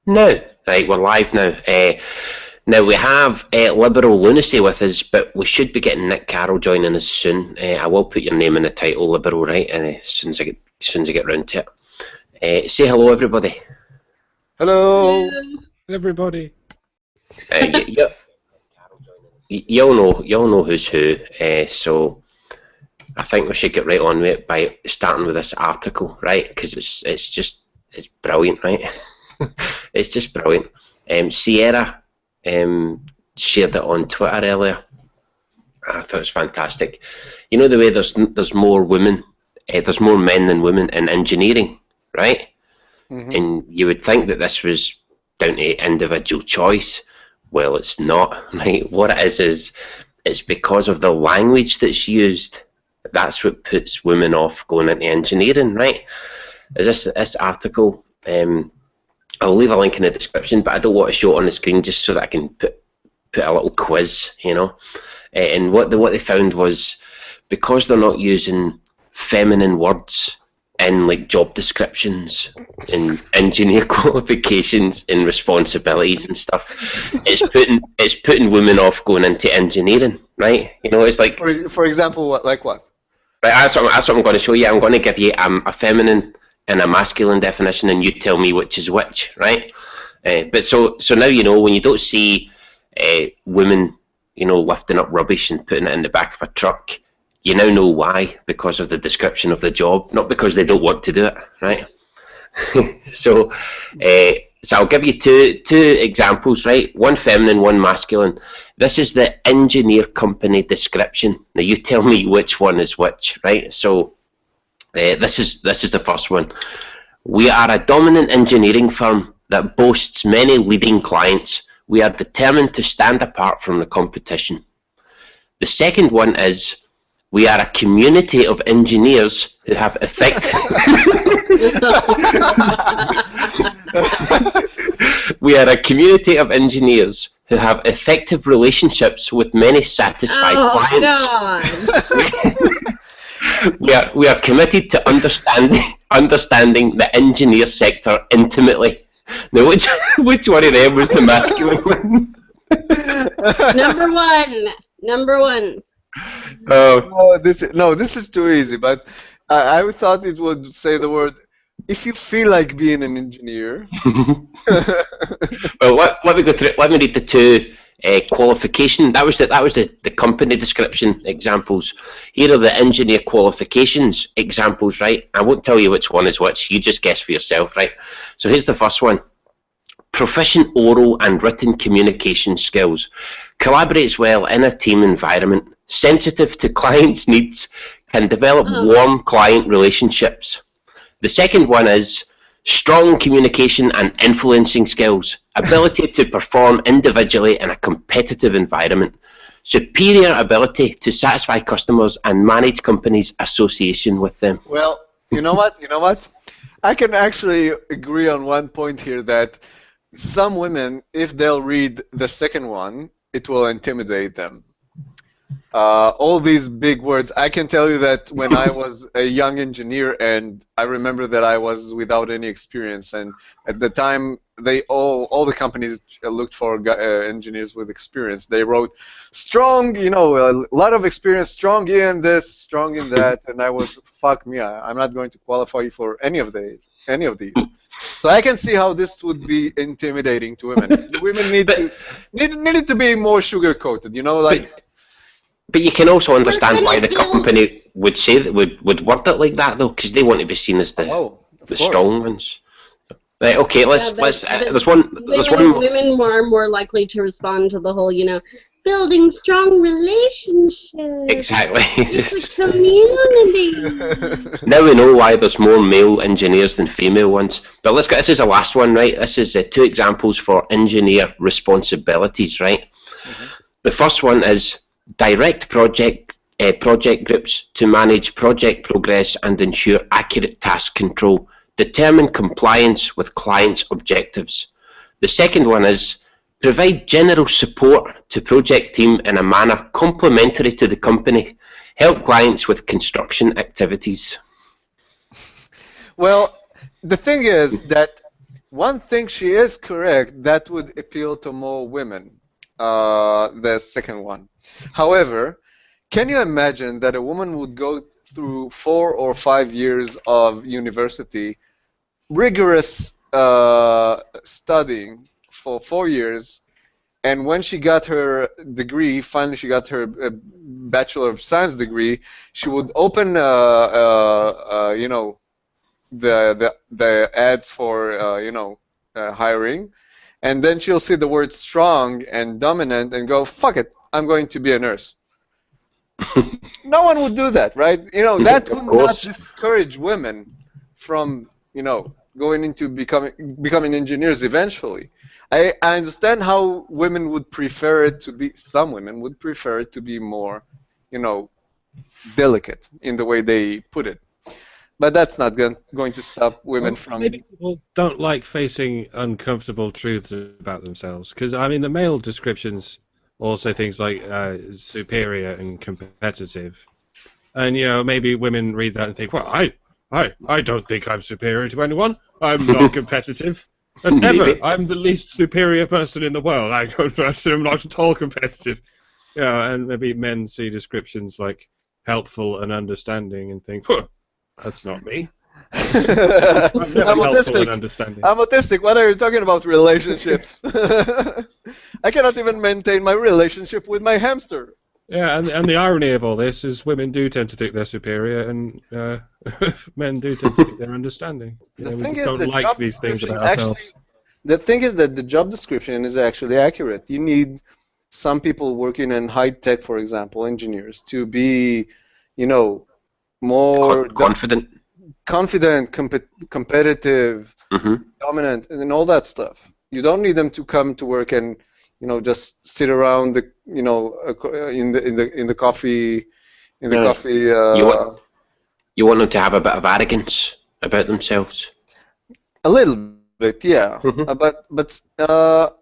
Now, right, we're live now. Now we have Liberal Lunacy with us, but we should be getting Nick Carroll joining us soon. I will put your name in the title, Liberal, right? As soon as I get round to it. Say hello, everybody. Hello, everybody. You'll know who's who. So I think we should get right on with it by starting with this article, right? Because it's brilliant, right? It's just brilliant. Sierra shared it on Twitter earlier. I thought it was fantastic. You know the way there's more women, there's more men than women in engineering, right? Mm-hmm. And you would think that this was down to individual choice. Well, it's not, right? What it is it's because of the language that's used. That's what puts women off going into engineering, right? Is this article? I'll leave a link in the description, but I don't want to show it on the screen just so that I can put a little quiz, you know. And what they found was because they're not using feminine words in like job descriptions and engineer qualifications and responsibilities and stuff, it's putting women off going into engineering, right? You know, it's like for example, what? Right, that's what I'm going to show you. I'm going to give you a feminine and a masculine definition, and you tell me which is which, right? But so now you know when you don't see women, you know, lifting up rubbish and putting it in the back of a truck, you now know why, because of the description of the job, not because they don't want to do it, right? So I'll give you two examples, right? One feminine, one masculine. This is the engineer company description. Now you tell me which one is which, right? So this is the first one. We are a dominant engineering firm that boasts many leading clients. We are determined to stand apart from the competition. The second one is we are a community of engineers who have We are a community of engineers who have effective relationships with many satisfied clients. We are committed to understanding the engineer sector intimately. Now, which one of them was the masculine one? Number one. This is too easy. But I thought it would say the word. If you feel like being an engineer. Well, let me go through. Let me read the two qualification. That was the company description examples. Here are the engineer qualifications examples, right? I won't tell you which one is which. You just guess for yourself, right? So here's the first one. Proficient oral and written communication skills. Collaborates well in a team environment. Sensitive to clients' needs. Can develop warm client relationships. The second one is strong communication and influencing skills, ability to perform individually in a competitive environment, superior ability to satisfy customers and manage companies' association with them. Well, you know what? I can actually agree on one point here that some women, if they'll read the second one, it will intimidate them. All these big words. I can tell you that when I was a young engineer, and I remember that I was without any experience, and at the time all the companies looked for engineers with experience. They wrote strong, you know, a lot of experience, strong in this, strong in that, and I was, fuck me, I'm not going to qualify for any of these. So I can see how this would be intimidating to women. Women needed to be more sugar coated, you know, like. But you can also understand why the company would say that would word it like that, though, because they want to be seen as the strong ones. Right, okay, let's. There's one. Women are more likely to respond to the whole, you know, building strong relationships. Exactly. It's a community. Now we know why there's more male engineers than female ones. But let's go. This is the last one, right? This is two examples for engineer responsibilities, right? Mm-hmm. The first one is direct project groups to manage project progress and ensure accurate task control. Determine compliance with clients' objectives. The second one is provide general support to project team in a manner complementary to the company. Help clients with construction activities. Well, the thing is that one thing she is correct, that would appeal to more women. The second one. However, can you imagine that a woman would go through 4 or 5 years of university, rigorous studying for 4 years, and when she got her degree, finally she got her Bachelor of Science degree, she would open, you know, the ads for, you know, hiring, and then she'll see the word strong and dominant and go, fuck it, I'm going to be a nurse. No one would do that, right? You know, that would not discourage women from, you know, going into becoming engineers eventually. I understand how women would prefer it to be, some women would prefer it to be more, you know, delicate in the way they put it. But that's not going to stop women from... Maybe people don't like facing uncomfortable truths about themselves. Because, I mean, the male descriptions also things like superior and competitive. And, you know, maybe women read that and think, well, I don't think I'm superior to anyone. I'm not competitive. And never. I'm the least superior person in the world. I'm not at all competitive. Yeah, and maybe men see descriptions like helpful and understanding and think, that's not me. I'm autistic. And understanding. I'm autistic. What are you talking about? Relationships. I cannot even maintain my relationship with my hamster. Yeah, and the irony of all this is women do tend to think they're superior, and men do tend to think they're understanding. We don't like these things about ourselves. The thing is that the job description is actually accurate. You need some people working in high tech, for example, engineers, to be, you know, more confident, competitive, dominant, and all that stuff. You don't need them to come to work and, you know, just sit around the, you know, in the coffee, coffee. You want them to have a bit of arrogance about themselves. A little bit, yeah. But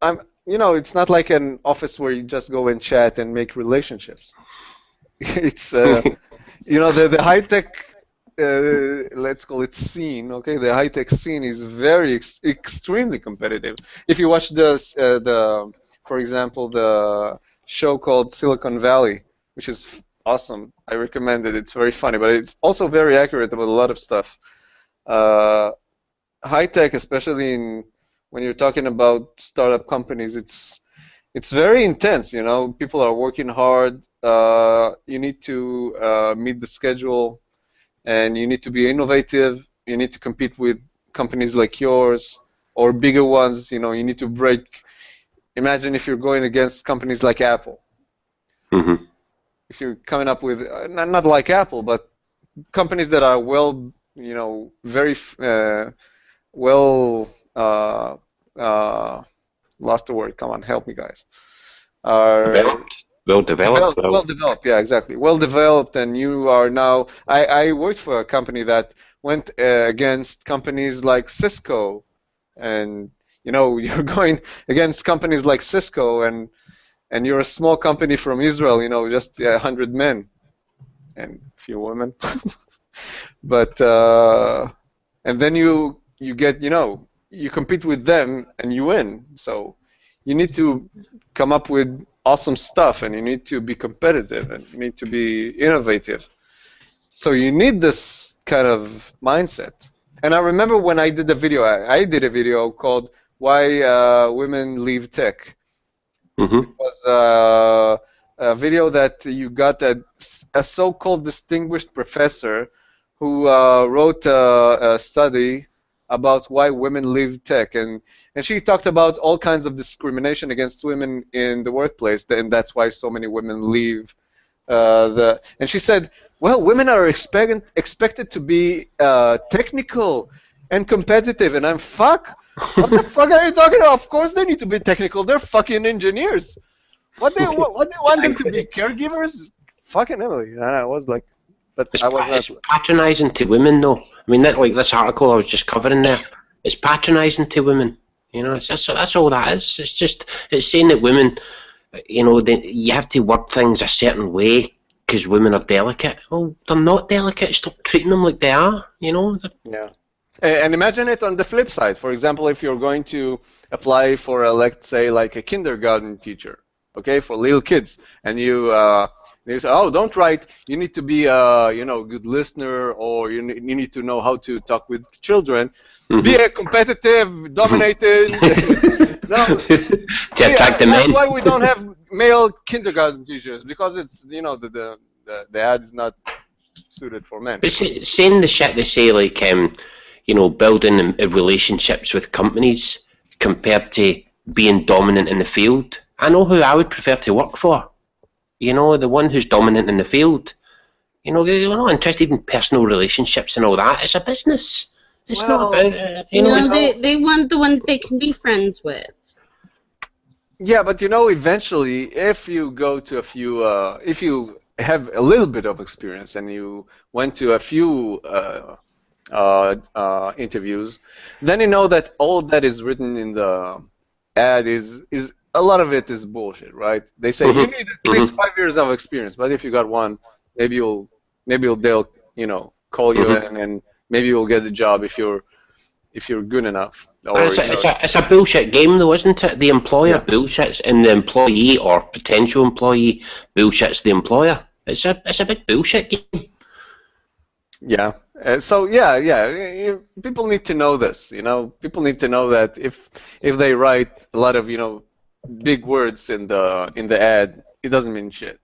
I'm, you know, it's not like an office where you just go and chat and make relationships. It's you know, the high tech, let's call it scene, okay? The high tech scene is very extremely competitive. If you watch for example, the show called Silicon Valley, which is awesome, I recommend it. It's very funny, but it's also very accurate about a lot of stuff. High tech, especially when you're talking about startup companies, it's very intense, you know. People are working hard. You need to meet the schedule, and you need to be innovative. You need to compete with companies like yours or bigger ones. You know, you need to break. Imagine if you're going against companies like Apple. If you're coming up with not like Apple, but companies that are well, you know, very well. Lost the word. Come on, help me, guys. Well developed. Yeah, exactly. Well developed, and you are now. I worked for a company that went against companies like Cisco, and you know, you're going against companies like Cisco, and you're a small company from Israel. You know, just 100 men and a few women. But and then you get, you know, you compete with them and you win. So you need to come up with awesome stuff, and you need to be competitive, and you need to be innovative. So you need this kind of mindset. And I remember when I did a video, I did a video called "Why Women Leave Tech." It was a video that you got a so-called distinguished professor who wrote a study about why women leave tech, and she talked about all kinds of discrimination against women in the workplace, and that's why so many women leave. And she said, well, women are expected to be technical and competitive, and I'm what the fuck are you talking about? Of course they need to be technical. They're fucking engineers. What they want them to be caregivers? Fucking Emily. And I was like, but it's patronising to women, though. I mean, like this article I was just covering there, it's patronising to women. You know, that's all that is. It's saying that women, you know, you have to word things a certain way because women are delicate. Well, they're not delicate. Stop treating them like they are. You know. Yeah. And imagine it on the flip side. For example, if you're going to apply for, let's say, like a kindergarten teacher, okay, for little kids, and you say, oh, don't write. You need to be a good listener, or you need to know how to talk with children. Mm-hmm. Be a competitive, dominated. No, to attract the men. That's why we don't have male kindergarten teachers, because it's the ad is not suited for men. But saying the shit they say, like building relationships with companies compared to being dominant in the field. I know who I would prefer to work for. The one who's dominant in the field. They're not interested in personal relationships and all that. It's a business. It's not about, they want the ones they can be friends with. Yeah, but eventually, if you go to a few, if you have a little bit of experience and you went to a few interviews, then you know that all that is written in the ad is a lot of it is bullshit, right? They say you need at least 5 years of experience, but if you got one, maybe they'll call you in, and maybe you'll get the job if you're good enough. Or, it's a bullshit game, though, isn't it? The employer bullshits, and the employee or potential employee bullshits the employer. It's a big bullshit game. Yeah. People need to know this. People need to know that if they write a lot of big words in the ad, it doesn't mean shit.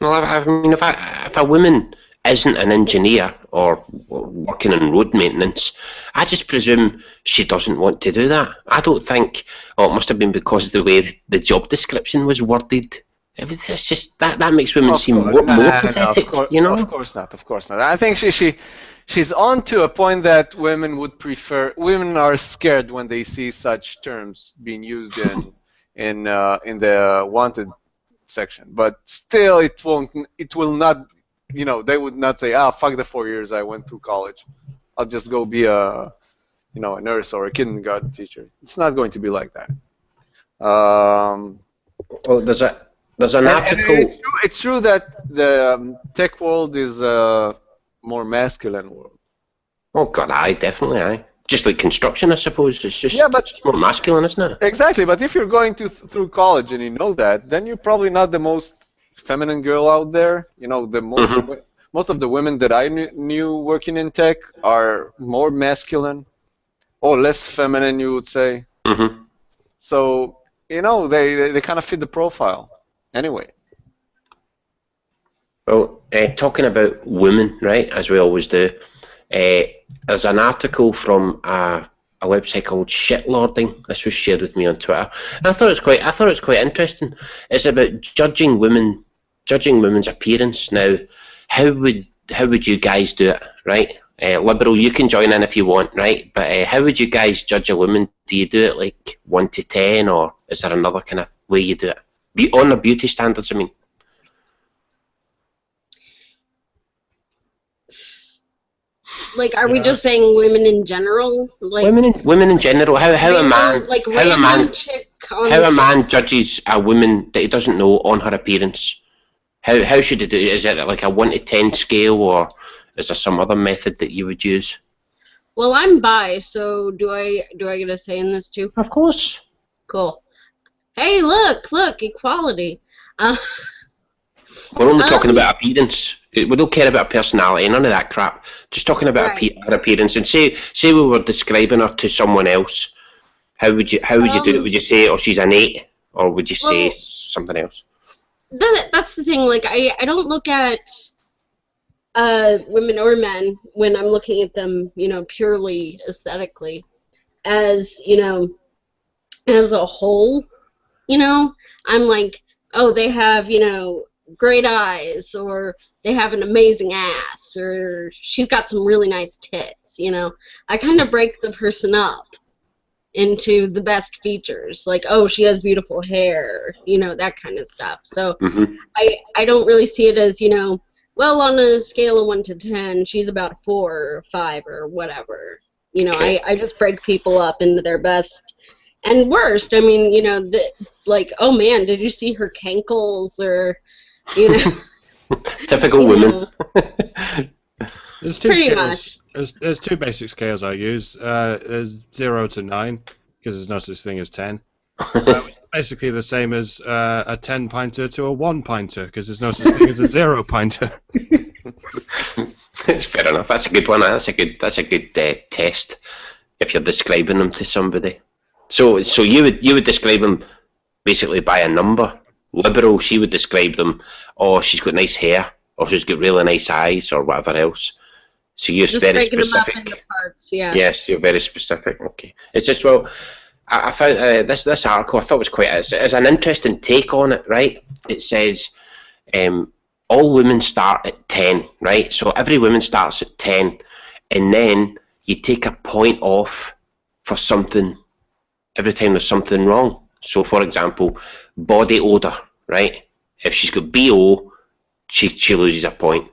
Well, I mean, if a woman isn't an engineer or working in road maintenance, I just presume she doesn't want to do that. I don't think. It must have been because of the way the job description was worded. It's just that makes women seem more pathetic. Of course not. Of course not. I think she's on to a point that women would prefer. Women are scared when they see such terms being used in the wanted section. But still, it will not. They would not say, fuck the 4 years I went through college. I'll just go be a nurse or a kindergarten teacher. It's not going to be like that. Well, there's an article. It's true that the tech world is a more masculine world. Oh God, definitely. Just like construction, I suppose. It's just it's more masculine, isn't it? Exactly, but if you're going through college and you know that, then you're probably not the most feminine girl out there. The most of the women that I knew working in tech are more masculine or less feminine, you would say. Mm-hmm. So they kind of fit the profile anyway. Well, talking about women, right, as we always do, there's an article from a website called Sh1tlords. This was shared with me on Twitter. And I thought it was quite interesting. It's about judging women's appearance. Now, how would you guys do it, right? Liberal, you can join in if you want, right? But how would you guys judge a woman? Do you do it like 1 to 10, or is there another kind of way you do it? On the beauty standards, I mean. Like, are we just saying women in general? Like women in general. How a man judges a woman that he doesn't know on her appearance? How should he do it? Is it like a 1 to 10 scale, or is there some other method that you would use? Well, I'm bi, so do I get a say in this too? Of course. Cool. Hey, look, equality. We're only talking about appearance. We don't care about personality, none of that crap. Just talking about her appearance. And say we were describing her to someone else. How would you do it? Would you say, oh, she's an 8, or would you say something else? That's the thing. Like, I don't look at women or men when I'm looking at them, purely aesthetically, as as a whole. I'm like, oh, they have great eyes, or they have an amazing ass, or she's got some really nice tits. I kind of break the person up into the best features, like, oh, she has beautiful hair, that kind of stuff. So I don't really see it as, well, on a scale of 1 to 10, she's about a 4 or 5 or whatever. I just break people up into their best and worst. I mean, like, oh man, did you see her cankles, or typical women. There's two pretty scales. much. There's two basic scales I use. There's 0 to 9, because there's no such thing as 10. Which is basically the same as a 10-pinter to a 1-pinter, because there's no such thing as a 0-pinter. It's fair enough. That's a good one. That's a good test if you're describing them to somebody. So you would describe them basically by a number. Liberal, she would describe them, oh, she's got nice hair, or she's got really nice eyes, or whatever else. So you're Just very breaking specific. them up into parts, yeah. Yes, you're very specific. Okay. It's just, well, I found this article, I thought was quite, it's an interesting take on it, right? It says all women start at 10, right? So every woman starts at 10, and then you take a point off for something every time there's something wrong. So, for example, body odour, right? If she's got BO, she loses a point.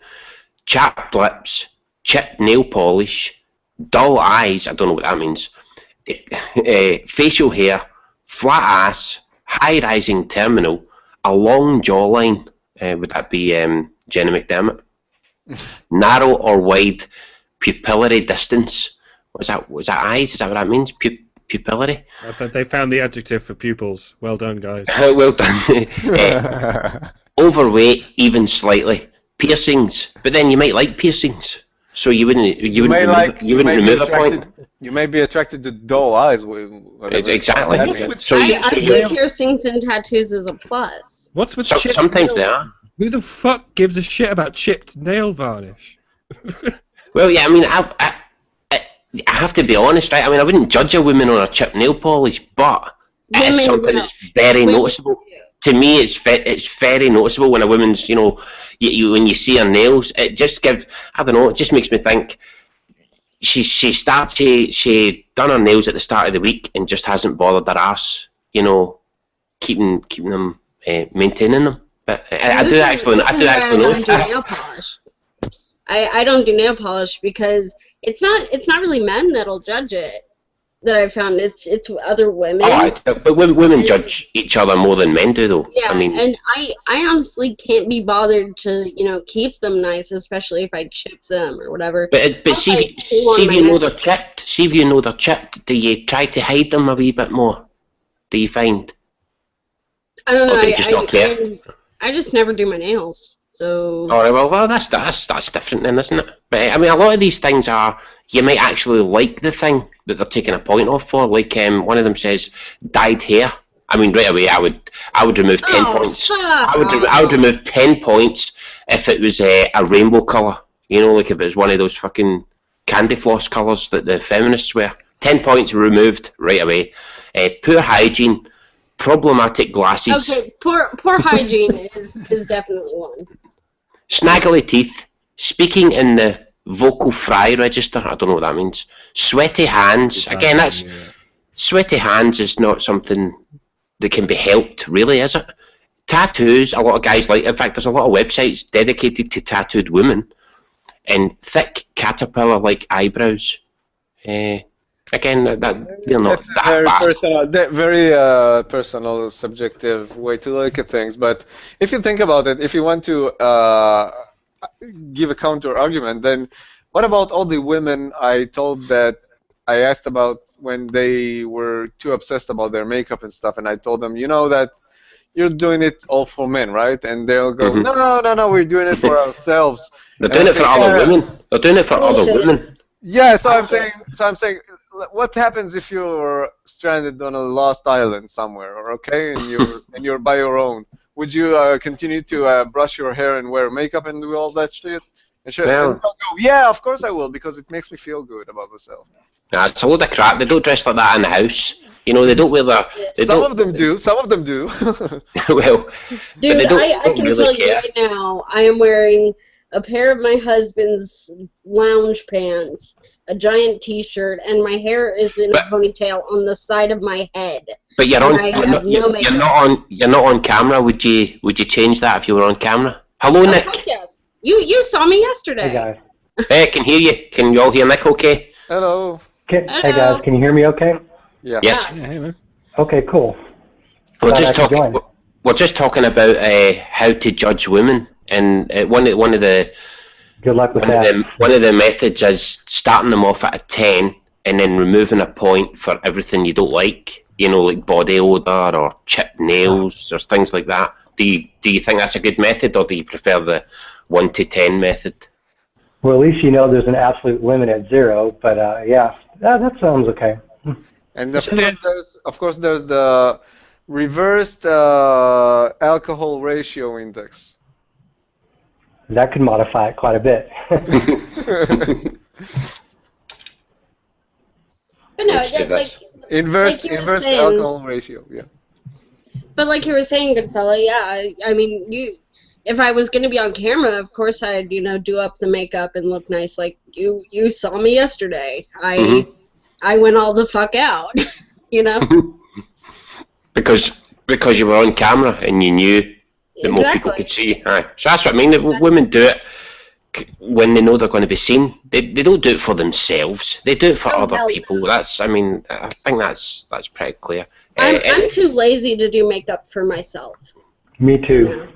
Chapped lips, chipped nail polish, dull eyes, I don't know what that means, facial hair, flat ass, high-rising terminal, a long jawline, would that be Jenna McDermott? Narrow or wide pupillary distance. Was that eyes? Is that what that means? Pupillary? I thought they found the adjective for pupils. Well done, guys. Well done. Overweight, even slightly. Piercings, but then you might like piercings, so you wouldn't remove a point. You may be attracted to dull eyes. Exactly. I think piercings and tattoos is a plus. What's with chipped sometimes nail? they are. Who the fuck gives a shit about chipped nail varnish? Well, yeah, I mean, I have to be honest, right? I mean, I wouldn't judge a woman on her chipped nail polish, but it is something that's very noticeable. To me, it's very noticeable when a woman's, you know, when you see her nails. It just gives, I don't know, it just makes me think she done her nails at the start of the week and just hasn't bothered her arse, you know, keeping them, maintaining them. But I do actually notice that. Nail polish. I don't do nail polish because it's not really men that'll judge it. That I've found it's other women. But women judge each other more than men do, though. Yeah, I mean, and I honestly can't be bothered to keep them nice, especially if I chip them or whatever. But see if you know they're chipped. See if you know they're chipped. Do you try to hide them a wee bit more? Do you find? I don't know. Or do you just not care? I just never do my nails. So. All right, well, that's different then, isn't it? But I mean, a lot of these things are you might actually like the thing that they're taking a point off for. Like one of them says dyed hair. I mean, right away, I would remove 10 points. I would remove 10 points if it was a rainbow colour. You know, like if it was one of those fucking candy floss colours that the feminists wear. 10 points removed right away. Poor hygiene, problematic glasses. Okay, poor hygiene is definitely one. Snaggly teeth, speaking in the vocal fry register. I don't know what that means. Sweaty hands. Again, sweaty hands is not something that can be helped, really, is it? Tattoos, a lot of guys like. In fact, there's a lot of websites dedicated to tattooed women, and thick caterpillar-like eyebrows. Again, they're not That's that very bad. personal, very personal, subjective way to look at things. But if you think about it, if you want to give a counter argument, then what about all the women I asked about when they were too obsessed about their makeup and stuff, and I told them, you know that you're doing it all for men, right? And they'll go, no, we're doing it for ourselves. They're doing it for other women. They're doing it for other women. Yeah, so I'm saying, what happens if you're stranded on a lost island somewhere, okay, and you're by your own? Would you continue to brush your hair and wear makeup and do all that shit? And go, yeah, of course I will, because it makes me feel good about myself. Nah, it's a load of crap. They don't dress like that in the house. You know, they don't wear their. Some of them do. Well, dude, they don't I can really tell you care. right now, I am wearing a pair of my husband's lounge pants, a giant T-shirt, and my hair is in a ponytail on the side of my head. But you're not on camera. Would you change that if you were on camera? Hello, Nick. Fuck yes. You saw me yesterday. Hey guys. Hey, I can hear you. Can you all hear Nick? Okay. Hello. Hey guys, can you hear me okay? Yeah. Yes. Yeah, hey, man. Okay, cool. We're Glad just I could talking. join. We're just talking about how to judge women, and one of the Good luck with that. One of the methods is starting them off at a 10 and then removing a point for everything you don't like, you know, like body odor or chipped nails or things like that. Do you think that's a good method, or do you prefer the 1 to 10 method? Well, at least you know there's an absolute limit at 0, but yeah, that sounds okay. And of course there's the reversed alcohol ratio index. That could modify it quite a bit. But no, like inverse saying, alcohol ratio, yeah. But like you were saying, good fella, yeah. I mean, if I was gonna be on camera, of course I'd do up the makeup and look nice. Like you saw me yesterday. I went all the fuck out, Because you were on camera and you knew that more people could see. Aye. So that's what I mean. Women do it when they know they're going to be seen. They don't do it for themselves. They do it for other people. No. I think that's pretty clear. I'm too lazy to do makeup for myself. Me too.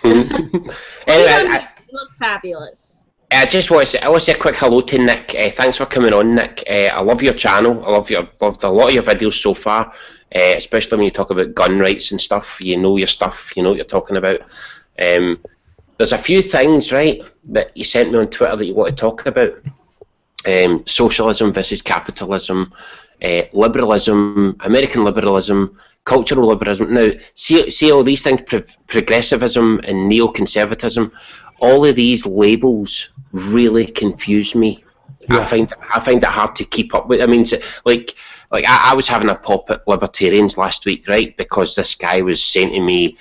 Anyway, you look fabulous. I just want to say a quick hello to Nick. Thanks for coming on, Nick. I love your channel. I've loved a lot of your videos so far, especially when you talk about gun rights and stuff. You know your stuff. You know what you're talking about. There's a few things, right, that you sent me on Twitter that you want to talk about. Socialism versus capitalism, liberalism, American liberalism, cultural liberalism. Now, see all these things, progressivism and neoconservatism. All of these labels really confuse me. Yeah. I find it hard to keep up with. I mean, like I was having a pop at libertarians last week, right? Because this guy was saying to me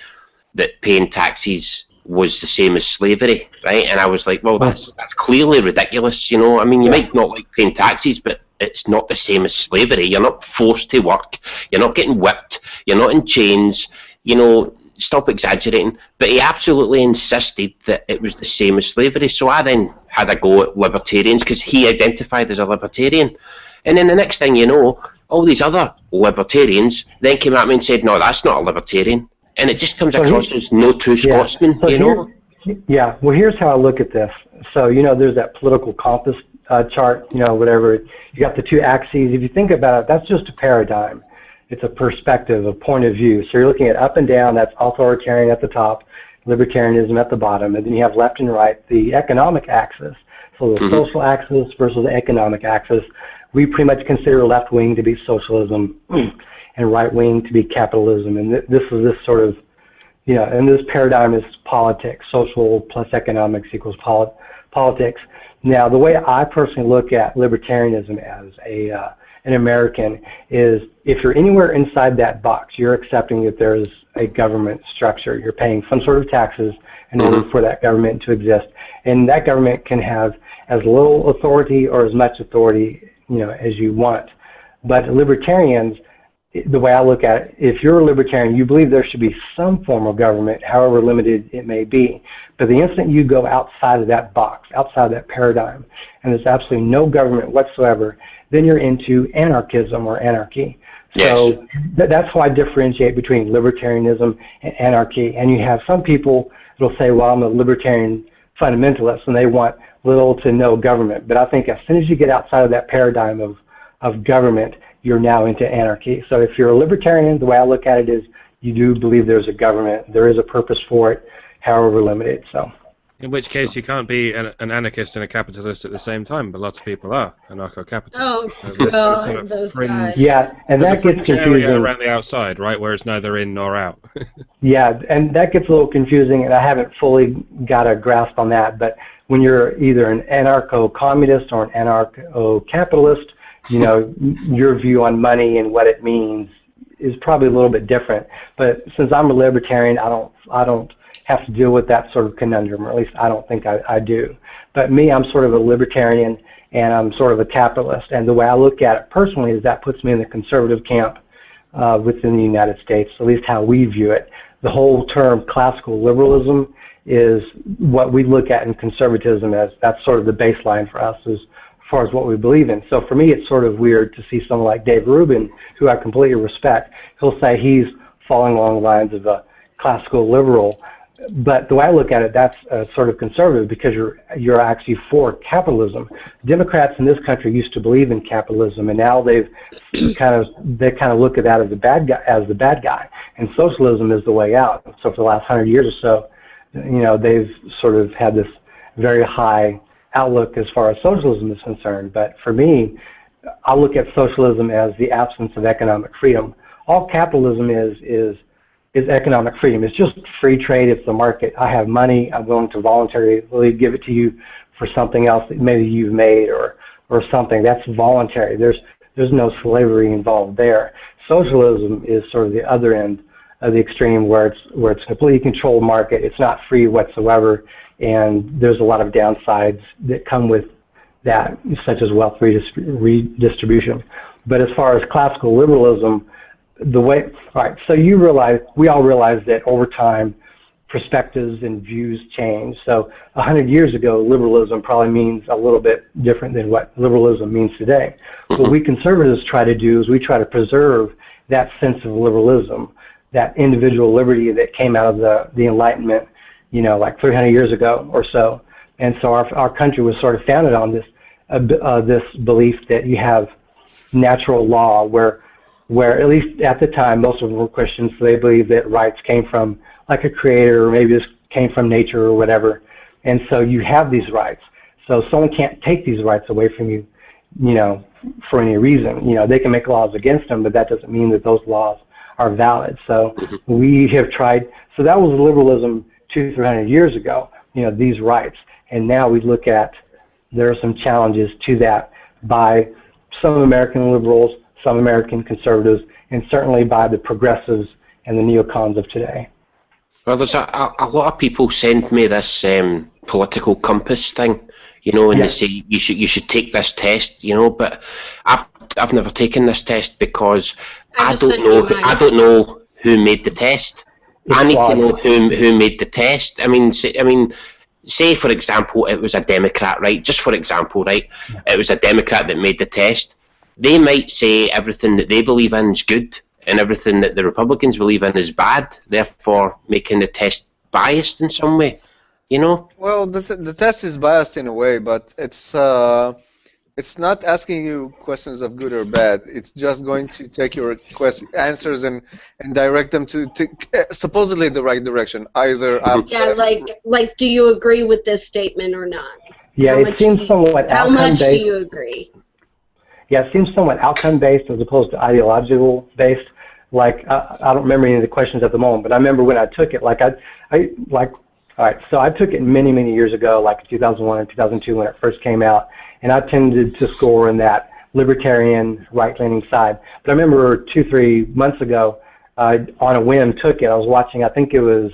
that paying taxes was the same as slavery, right? And I was like, well, that's clearly ridiculous, I mean, you might not like paying taxes, but it's not the same as slavery. You're not forced to work. You're not getting whipped. You're not in chains. Stop exaggerating. But he absolutely insisted that it was the same as slavery. So I then had a go at libertarians because he identified as a libertarian. And then the next thing you know, all these other libertarians then came at me and said, no, that's not a libertarian. And it just comes across as no true Scotsman, Yeah, well, here's how I look at this. So, there's that political compass chart, whatever. You got the two axes. If you think about it, that's just a paradigm. It's a perspective, a point of view. So you're looking at up and down, that's authoritarian at the top, libertarianism at the bottom, and then you have left and right, the economic axis. So the social axis versus the economic axis. We pretty much consider left wing to be socialism and right wing to be capitalism. And this is this sort of, and this paradigm is politics. Social plus economics equals politics. Now, the way I personally look at libertarianism as an American is if you're anywhere inside that box, you're accepting that there's a government structure. You're paying some sort of taxes in order for that government to exist. And that government can have as little authority or as much authority, as you want. But libertarians, the way I look at it, if you're a libertarian, you believe there should be some form of government, however limited it may be. But the instant you go outside of that box, outside of that paradigm, and there's absolutely no government whatsoever, then you're into anarchism or anarchy. Yes. So that's why I differentiate between libertarianism and anarchy. And you have some people that will say, well, I'm a libertarian fundamentalist, and they want little to no government. But I think as soon as you get outside of that paradigm of government, you're now into anarchy. So if you're a libertarian, the way I look at it is you do believe there's a government, there is a purpose for it, however limited. So, in which case you can't be an anarchist and a capitalist at the same time, but lots of people are anarcho-capitalists. Those guys. Yeah, and that gets confusing around the outside, right, where it's neither in nor out. Yeah, and that gets a little confusing, and I haven't fully got a grasp on that. But when you're either an anarcho-communist or an anarcho-capitalist, your view on money and what it means is probably a little bit different. But since I'm a libertarian, I don't have to deal with that sort of conundrum, or at least I don't think I do. But me, I'm sort of a libertarian, and I'm sort of a capitalist. And the way I look at it personally is that puts me in the conservative camp within the United States, at least how we view it. The whole term classical liberalism is what we look at in conservatism as that's sort of the baseline for us as far as what we believe in. So for me, it's sort of weird to see someone like Dave Rubin, who I completely respect. He'll say he's falling along the lines of a classical liberal, But the way I look at it, that's sort of conservative because you're actually for capitalism. Democrats in this country used to believe in capitalism, and now they kind of look at that as the bad guy, and socialism is the way out. So for the last 100 years or so, they've sort of had this very high outlook as far as socialism is concerned. But for me, I look at socialism as the absence of economic freedom. All capitalism is economic freedom. It's just free trade. It's the market. I have money. I'm willing to voluntarily give it to you for something else that maybe you've made or something. That's voluntary. There's no slavery involved there. Socialism is sort of the other end of the extreme where it's a completely controlled market. It's not free whatsoever, and there's a lot of downsides that come with that, such as wealth redistribution. But as far as classical liberalism, so we all realize that over time, perspectives and views change. So 100 years ago, liberalism probably means a little bit different than what liberalism means today. What we conservatives try to do is we try to preserve that sense of liberalism, that individual liberty that came out of the Enlightenment, like 300 years ago or so. And so our country was sort of founded on this belief that you have natural law where at least at the time, most of them were Christians, so they believed that rights came from like a creator, or maybe this came from nature or whatever. And so you have these rights. So someone can't take these rights away from you, for any reason. They can make laws against them, but that doesn't mean that those laws are valid. So we have tried, so that was liberalism 200-300 years ago, these rights. And now we look at, there are some challenges to that by some American liberals, some American conservatives, and certainly by the progressives and the neocons of today. Well, there's a lot of people send me this political compass thing, and they say you should take this test, but I've never taken this test because I don't know who made the test. I need to know who made the test. Say for example it was a Democrat, right? Just for example, right? Yeah. It was a Democrat that made the test. They might say everything that they believe in is good and everything that the Republicans believe in is bad, therefore making the test biased in some way, Well, the test is biased in a way, but it's not asking you questions of good or bad. It's just going to take your answers and direct them to supposedly the right direction, either up. Yeah, like do you agree with this statement or not? Yeah, it seems somewhat outcome-based. How much do you agree? Yeah, it seems somewhat outcome-based as opposed to ideological-based. Like, I don't remember any of the questions at the moment, but I remember when I took it, all right, so I took it many, many years ago, like 2001 or 2002 when it first came out, and I tended to score in that libertarian, right-leaning side. But I remember 2-3 months ago, on a whim took it. I was watching, I think it was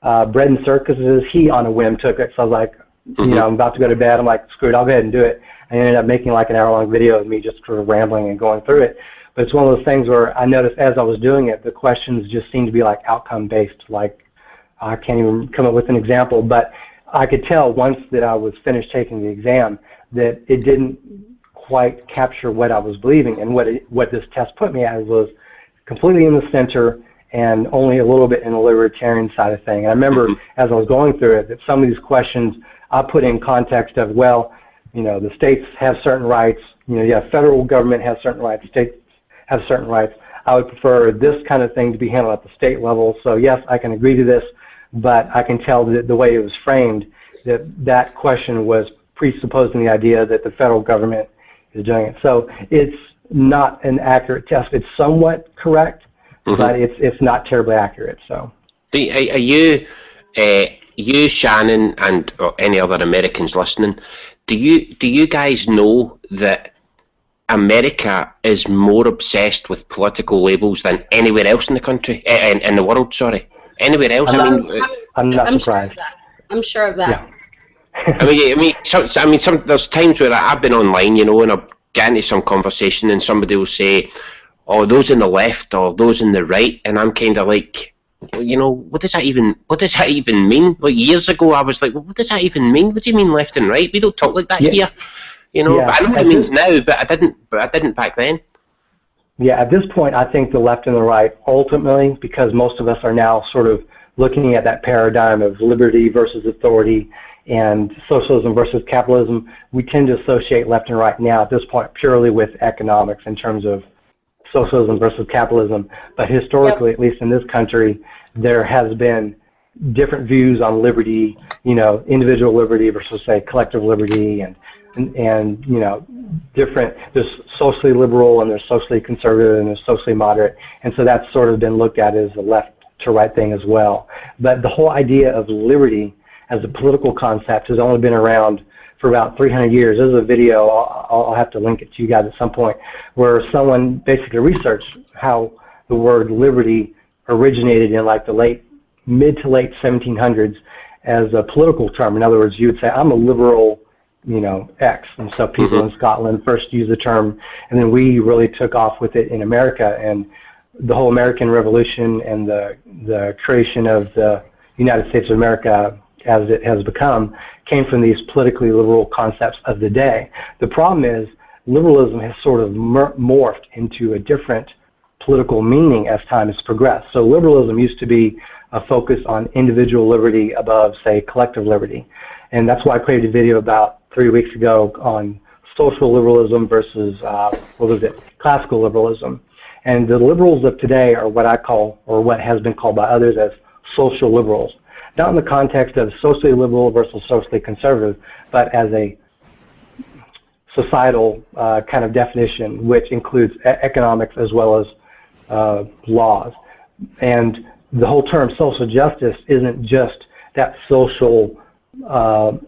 Rantzerker, he on a whim took it, so I was like, I'm about to go to bed, I'm like, screw it, I'll go ahead and do it. I ended up making like an hour-long video of me just sort of rambling and going through it. But it's one of those things where I noticed as I was doing it, the questions just seemed to be like outcome-based. Like, I can't even come up with an example, but I could tell once that I was finished taking the exam that it didn't quite capture what I was believing. And what this test put me as was completely in the center and only a little bit in the libertarian side of thing. And I remember as I was going through it that some of these questions I put in context of, well, the states have certain rights, federal government has certain rights, states have certain rights. I would prefer this kind of thing to be handled at the state level. So yes, I can agree to this, but I can tell that the way it was framed, that question was presupposing the idea that the federal government is doing it. So it's not an accurate test. It's somewhat correct, but it's not terribly accurate. So, are you, Shannon, and any other Americans listening? Do you guys know that America is more obsessed with political labels than anywhere else in the country, in the world? Sorry, anywhere else. I'm not surprised. I'm sure of that. Yeah. There's times where I've been online, and I'll get into some conversation, and somebody will say, "Oh, those in the left or those in the right," and I'm kind of like, what does that even mean? Like years ago, I was like, well, what does that even mean? What do you mean left and right? We don't talk like that here, But I know what it means now, but I didn't back then. Yeah, at this point, I think the left and the right ultimately, because most of us are now sort of looking at that paradigm of liberty versus authority and socialism versus capitalism, we tend to associate left and right now at this point purely with economics in terms of socialism versus capitalism. But historically, at least in this country, there has been different views on liberty, you know, individual liberty versus, say, collective liberty, and you know, different, there's socially liberal and there's socially conservative and there's socially moderate, and so that's sort of been looked at as a left to right thing as well. But the whole idea of liberty as a political concept has only been around for about 300 years. There's a video, I'll have to link it to you guys at some point, where someone basically researched how the word liberty originated in like the mid to late 1700s as a political term. In other words, you would say, I'm a liberal, you know, X. And so people in Scotland first used the term, and then we really took off with it in America. And the whole American Revolution and the creation of the United States of America as it has become came from these politically liberal concepts of the day. The problem is liberalism has sort of morphed into a different political meaning as time has progressed. So liberalism used to be a focus on individual liberty above, say, collective liberty. And that's why I created a video about 3 weeks ago on social liberalism versus, classical liberalism. And the liberals of today are what I call, or what has been called by others as social liberals. Not in the context of socially liberal versus socially conservative, but as a societal kind of definition, which includes economics as well as laws. And the whole term social justice isn't just that social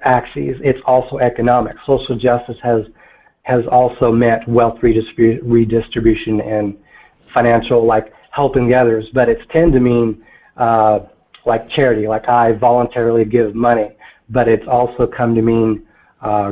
axes, it's also economic. Social justice has also meant wealth redistribution and financial, like helping the others, but it's tend to mean like charity, like I voluntarily give money, but it's also come to mean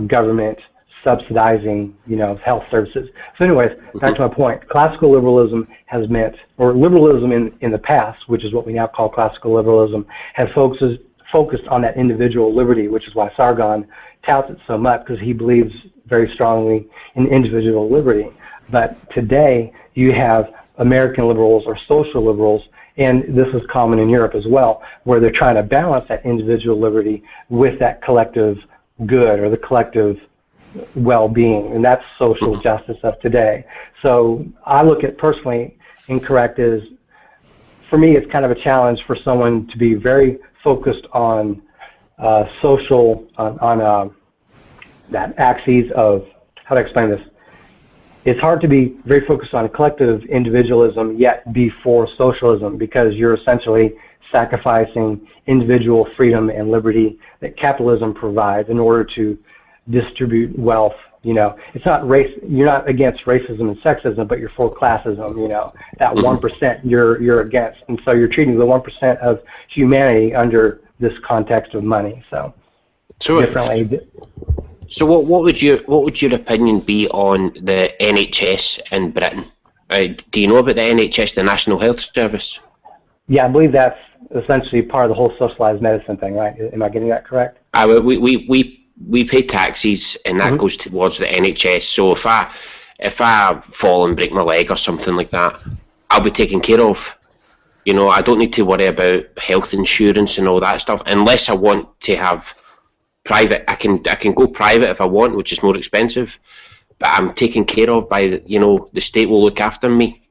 government subsidizing, you know, health services. So anyways, back to my point, classical liberalism has meant, or liberalism in the past, which is what we now call classical liberalism, has focused on that individual liberty, which is why Sargon touts it so much, because he believes very strongly in individual liberty. But today you have American liberals or social liberals, and this is common in Europe as well, where they're trying to balance that individual liberty with that collective good or the collective well-being, and that's social justice of today. So I look at personally incorrect as, for me, it's kind of a challenge for someone to be very focused on social, on that axis of, how to explain this? It's hard to be very focused on collective individualism yet be for socialism, because you're essentially sacrificing individual freedom and liberty that capitalism provides in order to distribute wealth. You know, it's not race. You're not against racism and sexism, but you're for classism. You know, that 1% you're against, and so you're treating the 1% of humanity under this context of money. So differently. So what would your opinion be on the NHS in Britain? Do you know about the NHS, the National Health Service? Yeah, I believe that's essentially part of the whole socialized medicine thing, right? Am I getting that correct? We pay taxes, and that goes towards the NHS. So if I fall and break my leg or something like that, I'll be taken care of. You know, I don't need to worry about health insurance and all that stuff, unless I want to have private. I can go private if I want, which is more expensive, but I'm taken care of by the state will look after me.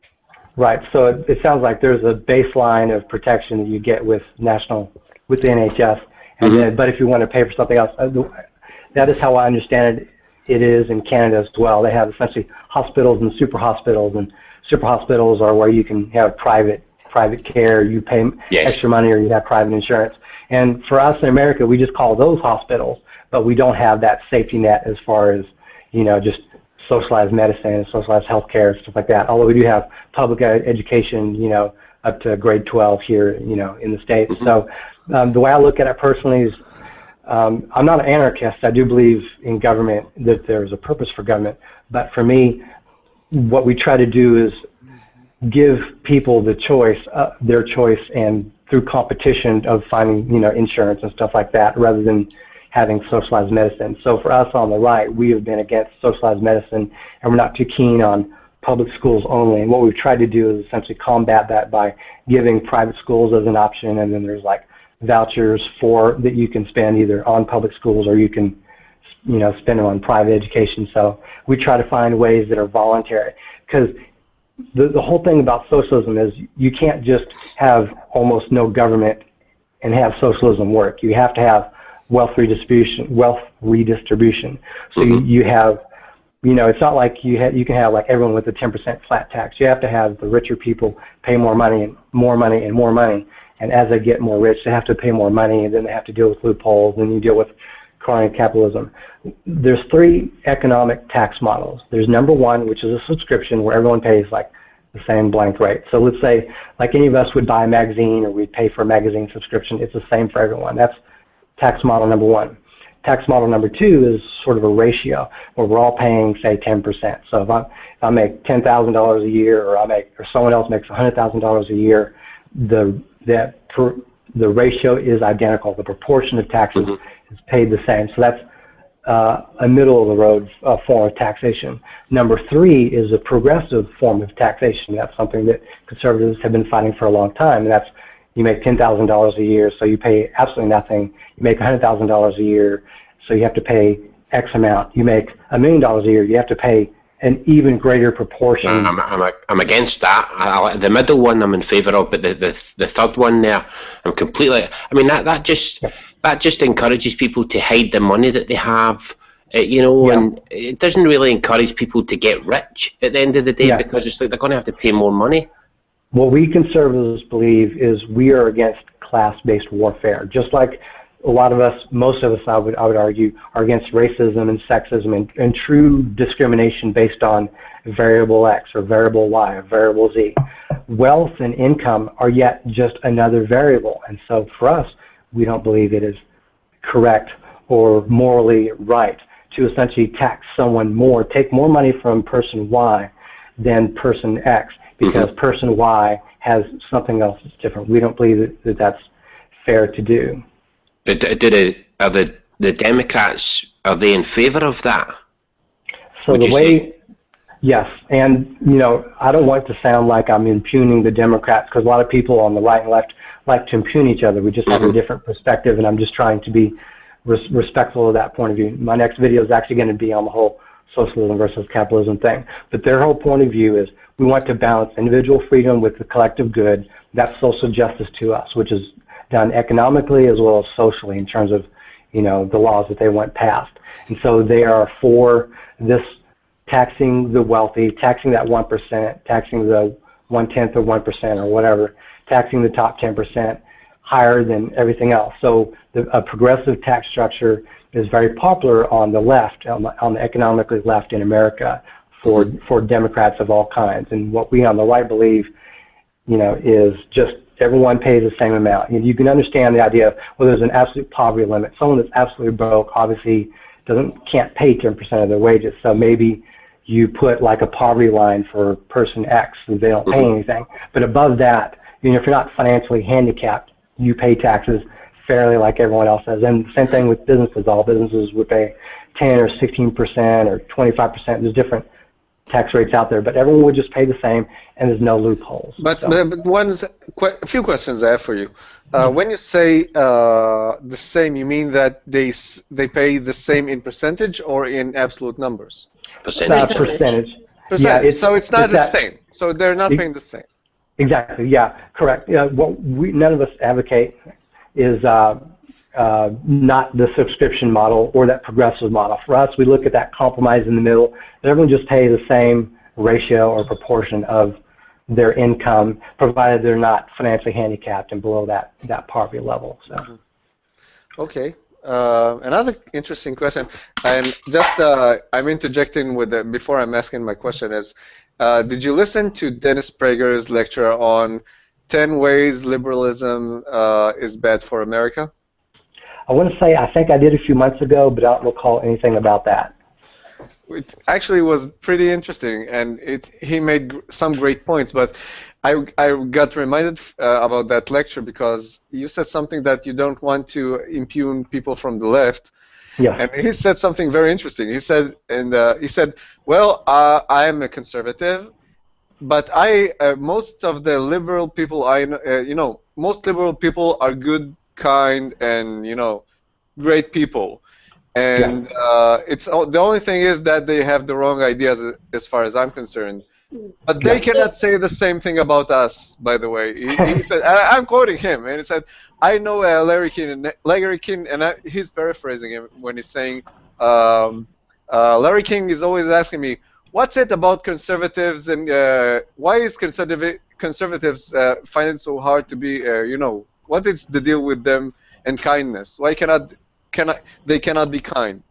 Right. So it sounds like there's a baseline of protection that you get with the NHS, and then, but if you want to pay for something else, that is how I understand it is in Canada as well. They have essentially hospitals and super hospitals are where you can have private care. You pay extra money, or you have private insurance. And for us in America, we just call those hospitals, but we don't have that safety net as far as, just socialized medicine and socialized healthcare, stuff like that. Although we do have public education, up to grade 12 here, in the States. So the way I look at it personally is, I'm not an anarchist. I do believe in government, that there's a purpose for government. But for me, what we try to do is give people the choice, their choice, and through competition of finding, insurance and stuff like that, rather than having socialized medicine. So for us on the right, we have been against socialized medicine, and we're not too keen on public schools only. And what we've tried to do is essentially combat that by giving private schools as an option, and then there's like vouchers for that you can spend either on public schools or you can, you know, spend them on private education. So we try to find ways that are voluntary, because the whole thing about socialism is you can't just have almost no government and have socialism work. You have to have wealth redistribution. So you have, you know, it's not like you can have like everyone with a 10% flat tax. You have to have the richer people pay more money and more money and more money. And as they get more rich, they have to pay more money, and then they have to deal with loopholes, and you deal with chronic capitalism. There's 3 economic tax models. There's number 1, which is a subscription where everyone pays like the same blank rate. So let's say like any of us would buy a magazine or we'd pay for a magazine subscription. It's the same for everyone. That's tax model number 1. Tax model number 2 is sort of a ratio where we're all paying, say, 10%. So if I make $10,000 a year, or someone else makes $100,000 a year, the ratio is identical. The proportion of taxes is paid the same. So that's a middle-of-the-road form of taxation. Number 3 is a progressive form of taxation. That's something that conservatives have been fighting for a long time, and that's you make $10,000 a year, so you pay absolutely nothing. You make $100,000 a year, so you have to pay X amount. You make $1 million a year, you have to pay an even greater proportion. I'm against that. The middle one I'm in favour of, but the third one there, I'm completely. I mean that just encourages people to hide the money that they have, you know, and it doesn't really encourage people to get rich at the end of the day, because it's like they're going to have to pay more money. What we conservatives believe is we are against class-based warfare, just like a lot of us, most of us, I would argue, are against racism and sexism and true discrimination based on variable X or variable Y or variable Z. Wealth and income are yet just another variable, and so for us, we don't believe it is correct or morally right to essentially tax someone more, take more money from person Y than person X, because person Y has something else that's different. We don't believe that that's fair to do. But are the Democrats, are they in favour of that? So the way, yes, and you know, I don't want to sound like I'm impugning the Democrats, because a lot of people on the right and left like to impugn each other. We just have a different perspective, and I'm just trying to be respectful of that point of view. My next video is actually going to be on the whole socialism versus capitalism thing. But their whole point of view is we want to balance individual freedom with the collective good. That's social justice to us, which is done economically as well as socially in terms of, you know, the laws that they want passed. And so they are for this taxing the wealthy, taxing that 1%, taxing the 1/10 or 1% or whatever, taxing the top 10% higher than everything else. So a progressive tax structure is very popular on the left, on the economically left in America for Democrats of all kinds. And what we on the right believe, you know, is just everyone pays the same amount. You can understand the idea of, well, there's an absolute poverty limit. Someone that's absolutely broke obviously can't pay 10% of their wages. So maybe you put like a poverty line for person X and they don't pay anything. But above that, you know, if you're not financially handicapped, you pay taxes fairly like everyone else does. And same thing with businesses. All businesses would pay 10 or 16% or 25%. There's different tax rates out there, but everyone would just pay the same, and there's no loopholes. But a few questions I have for you. When you say the same, you mean that they pay the same in percentage or in absolute numbers? Percentage. Percentage. Yeah, so it's not the same. So they're not paying the same. Exactly. Yeah. Correct. What none of us advocate is not the subscription model or that progressive model. For us, we look at that compromise in the middle. Everyone just pays the same ratio or proportion of their income, provided they're not financially handicapped and below that poverty level. So. Okay. Another interesting question, and just I'm interjecting with before I'm asking my question is, did you listen to Dennis Prager's lecture on 10 ways liberalism is bad for America? I want to say I think I did a few months ago, but I don't recall anything about that. It actually was pretty interesting, and he made some great points, but I got reminded about that lecture because you said something that you don't want to impugn people from the left, Yeah. And he said something very interesting. He said, well, I am a conservative, but most of the liberal people I know, most liberal people are good, kind, and great people. And the only thing is that they have the wrong ideas as far as I'm concerned. But they cannot say the same thing about us, by the way. He said, I'm quoting him, and he said, I know Larry King, and he's paraphrasing him when he's saying, Larry King is always asking me, what's it about conservatives, and why is conservatives find it so hard to be, what is the deal with them and kindness? Why they cannot be kind,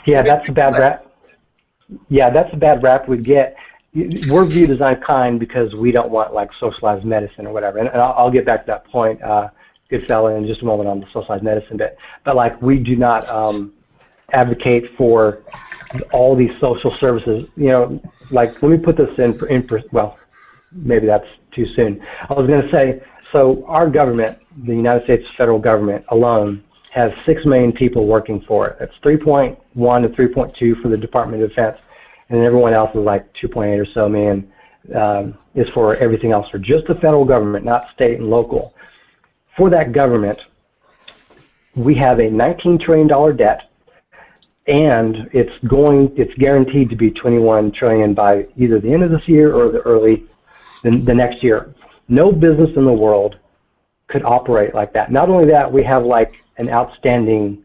Yeah, that's a bad rap. Yeah, that's a bad rap we get. We're viewed as unkind because we don't want like socialized medicine or whatever. And I'll get back to that point, good fella, in just a moment on the socialized medicine bit. But like we do not advocate for all these social services. Like let me put this in well, maybe that's too soon. I was going to say, so our government, the United States federal government alone, has 6 million people working for it. That's 3.1 to 3.2 for the Department of Defense, and everyone else is like 2.8 or so million is for everything else, for just the federal government, not state and local. For that government, we have a $19 trillion debt, and it's guaranteed to be $21 trillion by either the end of this year or the next year. No business in the world could operate like that. Not only that, we have like an outstanding,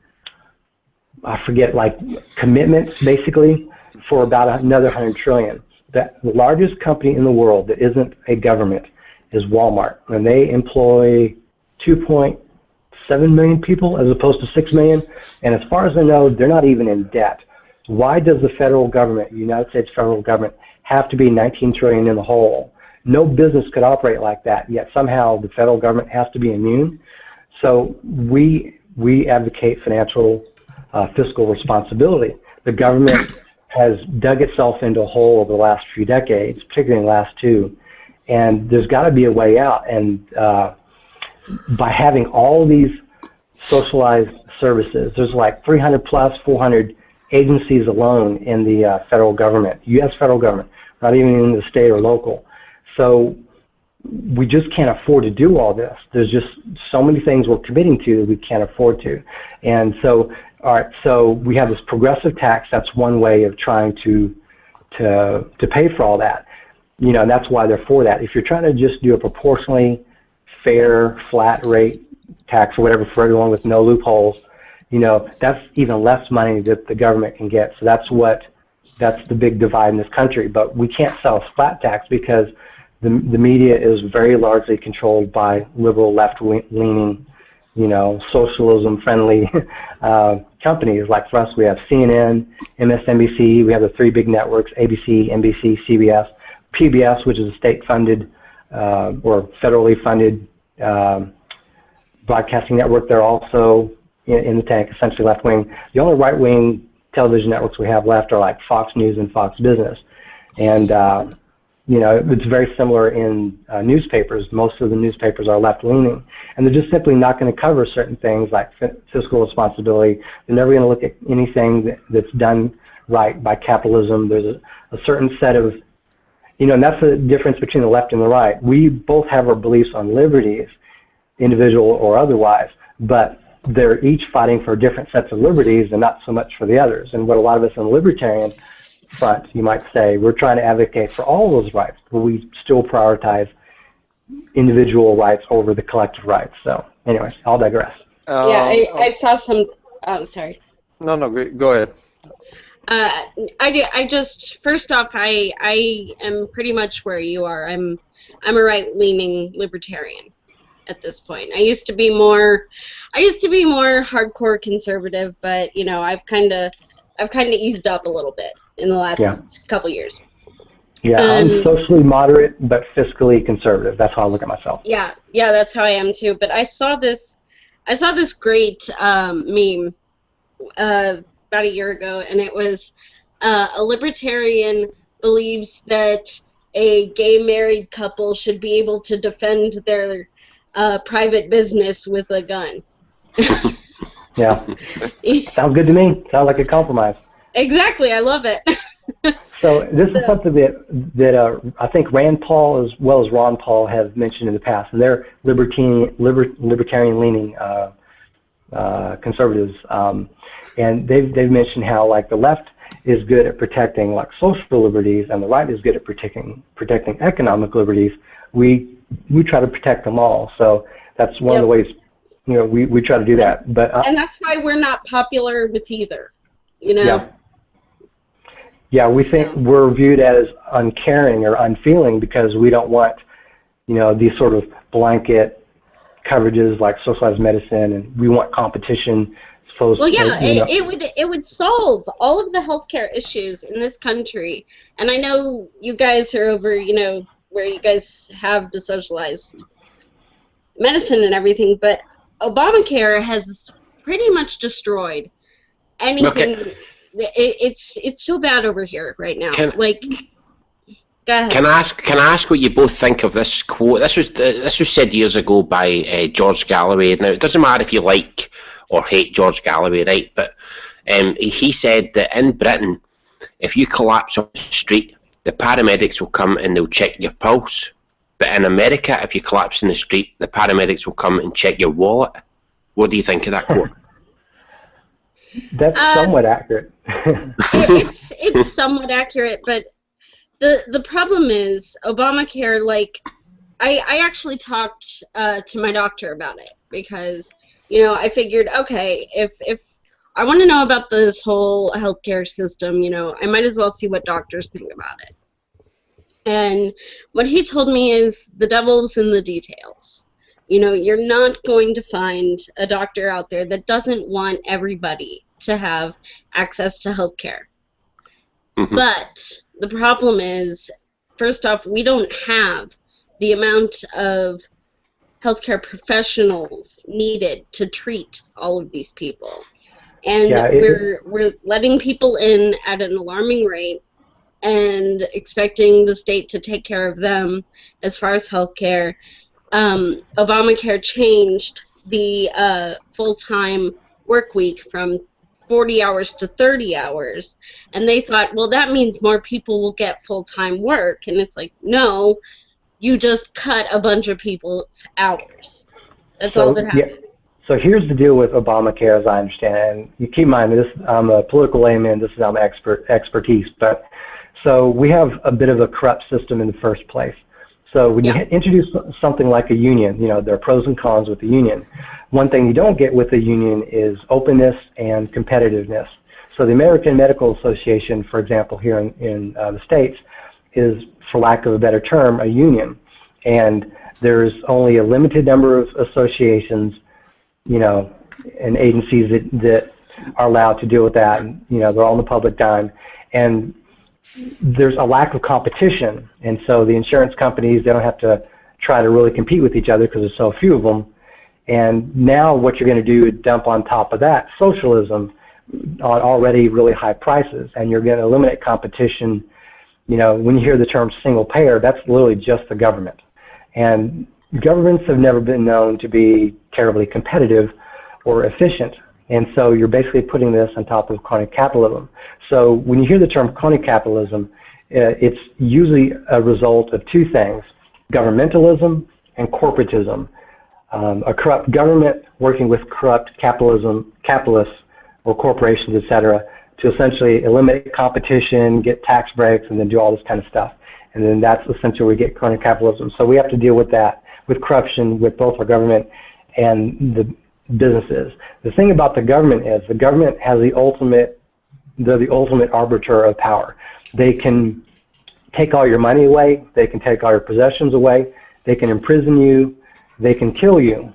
commitments basically for about another 100 trillion. The largest company in the world that isn't a government is Walmart, and they employ 2.7 million people as opposed to 6 million. And as far as I know, they're not even in debt. Why does the federal government, United States federal government, have to be 19 trillion in the hole? No business could operate like that, yet somehow the federal government has to be immune. So we advocate financial fiscal responsibility. The government has dug itself into a hole over the last few decades, particularly in the last 2, and there's got to be a way out. And by having all these socialized services, there's like 300 plus 400 agencies alone in the federal government, U.S. federal government, not even in the state or local. So we just can't afford to do all this. There's just so many things we're committing to that we can't afford to. And so, all right, so we have this progressive tax. That's one way of trying to pay for all that. And that's why they're for that. If you're trying to just do a proportionally fair, flat rate tax or whatever for everyone with no loopholes, that's even less money that the government can get. So that's the big divide in this country. But we can't sell a flat tax because the media is very largely controlled by liberal, left-leaning, socialism-friendly companies. Like for us, we have CNN, MSNBC, we have the 3 big networks, ABC, NBC, CBS, PBS, which is a state-funded or federally funded broadcasting network. They're also in the tank, essentially left-wing. The only right-wing television networks we have left are like Fox News and Fox Business. And it's very similar in newspapers. Most of the newspapers are left-leaning, and they're just simply not going to cover certain things like fiscal responsibility. They're never going to look at anything that's done right by capitalism. There's a certain set of, and that's the difference between the left and the right. We both have our beliefs on liberties, individual or otherwise, but they're each fighting for different sets of liberties and not so much for the others. And what a lot of us in the libertarian front, you might say, we're trying to advocate for all those rights, but we still prioritize individual rights over the collective rights. So anyways, I'll digress. I saw some, oh, sorry. No, go ahead. I just, first off, I am pretty much where you are. I'm a right-leaning libertarian at this point. I used to be more hardcore conservative, but I've kind of eased up a little bit in the last couple years. Yeah, I'm socially moderate but fiscally conservative. That's how I look at myself. Yeah, that's how I am too. But I saw this great meme about a year ago, and it was a libertarian believes that a gay married couple should be able to defend their private business with a gun. Yeah. Sounds good to me. Sounds like a compromise. Exactly. I love it. So this is something that I think Rand Paul as well as Ron Paul have mentioned in the past, and they're libertarian-leaning conservatives, and they've mentioned how like the left is good at protecting like social liberties, and the right is good at protecting economic liberties. We try to protect them all. So that's one of the ways we try to do that. But and that's why we're not popular with either. You know. Yeah. Yeah, we think we're viewed as uncaring or unfeeling because we don't want, these sort of blanket coverages like socialized medicine, and we want competition. It would solve all of the healthcare issues in this country. And I know you guys are over, where you guys have the socialized medicine and everything, but Obamacare has pretty much destroyed anything. Okay. It's so bad over here right now. Go ahead. Can I ask what you both think of this quote? This was said years ago by George Galloway. Now it doesn't matter if you like or hate George Galloway, right? But he said that in Britain, if you collapse on the street, the paramedics will come and they'll check your pulse. But in America, if you collapse in the street, the paramedics will come and check your wallet. What do you think of that quote? That's somewhat accurate. it's somewhat accurate, but the problem is Obamacare. Like, I actually talked to my doctor about it because I figured, okay, if I want to know about this whole healthcare system, I might as well see what doctors think about it. And what he told me is the devil's in the details. You're not going to find a doctor out there that doesn't want everybody to have access to health care. Mm-hmm. But the problem is, first off, we don't have the amount of healthcare professionals needed to treat all of these people. And we're letting people in at an alarming rate and expecting the state to take care of them as far as healthcare. Obamacare changed the full-time work week from 40 hours to 30 hours, and they thought, well, that means more people will get full-time work, and it's like, no, you just cut a bunch of people's hours. That's all that happened. Yeah. So here's the deal with Obamacare, as I understand it, and you keep in mind, I'm a political layman, this is my expertise, but so we have a bit of a corrupt system in the first place. So when you introduce something like a union, there are pros and cons with the union. One thing you don't get with the union is openness and competitiveness. So the American Medical Association, for example, here in the States, is, for lack of a better term, a union. And there's only a limited number of associations, and agencies that are allowed to deal with that. And, they're all on the public dime. And there's a lack of competition, and so the insurance companies, they don't have to try to really compete with each other because there's so few of them. And now what you're going to do is dump on top of that socialism on already really high prices, and you're going to eliminate competition. When you hear the term single payer, that's literally just the government. And governments have never been known to be terribly competitive or efficient. And so you're basically putting this on top of crony capitalism. So when you hear the term crony capitalism, it's usually a result of two things: governmentalism and corporatism. A corrupt government working with corrupt capitalists or corporations, etc., to essentially eliminate competition, get tax breaks, and then do all this kind of stuff. And then that's essentially where we get crony capitalism. So we have to deal with that, with corruption, with both our government and the businesses. The thing about the government is the government has they're the ultimate arbiter of power. They can take all your money away, they can take all your possessions away, they can imprison you, they can kill you.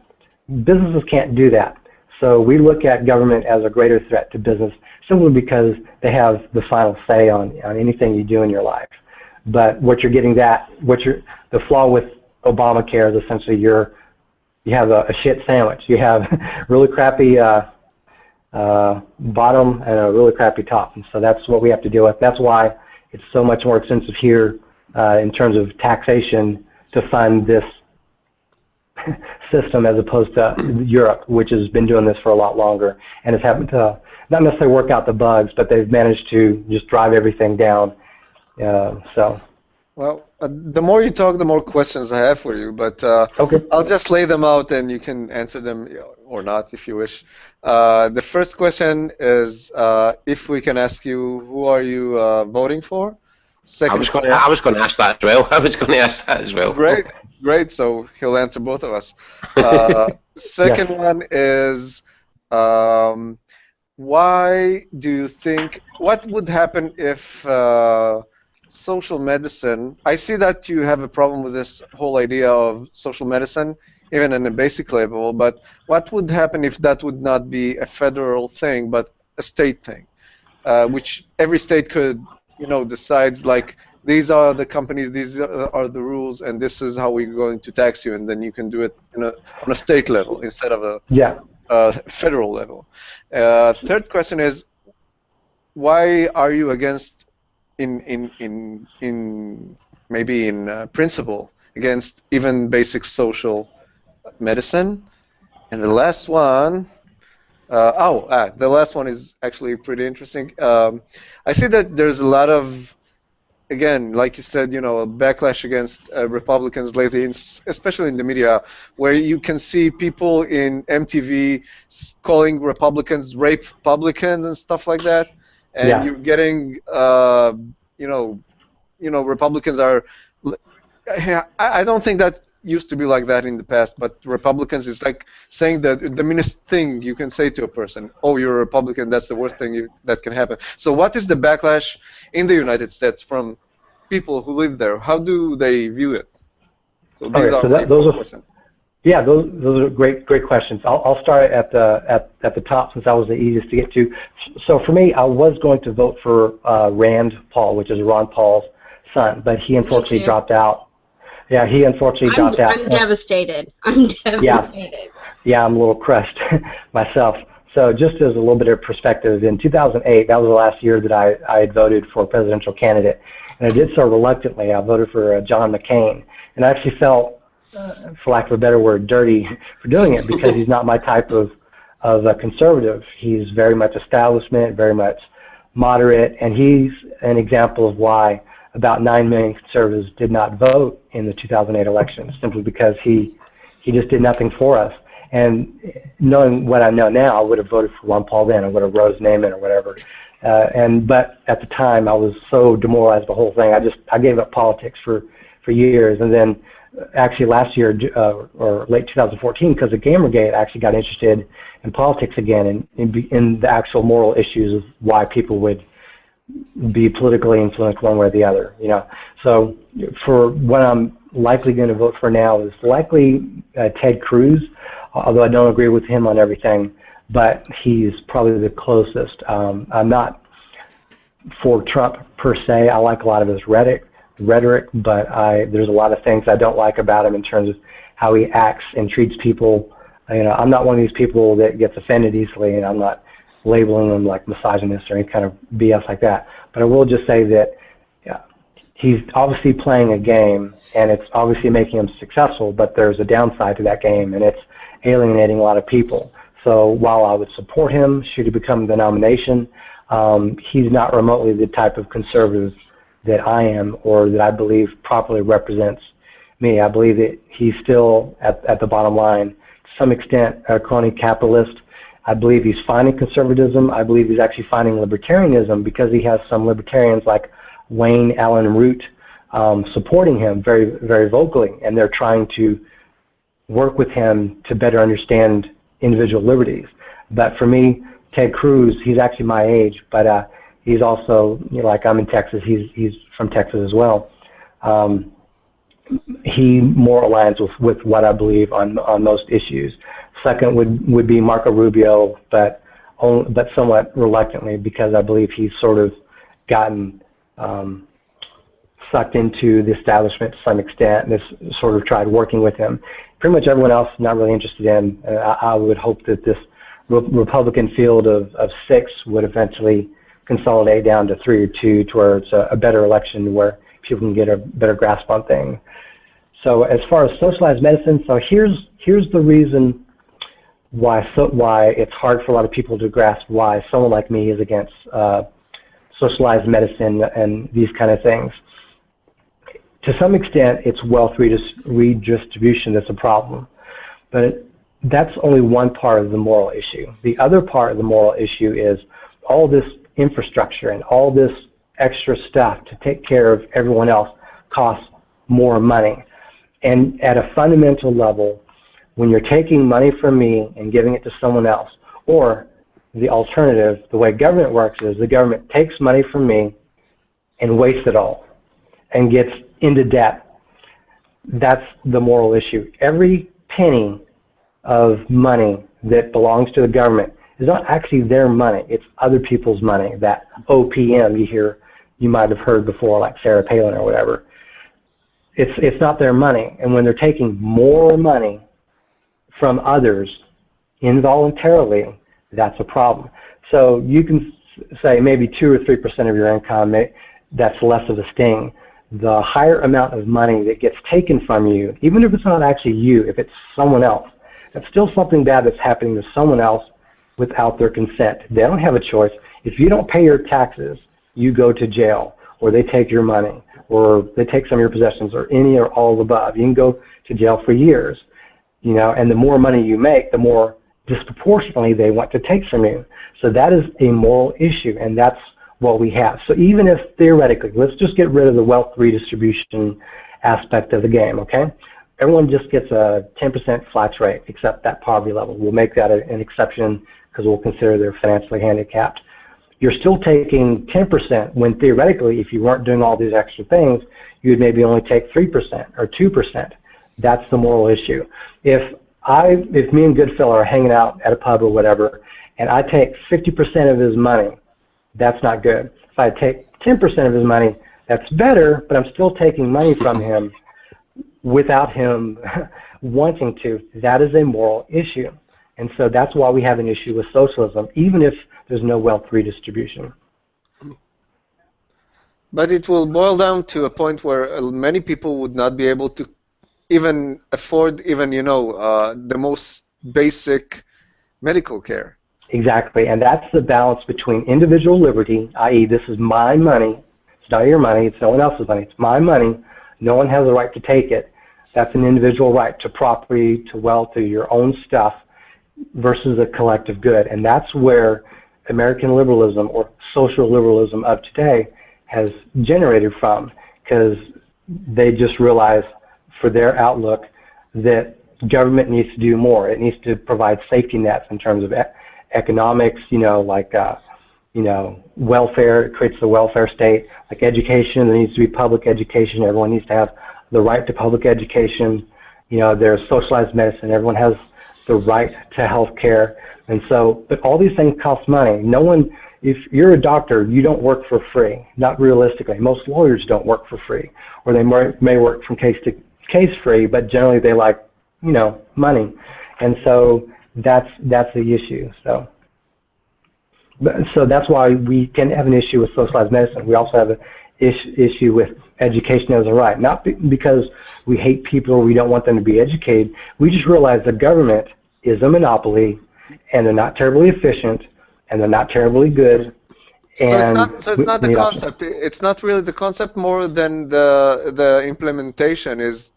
Businesses can't do that. So we look at government as a greater threat to business simply because they have the final say on anything you do in your life. But the flaw with Obamacare is essentially you have a shit sandwich. You have really crappy bottom and a really crappy top. And so that's what we have to deal with. That's why it's so much more expensive here in terms of taxation to fund this system as opposed to Europe, which has been doing this for a lot longer and has happened to not necessarily work out the bugs, but they've managed to just drive everything down. So. Well, the more you talk, the more questions I have for you, but Okay. I'll just lay them out and you can answer them or not if you wish. The first question is if we can ask you, who are you voting for? Second, I was going to ask that as well. I was going to ask that as well. Great. So he'll answer both of us. Second one is why do you think, what would happen if social medicine, I see that you have a problem with this whole idea of social medicine, even in a basic level, but what would happen if that would not be a federal thing, but a state thing, which every state could, decide, like, these are the companies, these are the rules, and this is how we're going to tax you, and then you can do it on a state level instead of a federal level. Third question is, why are you against, maybe in principle, against even basic social medicine? And the last one, the last one is actually pretty interesting. I see that there's a lot of, again, like you said, a backlash against Republicans lately, especially in the media, where you can see people in MTV calling Republicans rape Republicans and stuff like that, and you're getting, Republicans are. I don't think that used to be like that in the past, but Republicans is like saying that the meanest thing you can say to a person. Oh, you're a Republican. That's the worst thing that can happen. So, what is the backlash in the United States from people who live there? How do they view it? So these those are great questions. I'll start at the top since that was the easiest to get to. So for me, I was going to vote for Rand Paul, which is Ron Paul's son, but he unfortunately dropped out. Yeah, he unfortunately dropped out. I'm devastated. I'm devastated. Yeah, I'm a little crushed myself. So just as a little bit of perspective, in 2008, that was the last year that I had voted for a presidential candidate, and I did so reluctantly. I voted for John McCain, and I actually felt, for lack of a better word, dirty for doing it because he's not my type of a conservative. He's very much establishment, very much moderate, and he's an example of why about 9 million conservatives did not vote in the 2008 election, simply because he just did nothing for us. And knowing what I know now, I would have voted for Ron Paul then. I would have Rose Namath or whatever. But at the time, I was so demoralized by the whole thing. I gave up politics for years. And then actually last year, or late 2014, because of Gamergate, I actually got interested in politics again and in the actual moral issues of why people would be politically influenced one way or the other. So for what I'm likely going to vote for now is likely Ted Cruz, although I don't agree with him on everything, but he's probably the closest. I'm not for Trump per se. I like a lot of his rhetoric, but there's a lot of things I don't like about him in terms of how he acts and treats people. I'm not one of these people that gets offended easily, and I'm not labeling him like misogynist or any kind of BS like that. But I will just say that he's obviously playing a game, and it's obviously making him successful, but there's a downside to that game, and it's alienating a lot of people. So while I would support him should he become the nomination, he's not remotely the type of conservative that I am or that I believe properly represents me. I believe that he's still, at the bottom line, to some extent, a crony capitalist. I believe he's finding conservatism. I believe he's actually finding libertarianism because he has some libertarians like Wayne Allen Root supporting him very, very vocally, and they're trying to work with him to better understand individual liberties. But for me, Ted Cruz, he's actually my age, but he's also, like I'm in Texas, he's from Texas as well. He more aligns with what I believe on most issues. Second would be Marco Rubio, but somewhat reluctantly because I believe he's sort of gotten sucked into the establishment to some extent, and has sort of tried working with him. Pretty much everyone else not really interested in. I would hope that this Republican field of 6 would eventually consolidate down to 3 or 2 to where it's a better election where people can get a better grasp on things. So as far as socialized medicine, so here's the reason why it's hard for a lot of people to grasp why someone like me is against socialized medicine and these kind of things. To some extent, it's wealth redistribution that's a problem, but that's only one part of the moral issue. The other part of the moral issue is all this infrastructure and all this extra stuff to take care of everyone else costs more money. And at a fundamental level, when you're taking money from me and giving it to someone else, or the alternative, the way government works is the government takes money from me and wastes it all and gets into debt. That's the moral issue. Every penny of money that belongs to the government is not actually their money. It's other people's money. That OPM you might have heard before, like Sarah Palin or whatever. It's not their money. And when they're taking more money from others involuntarily, that's a problem. So you can say maybe 2 or 3% of your income, that's less of a sting. The higher amount of money that gets taken from you, even if it's not actually you, if it's someone else, that's still something bad that's happening to someone else without their consent. They don't have a choice. If you don't pay your taxes, you go to jail, or they take your money, or they take some of your possessions, or any or all of the above. You can go to jail for years, and the more money you make, the more disproportionately they want to take from you. So that is a moral issue, and that's what we have. So even if theoretically, let's just get rid of the wealth redistribution aspect of the game, okay? Everyone just gets a 10% flat rate, except that poverty level. We'll make that an exception because we'll consider they're financially handicapped. You're still taking 10% when theoretically, if you weren't doing all these extra things, you would maybe only take 3% or 2%. That's the moral issue. If me and Goodfellow are hanging out at a pub or whatever, and I take 50% of his money, that's not good. If I take 10% of his money, that's better, but I'm still taking money from him without him wanting to. That is a moral issue. And so that's why we have an issue with socialism, even if there's no wealth redistribution. But it will boil down to a point where many people would not be able to even afford the most basic medical care. Exactly, and that's the balance between individual liberty, i.e. this is my money, it's not your money, it's no one else's money, it's my money, no one has the right to take it. That's an individual right to property, to wealth, to your own stuff, versus a collective good. And that's where American liberalism or social liberalism of today has generated from, because they just realize for their outlook that government needs to do more. It needs to provide safety nets in terms of economics, welfare. It creates the welfare state. Like education, there needs to be public education. Everyone needs to have the right to public education. There's socialized medicine. Everyone has the right to health care. And so, but all these things cost money. No one, if you're a doctor, you don't work for free. Not realistically. Most lawyers don't work for free. Or they may work from case to case free, but generally they like, money. And so that's the issue. So that's why we can have an issue with socialized medicine. We also have an issue with education as a right. Not because we hate people or we don't want them to be educated. We just realize the government is a monopoly, and they're not terribly efficient, and they're not terribly good. So it's not the concept. It's not really the concept more than the implementation is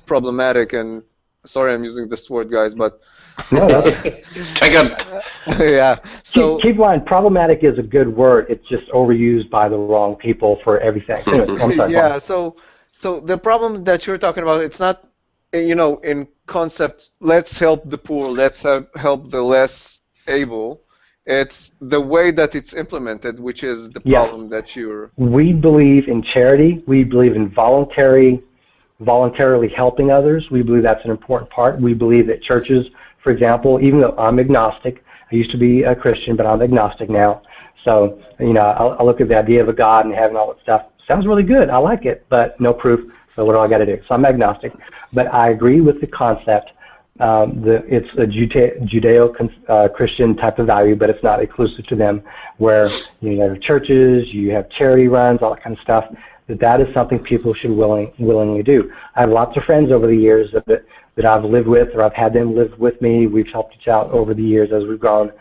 problematic. And sorry, I'm using this word, guys, but triggered. Yeah. So keep in mind, problematic is a good word. It's just overused by the wrong people for everything. Anyway, I'm sorry. Yeah. So the problem that you're talking about, it's not, in concept. Let's help the poor. Let's help the less able. It's the way that it's implemented, which is the problem that you're... We believe in charity. We believe in voluntarily helping others. We believe that's an important part. We believe that churches, for example, even though I'm agnostic, I used to be a Christian, but I'm agnostic now. So, I look at the idea of a God and heaven and all that stuff. Sounds really good. I like it, but no proof. So what do I got to do? So I'm agnostic. But I agree with the concept. It's a Judeo-Christian type of value, but it's not exclusive to them, where you have churches, you have charity runs, all that kind of stuff. that is something people should willingly do. I have lots of friends over the years that I've lived with, or I've had them live with me. We've helped each out over the years as we've grown,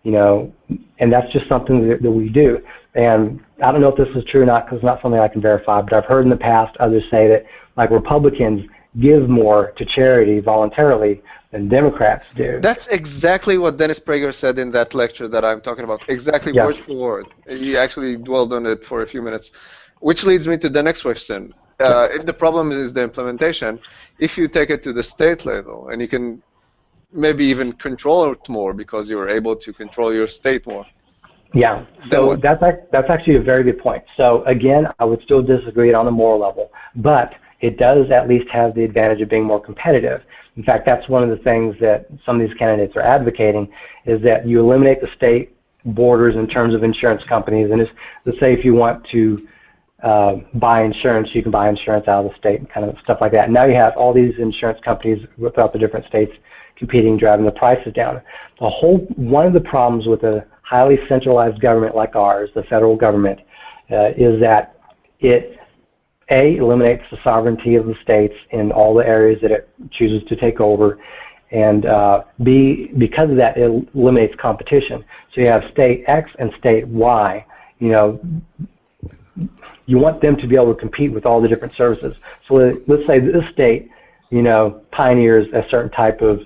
and that's just something that we do. And I don't know if this is true or not, because it's not something I can verify, but I've heard in the past others say that, like, Republicans give more to charity voluntarily than Democrats do. That's exactly what Dennis Prager said in that lecture that I'm talking about. Exactly, yeah. Word for word. He actually dwelled on it for a few minutes. Which leads me to the next question. If the problem is the implementation, if you take it to the state level, and you can maybe even control it more because you're able to control your state more. Yeah, so that's actually a very good point. So again, I would still disagree on the moral level, but it does at least have the advantage of being more competitive. In fact, that's one of the things that some of these candidates are advocating, is that you eliminate the state borders in terms of insurance companies. And let's say if you want to buy insurance, you can buy insurance out of the state and kind of stuff like that. Now you have all these insurance companies throughout the different states competing, driving the prices down. One of the problems with a highly centralized government like ours, the federal government, is that it eliminates the sovereignty of the states in all the areas that it chooses to take over, and because of that, it eliminates competition. So you have state X and state Y. You want them to be able to compete with all the different services. So let's say this state, pioneers a certain type of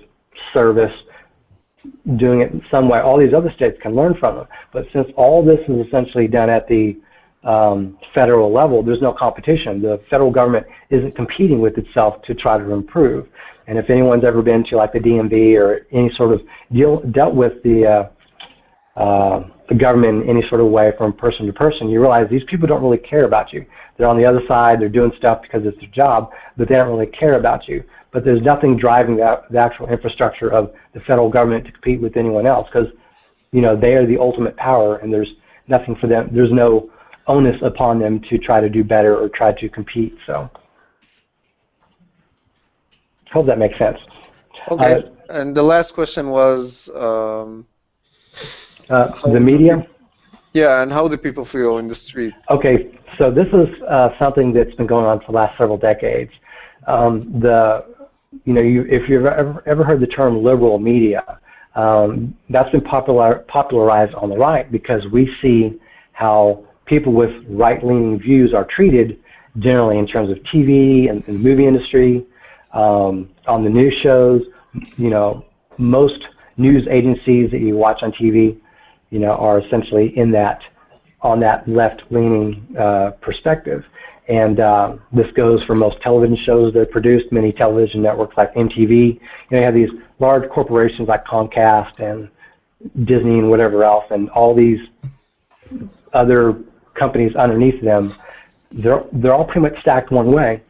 service, doing it in some way. All these other states can learn from them. But since all this is essentially done at the federal level, there's no competition. The federal government isn't competing with itself to try to improve. And if anyone's ever been to like the DMV or any sort of dealt with the government in any sort of way from person to person, you realize these people don't really care about you. They're on the other side, they're doing stuff because it's their job, but they don't really care about you. But there's nothing driving the actual infrastructure of the federal government to compete with anyone else, because they are the ultimate power, and there's nothing for them. There's no onus upon them to try to do better or try to compete. So I hope that makes sense. Okay. And the last question was the media. Yeah, and how do people feel in the street? Okay, so this is something that's been going on for the last several decades. If you've ever heard the term liberal media, that's been popularized on the right, because we see how people with right-leaning views are treated generally in terms of TV and the movie industry, on the news shows. Most news agencies that you watch on TV, are essentially on that left-leaning perspective. And this goes for most television shows that are produced, many television networks like MTV. You have these large corporations like Comcast and Disney and whatever else, and all these other companies underneath them. They're all pretty much stacked one way.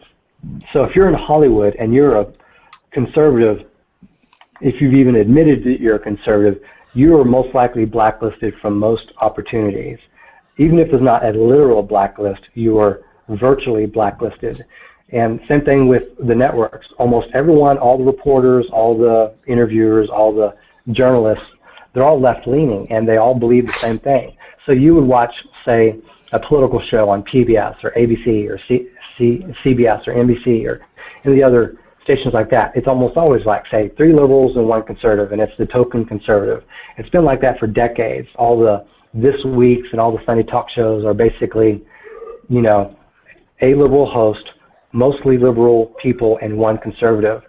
So if you're in Hollywood and you're a conservative, if you've even admitted that you're a conservative, you are most likely blacklisted from most opportunities. Even if there's not a literal blacklist, you are virtually blacklisted. And same thing with the networks. Almost everyone, all the reporters, all the interviewers, all the journalists, they're all left-leaning, and they all believe the same thing. So you would watch, say, a political show on PBS or ABC or CBS or NBC or any of the other stations like that. It's almost always like, say, 3 liberals and 1 conservative, and it's the token conservative. It's been like that for decades. All the This Weeks and all the Sunday talk shows are basically, a liberal host, mostly liberal people, and 1 conservative,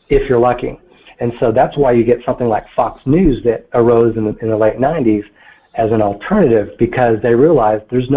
if you're lucky. And so that's why you get something like Fox News that arose in the late 90s as an alternative, because they realized there's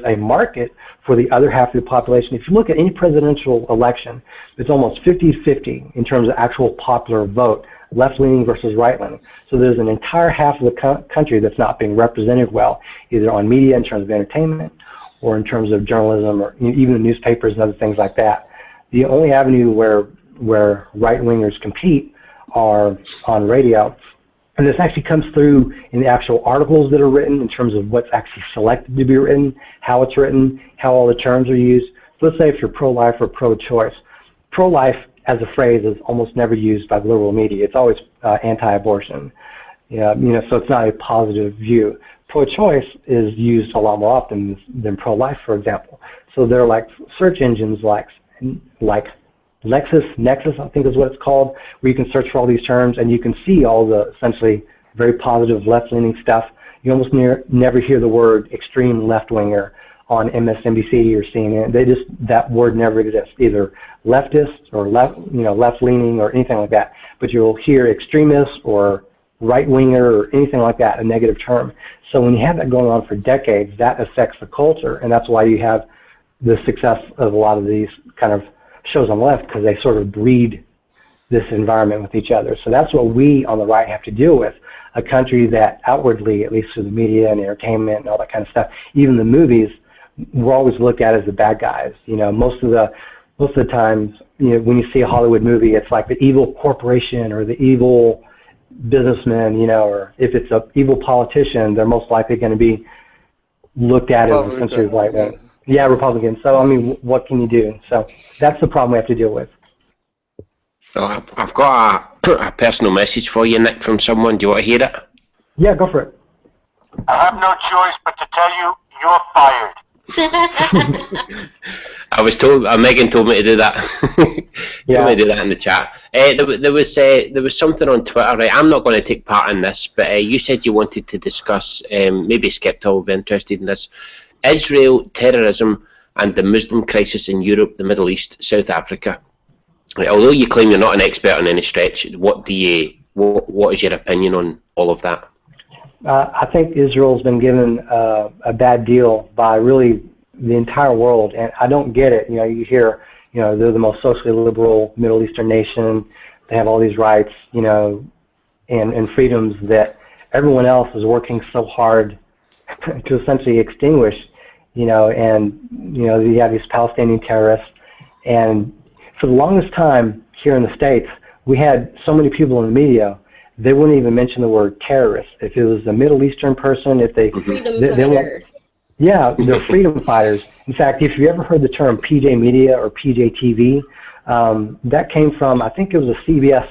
a market for the other half of the population. If you look at any presidential election, it's almost 50-50 in terms of actual popular vote, left-leaning versus right-leaning. So there's an entire half of the country that's not being represented well, either on media in terms of entertainment or in terms of journalism or even the newspapers and other things like that. The only avenue where right-wingers compete are on radio. And this actually comes through in the actual articles that are written in terms of what's actually selected to be written, how it's written, how all the terms are used. So let's say if you're pro-life or pro-choice. Pro-life as a phrase is almost never used by the liberal media. It's always anti-abortion. So it's not a positive view. pro-choice is used a lot more often than pro-life, for example. So there are like search engines like Nexus, I think is what it's called, where you can search for all these terms and you can see all the essentially very positive left-leaning stuff. You almost never hear the word extreme left-winger on MSNBC or CNN. That word never exists, either leftist or left-leaning or anything like that. But you'll hear extremist or right-winger or anything like that, a negative term. So when you have that going on for decades, that affects the culture, and that's why you have the success of a lot of these kind of shows on the left, because they sort of breed this environment with each other. So that's what we on the right have to deal with, a country that outwardly, at least through the media and entertainment and all that kind of stuff, even the movies, we're always looked at as the bad guys. Most of the times, when you see a Hollywood movie, it's like the evil corporation or the evil businessman, or if it's an evil politician, they're most likely going to be looked at as essentially like that. Yeah, Republican. So, I mean, what can you do? So that's the problem we have to deal with. So I've got a personal message for you, Nick, from someone. Do you want to hear it? Yeah, go for it. I have no choice but to tell you, you're fired. I was told, Megan told me to do that. Told me to do that in the chat. There was something on Twitter, right? I'm not going to take part in this, but you said you wanted to discuss, maybe Sh1tlords will be interested in this, Israel, terrorism, and the Muslim crisis in Europe, the Middle East, South Africa. Right, although you claim you're not an expert on any stretch, what is your opinion on all of that? I think Israel's been given a bad deal by really the entire world, and I don't get it. You hear, they're the most socially liberal Middle Eastern nation. They have all these rights, and freedoms that everyone else is working so hard to essentially extinguish. You have these Palestinian terrorists, and for the longest time here in the States, we had so many people in the media. They wouldn't even mention the word terrorist. If it was a Middle Eastern person, if they they're freedom fighters. In fact, if you ever heard the term PJ Media or PJ TV, that came from, I think it was a CBS.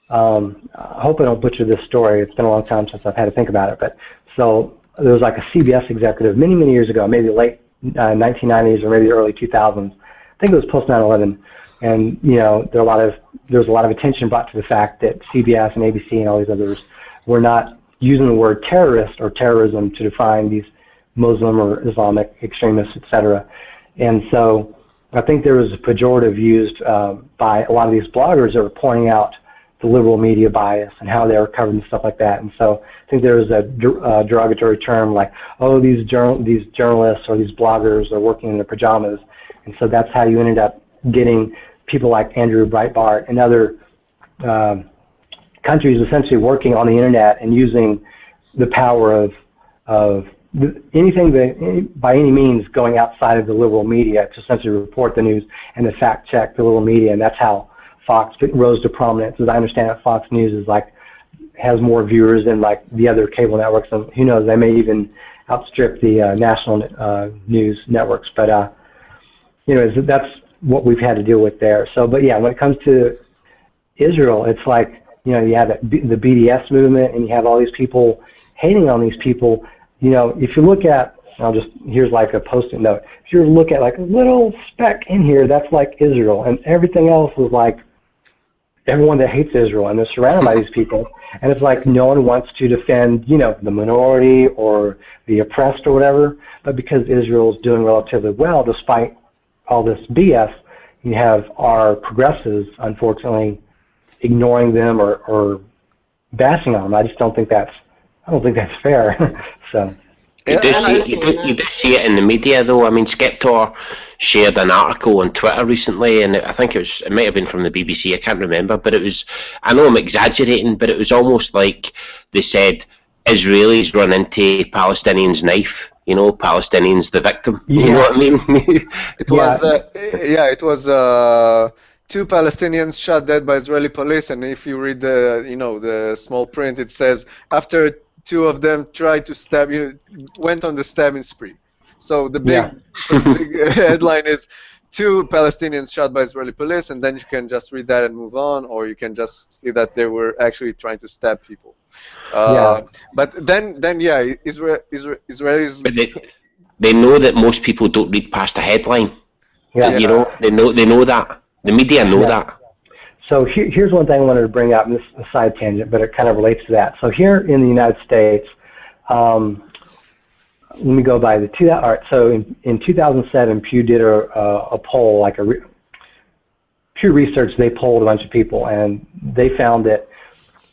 I hope I don't butcher this story. It's been a long time since I've had to think about it. But so there was like a CBS executive many, many years ago, maybe late 1990s or maybe early 2000s. I think it was post 9/11. And there was a lot of attention brought to the fact that CBS and ABC and all these others were not using the word terrorist or terrorism to define these Muslim or Islamic extremists, etc. And so I think there was a pejorative used by a lot of these bloggers that were pointing out the liberal media bias and how they were covering stuff like that. And so I think there was a derogatory term like, oh, these journalists or these bloggers are working in their pajamas. And so that's how you ended up getting people like Andrew Breitbart and other countries essentially working on the internet and using the power of anything by any means going outside of the liberal media to essentially report the news and to fact check the liberal media. And that's how Fox rose to prominence. As I understand it, Fox News is has more viewers than the other cable networks, and who knows, they may even outstrip the national news networks. But that's what we've had to deal with there. So, but yeah, when it comes to Israel, it's like, you have the BDS movement, and you have all these people hating on these people. If you look at, here's like a post-it note. If you look at like a little speck in here, that's like Israel, and everything else is like everyone that hates Israel, and they're surrounded by these people. And it's like no one wants to defend, the minority or the oppressed or whatever. But because Israel is doing relatively well, despite all this BS, you have our progressives, unfortunately, ignoring them or bashing on them. I don't think that's fair. So you do see it in the media, though. I mean, Sh1tlords shared an article on Twitter recently, and I think it might have been from the BBC. I can't remember, but I know I'm exaggerating, but it was almost like they said Israelis run into Palestinians' knife. Palestinians the victim. Yeah. You know what I mean? It was 2 Palestinians shot dead by Israeli police, and if you read the small print, it says after 2 of them tried to stab went on the stabbing spree. So the big headline is 2 Palestinians shot by Israeli police, and then you can just read that and move on, or you can just see that they were actually trying to stab people. But then yeah, Israelis. But they know that most people don't read past the headline. Yeah. You know, they know that. The media know that. So here's one thing I wanted to bring up, and this is a side tangent, but it kind of relates to that. So here in the United States, let me go by the two. All right, so in 2007, Pew did a poll, like Pew Research. They polled a bunch of people, and they found that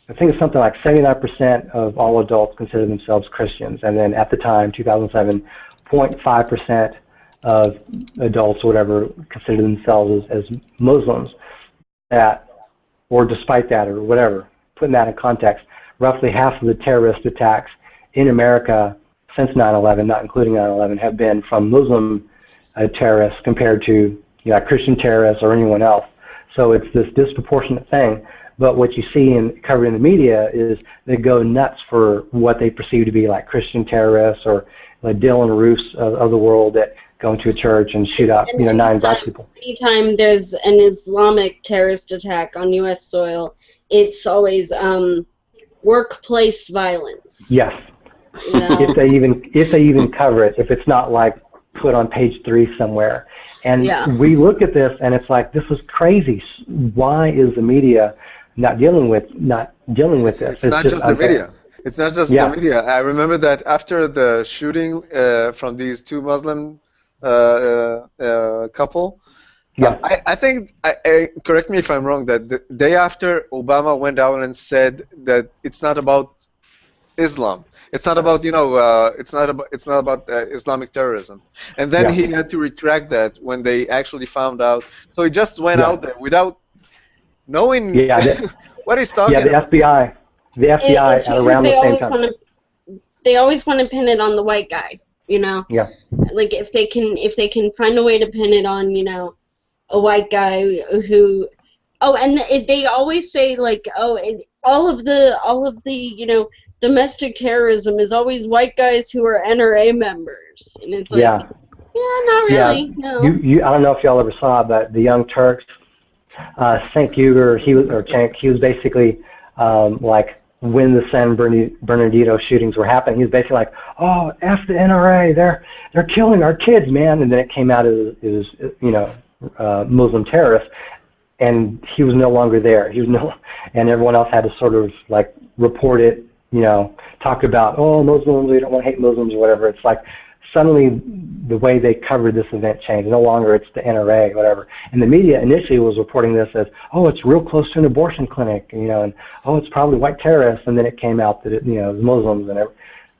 I think it's something like 79% of all adults consider themselves Christians, and then at the time, 2007, 0.5% of adults or whatever consider themselves as Muslims. Or despite that, or whatever, putting that in context, roughly half of the terrorist attacks in America since 9/11, not including 9/11, have been from Muslim terrorists compared to Christian terrorists or anyone else. So it's this disproportionate thing. But what you see covered in the media is they go nuts for what they perceive to be like Christian terrorists or like Dylan Roofs of the world that go into a church and shoot up 9 black people. Anytime there's an Islamic terrorist attack on U.S. soil, it's always workplace violence. Yes. If they even cover it, if it's not like put on page 3 somewhere. And we look at this and it's like, this is crazy. Why is the media not dealing with this? It's not just the media. It's not just the media. I remember that after the shooting from these 2 Muslim couple, I think, correct me if I'm wrong, that the day after Obama went out and said that it's not about Islam. It's not about it's not about Islamic terrorism, and then he had to retract that when they actually found out. So he just went out there without knowing what he's talking about. The FBI at around the same time. They always want to pin it on the white guy, Yeah. Like if they can find a way to pin it on, a white guy who. Oh, and they always say like, all of the domestic terrorism is always white guys who are NRA members, and it's like, not really. No. I don't know if y'all ever saw, but the Young Turks, Cenk Uygur, he was basically like when the San Bernardino shootings were happening, he was basically like, oh, F the NRA, they're killing our kids, man, and then it came out as Muslim terrorists. And he was no longer there. And everyone else had to sort of like report it, talk about, oh, Muslims, we don't want to hate Muslims or whatever. It's like suddenly the way they covered this event changed. No longer it's the NRA, whatever. And the media initially was reporting this as, oh, it's real close to an abortion clinic, and oh, it's probably white terrorists. And then it came out that it, it was Muslims, and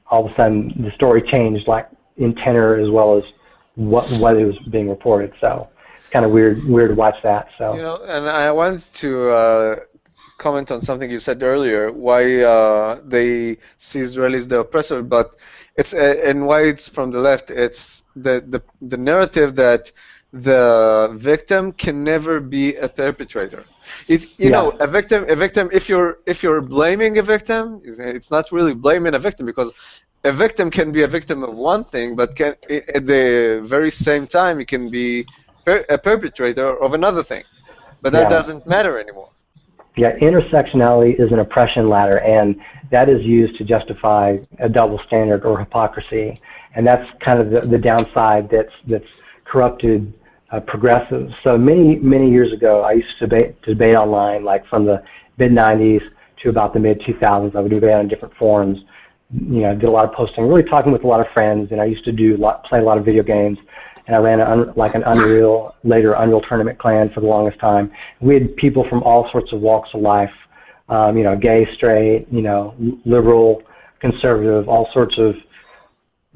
all of a sudden the story changed, like in tenor as well as what it was being reported. So. Kind of weird to watch that. So and I wanted to comment on something you said earlier. Why they see Israelis the oppressor, but it's and why it's from the left. It's the narrative that the victim can never be a perpetrator. A victim. If you're blaming a victim, it's not really blaming a victim, because a victim can be a victim of one thing, but at the very same time it can be a perpetrator of another thing, but that doesn't matter anymore. Yeah, intersectionality is an oppression ladder, and that is used to justify a double standard or hypocrisy, and that's kind of the downside that's corrupted progressives. So many years ago, I used to debate online, like from the mid-90s to about the mid-2000s. I would debate on different forums. Did a lot of posting, really talking with a lot of friends, and I used to play a lot of video games. And I ran an Unreal Tournament clan for the longest time. We had people from all sorts of walks of life, gay, straight, liberal, conservative, all sorts of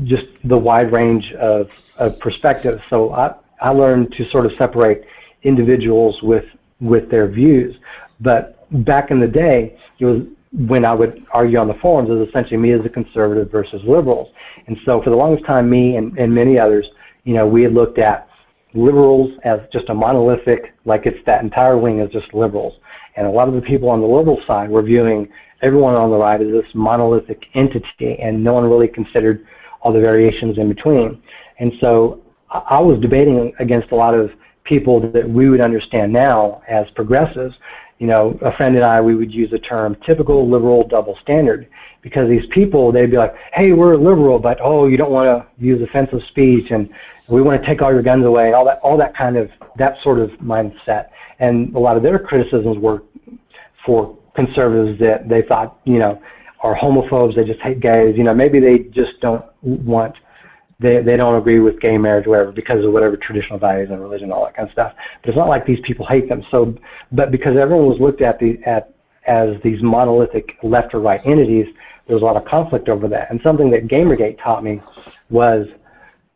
just the wide range of perspectives. So I learned to sort of separate individuals with their views. But back in the day, it was when I would argue on the forums, it was essentially me as a conservative versus liberals. And so for the longest time, me and many others, we had looked at liberals as just a monolithic, like it's that entire wing is just liberals. And a lot of the people on the liberal side were viewing everyone on the right as this monolithic entity, and no one really considered all the variations in between. And so I was debating against a lot of people that we would understand now as progressives. You know, a friend and I, we would use the term typical liberal double standard, because these people, they'd be like, hey, we're liberal, but oh, you don't want to use offensive speech, and we want to take all your guns away, all that kind of, that sort of mindset. And a lot of their criticisms were for conservatives that they thought, you know, are homophobes, they just hate gays, you know, maybe they just don't want, they don't agree with gay marriage or whatever because of whatever traditional values and religion, all that kind of stuff. But it's not like these people hate them. So, but because everyone was looked at as these monolithic left or right entities, there was a lot of conflict over that. And something that Gamergate taught me was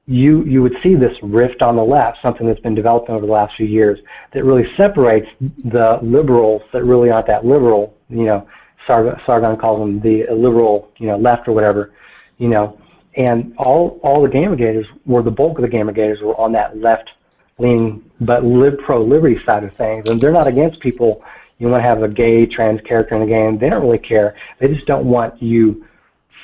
you would see this rift on the left, something that's been developing over the last few years, that really separates the liberals that really aren't that liberal, you know, Sargon calls them the liberal, you know, left or whatever, you know, and all the Gamergators the bulk of the Gamergators were on that left-leaning but pro-liberty side of things, and they're not against people. You want to have a gay, trans character in the game, they don't really care. They just don't want you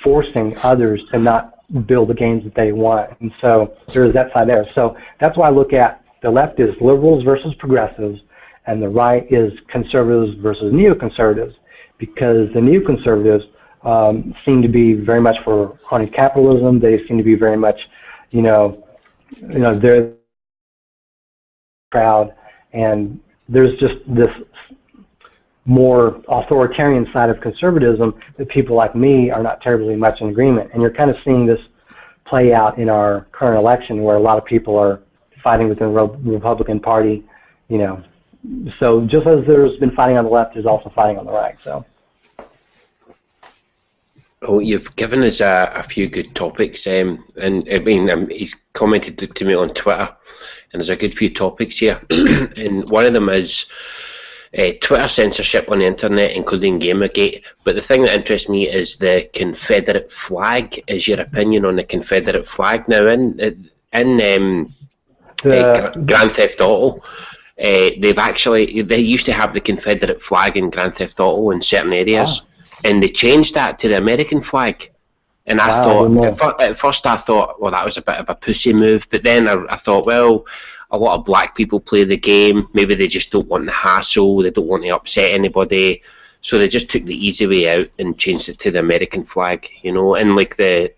forcing others to not build the games that they want. And so there's that side there. So that's why I look at the left is liberals versus progressives, and the right is conservatives versus neoconservatives, because the neoconservatives seem to be very much for crony capitalism. They seem to be very much, you know, they're proud, and there's just this more authoritarian side of conservatism that people like me are not terribly much in agreement. And you're kind of seeing this play out in our current election, where a lot of people are fighting within the Republican Party, you know. So just as there's been fighting on the left, there's also fighting on the right. So. Oh, you've given us a few good topics, and I mean, he's commented to me on Twitter, and there's a good few topics here, and one of them is Twitter censorship on the internet, including Gamergate. But the thing that interests me is the Confederate flag. Is your opinion on the Confederate flag now in Grand Theft Auto? They used to have the Confederate flag in Grand Theft Auto in certain areas. Wow. And they changed that to the American flag. And I thought, at first I thought, well, that was a bit of a pussy move. But then I thought, well, a lot of black people play the game. Maybe they just don't want the hassle. They don't want to upset anybody. So they just took the easy way out and changed it to the American flag, you know, in like the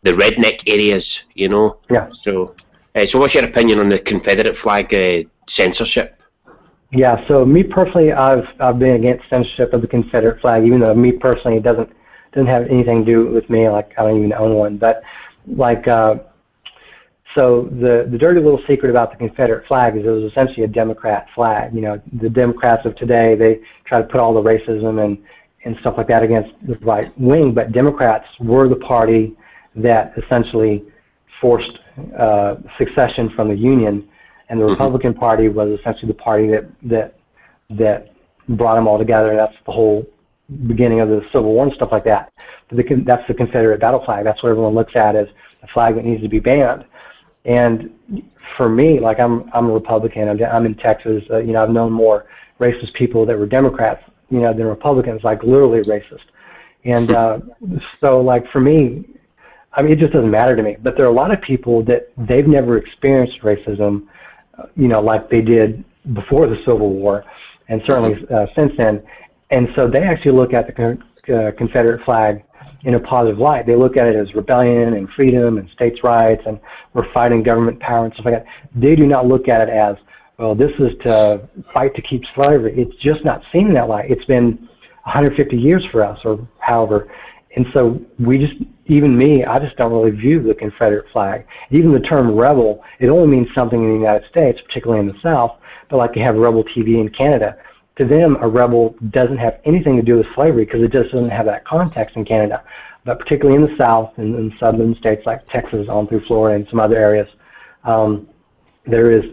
redneck areas, you know. Yeah. So what's your opinion on the Confederate flag censorship? Yeah, so me personally, I've been against censorship of the Confederate flag, even though me personally it doesn't have anything to do with me. Like, I don't even own one. But like, so the dirty little secret about the Confederate flag is it was essentially a Democrat flag. You know, the Democrats of today, they try to put all the racism and stuff like that against the right wing, but Democrats were the party that essentially forced secession from the Union. And the Republican Party was essentially the party that brought them all together. And that's the whole beginning of the Civil War and stuff like that. But that's the Confederate battle flag. That's what everyone looks at as a flag that needs to be banned. And for me, like I'm a Republican. I'm in Texas. You know, I've known more racist people that were Democrats, you know, than Republicans. Like literally racist. And so, like for me, I mean, it just doesn't matter to me. But there are a lot of people that they've never experienced racism, you know, like they did before the Civil War, and certainly since then. And so they actually look at the Confederate flag in a positive light. They look at it as rebellion and freedom and states' rights, and we're fighting government power and stuff like that. They do not look at it as, well, this is to fight to keep slavery. It's just not seen in that light. It's been 150 years for us, or however. And so we just, even me, I just don't really view the Confederate flag. Even the term rebel, it only means something in the United States, particularly in the South, but like you have Rebel TV in Canada. To them, a rebel doesn't have anything to do with slavery because it just doesn't have that context in Canada. But particularly in the South and in southern states like Texas on through Florida and some other areas, there is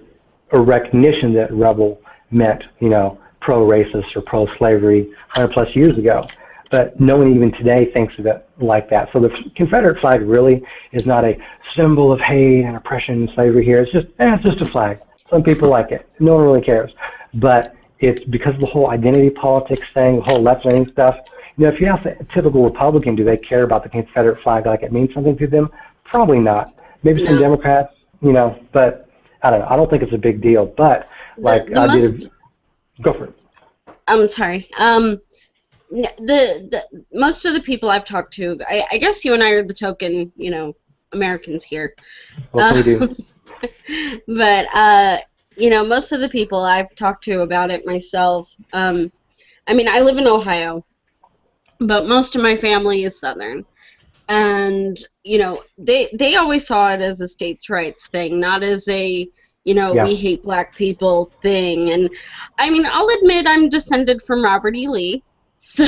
a recognition that rebel meant, you know, pro-racist or pro-slavery 100 plus years ago. But no one even today thinks of it like that. So the Confederate flag really is not a symbol of hate and oppression and slavery here. It's just a flag. Some people like it. No one really cares. But it's because of the whole identity politics thing, the whole left-leaning stuff. You know, if you ask a typical Republican, do they care about the Confederate flag like it means something to them? Probably not. Maybe some Democrats, you know, but I don't know. I don't think it's a big deal. But like go for it. I'm sorry. The most of the people I've talked to, I guess you and I are the token, Americans here. What can we do? But most of the people I've talked to about it myself. I mean, I live in Ohio, but most of my family is Southern, and they always saw it as a states' rights thing, not as a we hate black people thing. And I mean, I'll admit I'm descended from Robert E. Lee. So,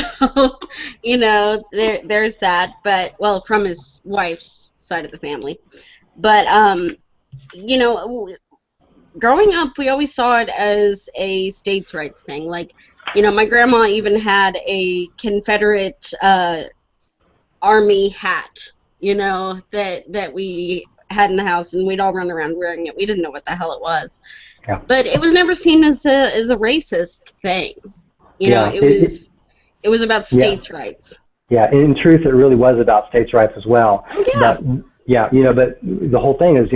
there's that, but, well, from his wife's side of the family. But, growing up, we always saw it as a states' rights thing. Like, my grandma even had a Confederate Army hat, that we had in the house, and we'd all run around wearing it. We didn't know what the hell it was. Yeah. But it was never seen as a racist thing. It was about states' rights. Yeah, in truth, it really was about states' rights as well. Oh, yeah. But, but the whole thing is,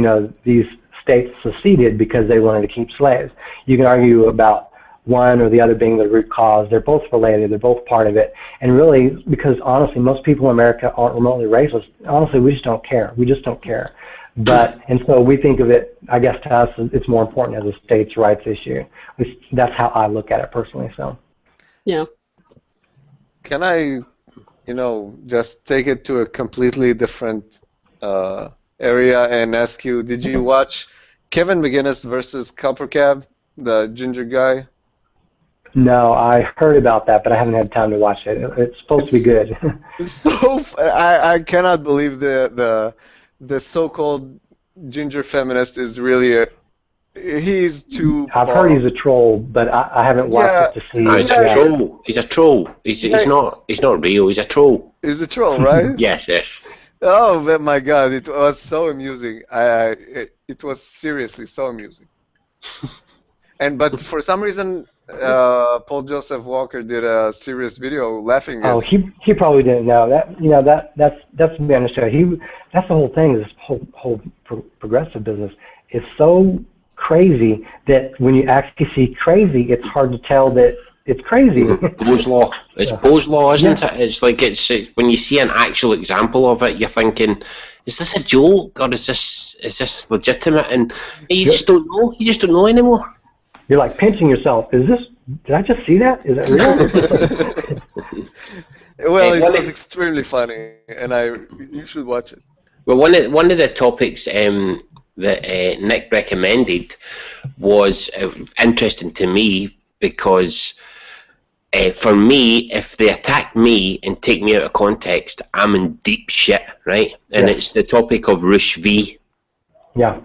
these states seceded because they wanted to keep slaves. You can argue about one or the other being the root cause. They're both related. They're both part of it. And really, because honestly, most people in America aren't remotely racist. Honestly, we just don't care. We just don't care. And so we think of it, I guess to us, it's more important as a states' rights issue. That's how I look at it personally. So. Yeah. Can I, just take it to a completely different area and ask you, did you watch Kevin McGinnis versus Copper Cab, the ginger guy? No, I heard about that, but I haven't had time to watch it. It's supposed to be good. I cannot believe the so-called ginger feminist is really he's too. I've heard he's a troll, but I haven't watched it to see. No, he's a troll. He's a troll. He's not real. He's a troll. He's a troll, right? Yes. Oh my God! It was so amusing. It was seriously so amusing. But for some reason, Paul Joseph Walker did a serious video laughing at. Oh, he probably didn't know that. That's me on the show. That's the whole thing. This whole progressive business is so crazy that when you actually see crazy, it's hard to tell that it's crazy. Bo's law. It's Bo's law, isn't it? It's like it's when you see an actual example of it, you're thinking, is this a joke or is this legitimate? And you just don't know. You just don't know anymore. You're like pinching yourself. Did I just see that? Is that real? Well, it was extremely funny, and you should watch it. Well, one of the topics that Nick recommended was interesting to me because for me, if they attack me and take me out of context, I'm in deep shit, right? And it's the topic of Rush V. Yeah.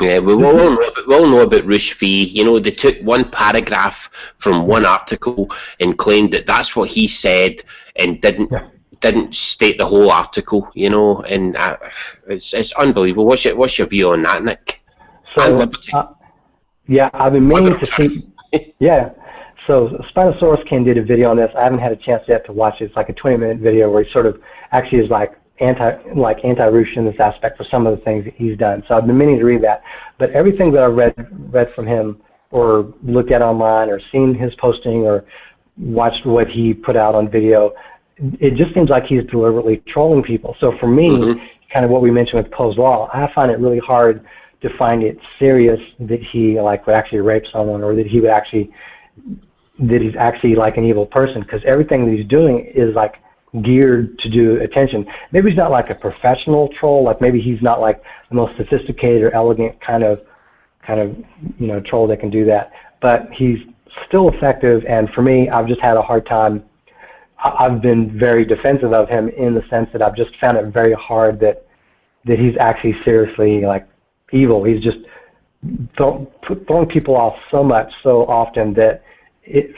Yeah, we all know about Rush V. They took one paragraph from one article and claimed that that's what he said and didn't state the whole article. And it's unbelievable. What's your view on that, Nick? So, I've been meaning to see. Yeah. So Spinosaurus King did a video on this. I haven't had a chance yet to watch it. It's like a 20-minute video where he sort of actually is like anti-Rush in this aspect for some of the things that he's done. So I've been meaning to read that. But everything that I've read from him or looked at online or seen his posting or watched what he put out on video, it just seems like he's deliberately trolling people. So for me, kind of what we mentioned with Poe's Law, I find it really hard to find it serious that he would actually rape someone or that he's actually like an evil person, because everything that he's doing is like geared to do attention. Maybe he's not like a professional troll, like maybe he's not like the most sophisticated or elegant kind of troll that can do that, but he's still effective. And for me, I've just had a hard time. I've been very defensive of him in the sense that I've just found it very hard that he's actually seriously like evil. He's just throwing people off so often that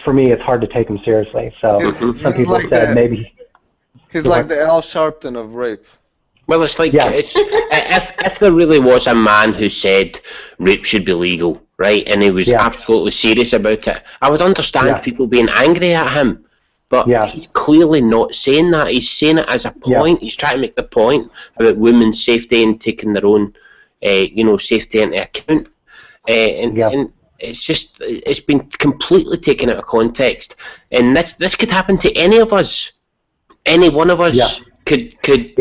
for me it's hard to take him seriously. So some people like said maybe he's like the Al Sharpton of rape. Well, it's like if there really was a man who said rape should be legal, right, and he was absolutely serious about it, I would understand people being angry at him. But he's clearly not saying that. He's saying it as a point. He's trying to make the point about women's safety and taking their own, safety into account. And it's been completely taken out of context. And this could happen to any of us. Any one of us could get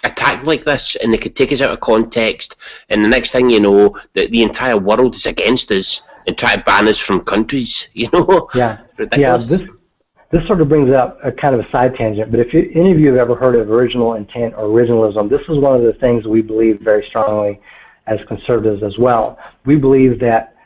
attacked like this, and they could take us out of context. And the next thing you know, the entire world is against us and try to ban us from countries. Ridiculous. Yeah. This sort of brings up a kind of a side tangent, but if any of you have ever heard of original intent or originalism, this is one of the things we believe very strongly as conservatives as well. We believe that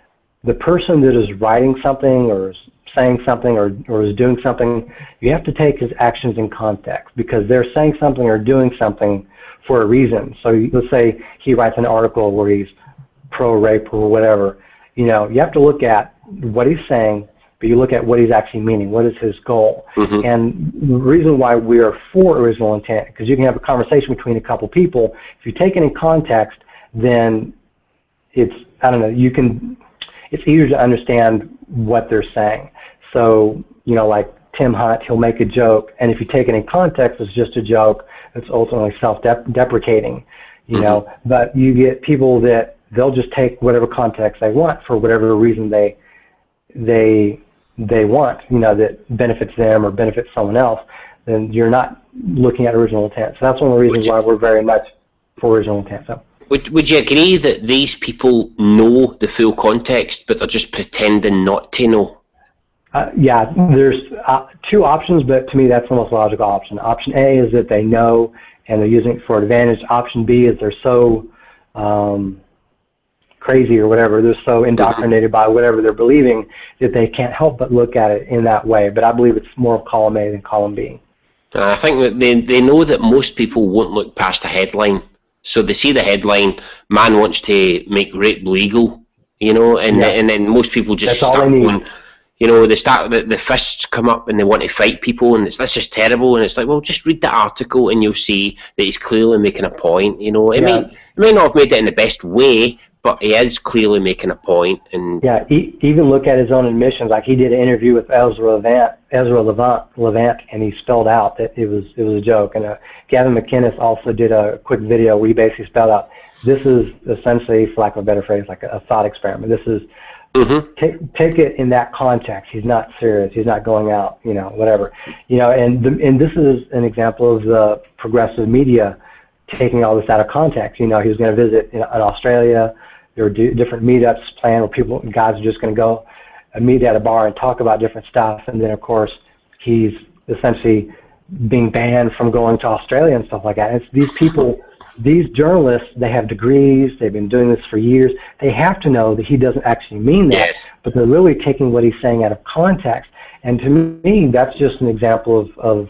the person that is writing something or is saying something or is doing something, you have to take his actions in context, because they're saying something or doing something for a reason. So let's say he writes an article where he's pro-rape or whatever. You have to look at what he's saying, but you look at what he's actually meaning. What is his goal? Mm-hmm. And the reason why we are for original intent, because you can have a conversation between a couple people. If you take it in context, then it's easier to understand what they're saying. So, like Tim Hunt, he'll make a joke, and if you take it in context, it's just a joke. It's ultimately self-deprecating, Mm-hmm. But you get people that they'll just take whatever context they want for whatever reason they want, that benefits them or benefits someone else. Then you're not looking at original intent. So that's one of the reasons why we're very much for original intent. So. Would you agree that these people know the full context, but they're just pretending not to know? There's two options, but to me that's the most logical option. Option A is that they know and they're using it for advantage. Option B is they're so crazy or whatever, they're so indoctrinated by whatever they're believing that they can't help but look at it in that way. But I believe it's more of column A than column B. I think that they know that most people won't look past the headline. So they see the headline, man wants to make rape legal, and then most people just That's start going, the fists come up and they want to fight people, and that's just terrible. And it's like, well, just read the article and you'll see that he's clearly making a point. He may not have made it in the best way, but he is clearly making a point. And even look at his own admissions. Like he did an interview with Ezra Levant, and he spelled out that it was a joke. And Gavin McInnes also did a quick video where he basically spelled out, this is essentially, for lack of a better phrase, like a thought experiment. This is take it in that context. He's not serious. He's not going out, whatever. And this is an example of the progressive media taking all this out of context. He was going to visit in Australia. There were different meetups planned where guys are just going to go meet at a bar and talk about different stuff. And then, of course, he's essentially being banned from going to Australia and stuff like that. It's these people, these journalists, they have degrees. They've been doing this for years. They have to know that he doesn't actually mean that, but they're really taking what he's saying out of context. And to me, that's just an example of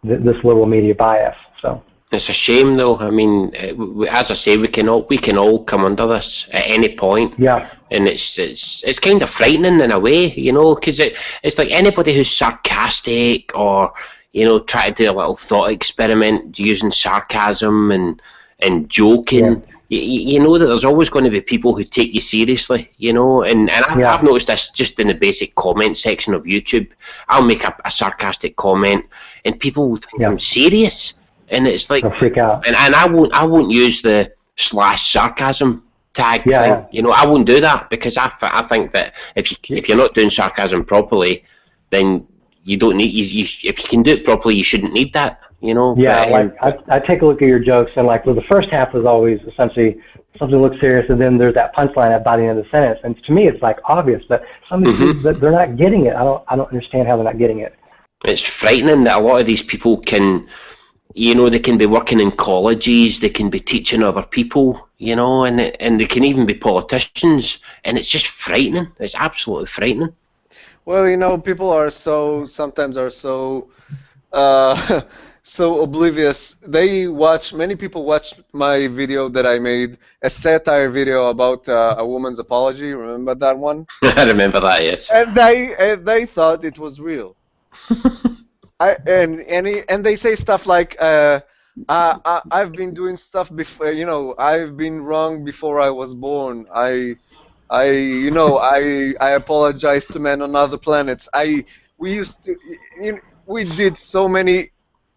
this liberal media bias. So. It's a shame, though. I mean, as I say, we can all come under this at any point. Yeah. And it's kind of frightening in a way, because it's like anybody who's sarcastic or try to do a little thought experiment using sarcasm and joking. Yeah. You know that there's always going to be people who take you seriously, and I've noticed this just in the basic comment section of YouTube. I'll make a sarcastic comment, and people will think I'm serious. And it's like, I'll freak out. And I won't use the /sarcasm tag thing. I won't do that, because I think that if you're not doing sarcasm properly, then you don't need. If you can do it properly, you shouldn't need that. I take a look at your jokes, and the first half is always essentially something looks serious, and then there's that punchline by the end of the sentence. And to me, it's like obvious, but some of these people, they're not getting it. I don't understand how they're not getting it. It's frightening that a lot of these people can. They can be working in colleges, they can be teaching other people, and they can even be politicians, and it's just frightening. It's absolutely frightening. Well, people are sometimes so oblivious. Many people watch my video that I made, a satire video about a woman's apology. Remember that one? I remember that, yes. And they thought it was real. And they say stuff like, I've been doing stuff before, I've been wrong before I was born. I apologize to men on other planets. We did so many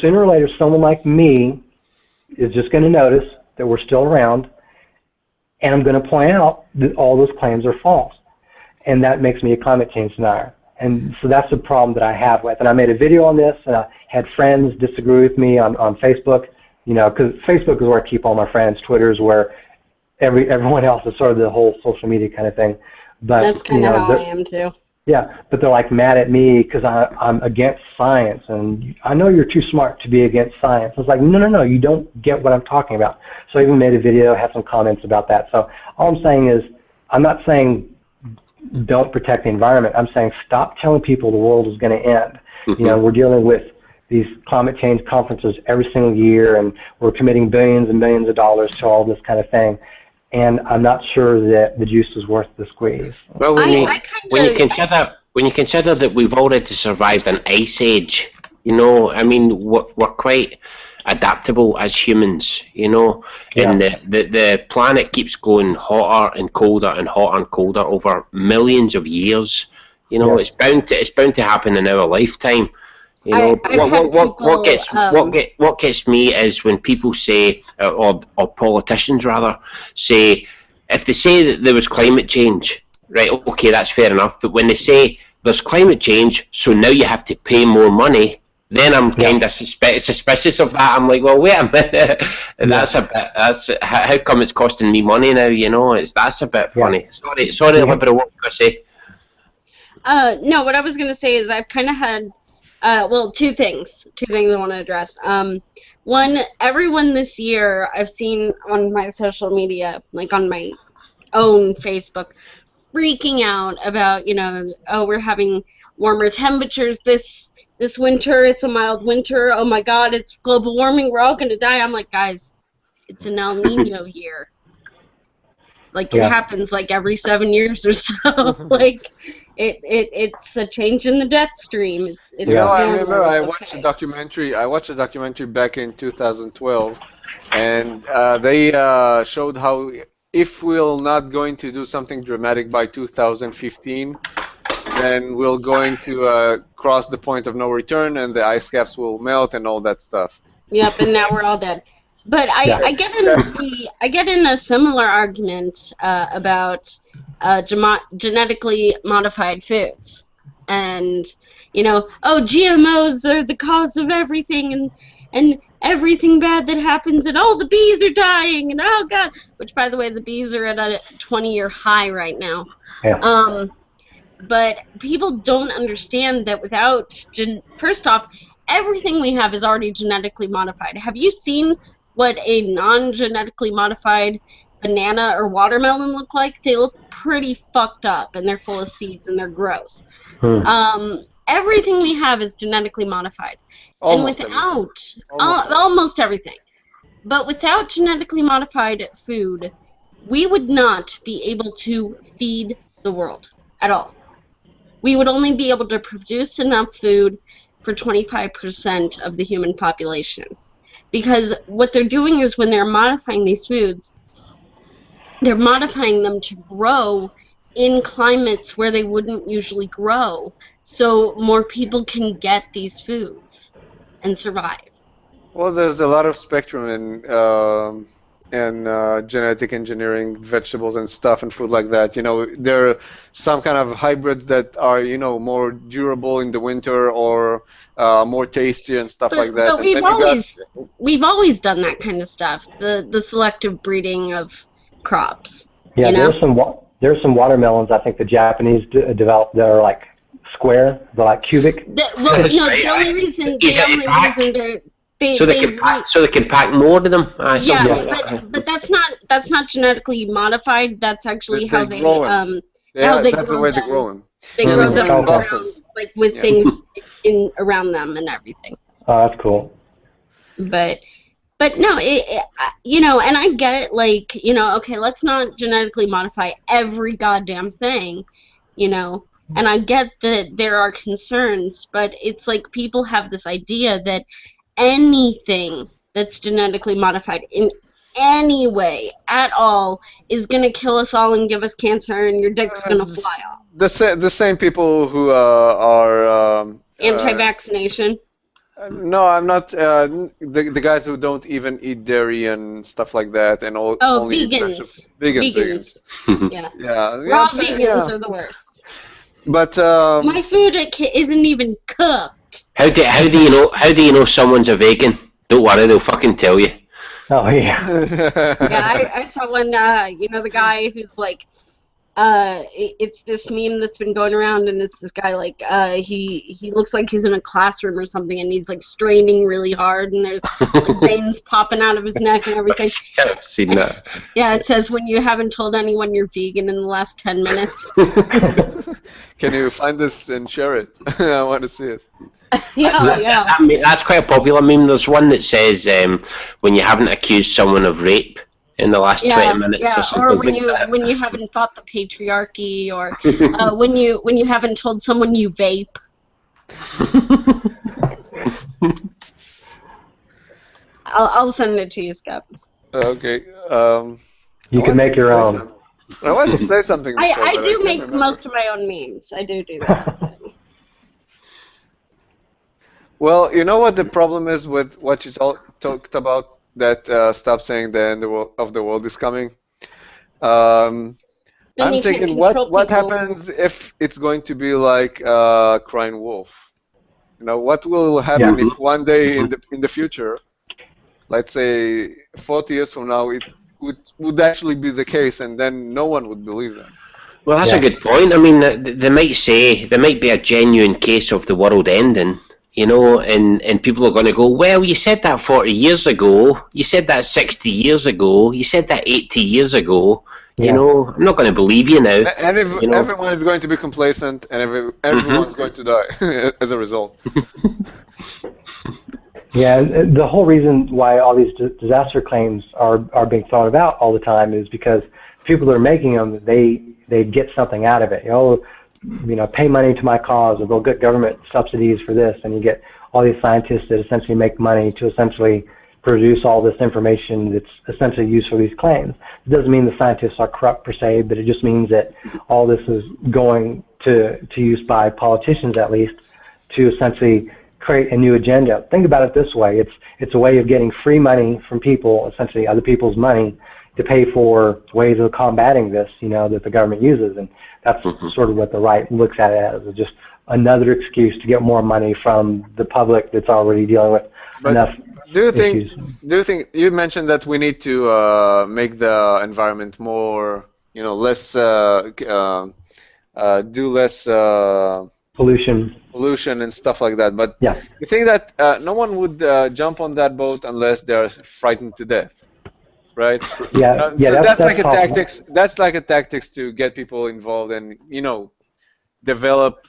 Sooner or later, someone like me is just going to notice that we're still around, and I'm going to point out that all those claims are false. And that makes me a climate change denier. And so that's the problem that I have with. And I made a video on this, and I had friends disagree with me on Facebook, because Facebook is where I keep all my friends. Twitter is where everyone else is sort of the whole social media kind of thing. But that's kind of how I am too. Yeah, but they're like mad at me because I'm against science, and I know you're too smart to be against science. I was like, no, you don't get what I'm talking about. So I even made a video, had some comments about that. So all I'm saying is, I'm not saying don't protect the environment. I'm saying stop telling people the world is going to end. Mm-hmm. We're dealing with these climate change conferences every single year, and we're committing billions and billions of dollars to all this kind of thing. And I'm not sure that the juice is worth the squeeze. Well, when you consider that we've already survived an ice age, we're quite adaptable as humans, and the planet keeps going hotter and colder and hotter and colder over millions of years. It's bound to happen in our lifetime. What gets me is when people say, or politicians rather, say, if they say that there was climate change, right, okay, that's fair enough, but when they say there's climate change, so now you have to pay more money, then I'm kind of suspicious of that. I'm like, well, wait a minute, how come it's costing me money now, that's a bit funny. Sorry, Liberal, what were you going to say? No, what I was going to say is I've kind of had two things I want to address. One, everyone this year I've seen on my social media, like on my own Facebook, freaking out about, we're having warmer temperatures this winter, it's a mild winter, oh my god, it's global warming, we're all going to die. I'm like, guys, it's an El Nino year. Like, it happens like every 7 years or so. Like, it's a change in the death stream. It's I remember I watched a documentary. I watched a documentary back in 2012, and they showed how if we're not going to do something dramatic by 2015, then we're going to cross the point of no return, and the ice caps will melt and all that stuff. Yep, and now we're all dead. But I get in a similar argument about genetically modified foods, and GMOs are the cause of everything, and everything bad that happens, and the bees are dying, and oh god, which by the way, the bees are at a 20-year high right now. Yeah. But people don't understand that first off, everything we have is already genetically modified. Have you seen what a non-genetically modified banana or watermelon look like? They look pretty fucked up, and they're full of seeds, and they're gross. Everything we have is genetically modified. Almost everything. But without genetically modified food, we would not be able to feed the world at all. We would only be able to produce enough food for 25% of the human population. Because what they're doing is when they're modifying these foods, they're modifying them to grow in climates where they wouldn't usually grow, so more people can get these foods and survive. Well, there's a lot of spectrum in genetic engineering vegetables and stuff and food like that. There are some kind of hybrids that are, more durable in the winter or more tasty and stuff like that. But we've always done that kind of stuff. The selective breeding of crops. Yeah, there's some watermelons I think the Japanese developed that are like square, they're like cubic. The only reason so they can pack more to them. But that's not genetically modified. That's actually how they grow them. That's the way they grow them. They grow them around, like with things around them and everything. Oh, that's cool. But no, and I get it. Like, okay, let's not genetically modify every goddamn thing, And I get that there are concerns, but it's like people have this idea that anything that's genetically modified in any way at all is going to kill us all and give us cancer, and your dick's going to fly off. The same people who are anti-vaccination. No, I'm not. The guys who don't even eat dairy and stuff like that, and all Oh, only eat vegans. vegans. Yeah. Yeah, Raw I'm saying, vegans yeah. are the worst. But My food isn't even cooked. How do you know someone's a vegan? Don't worry, they'll fucking tell you. Oh yeah. Yeah, I saw one, you know, the guy who's like, it's this meme that's been going around, and it's this guy like, he looks like he's in a classroom or something, and he's like straining really hard, and there's like veins popping out of his neck and everything. I've seen that. Yeah, it says when you haven't told anyone you're vegan in the last 10 minutes. can you find this and share it? I want to see it. Yeah. That's quite a popular meme. There's one that says when you haven't accused someone of rape in the last 20 minutes or something or when like that. when you haven't fought the patriarchy, or when you haven't told someone you vape. I'll send it to you, Scott. Okay. You can make your own. I want to say something. Before, I but do can't make remember. most of my own memes. I do that. Well, you know what the problem is with what you talked about, that stop saying the end of the world is coming? Then I'm you can't thinking, control what people. happens if it's going to be like crying wolf? You know, what will happen if one day in the future, let's say 40 years from now, it would actually be the case, and then no one would believe them? Well, that's a good point. I mean, they might say there might be a genuine case of the world ending, you know, and people are going to go, well, you said that 40 years ago, you said that 60 years ago, you said that 80 years ago. You know, I'm not going to believe you now. And if you know? everyone is going to be complacent, and everyone's going to die as a result. Yeah, the whole reason why all these disaster claims are being thrown about all the time is because people that are making them, they get something out of it. You know, pay money to my cause, or they'll get government subsidies for this, and you get all these scientists that essentially make money to essentially produce all this information that's essentially used for these claims. It doesn't mean the scientists are corrupt per se, but it just means that all this is going to use by politicians, at least, to essentially create a new agenda. Think about it this way: it's a way of getting free money from people, essentially other people's money, to pay for ways of combating this, you know, that the government uses, and that's sort of what the right looks at it as, just another excuse to get more money from the public that's already dealing with enough. Do you think you mentioned that we need to make the environment more, you know, less do less pollution and stuff like that, but you think that no one would jump on that boat unless they're frightened to death, right? So that's like a tactics. That's like a tactics to get people involved and, you know, develop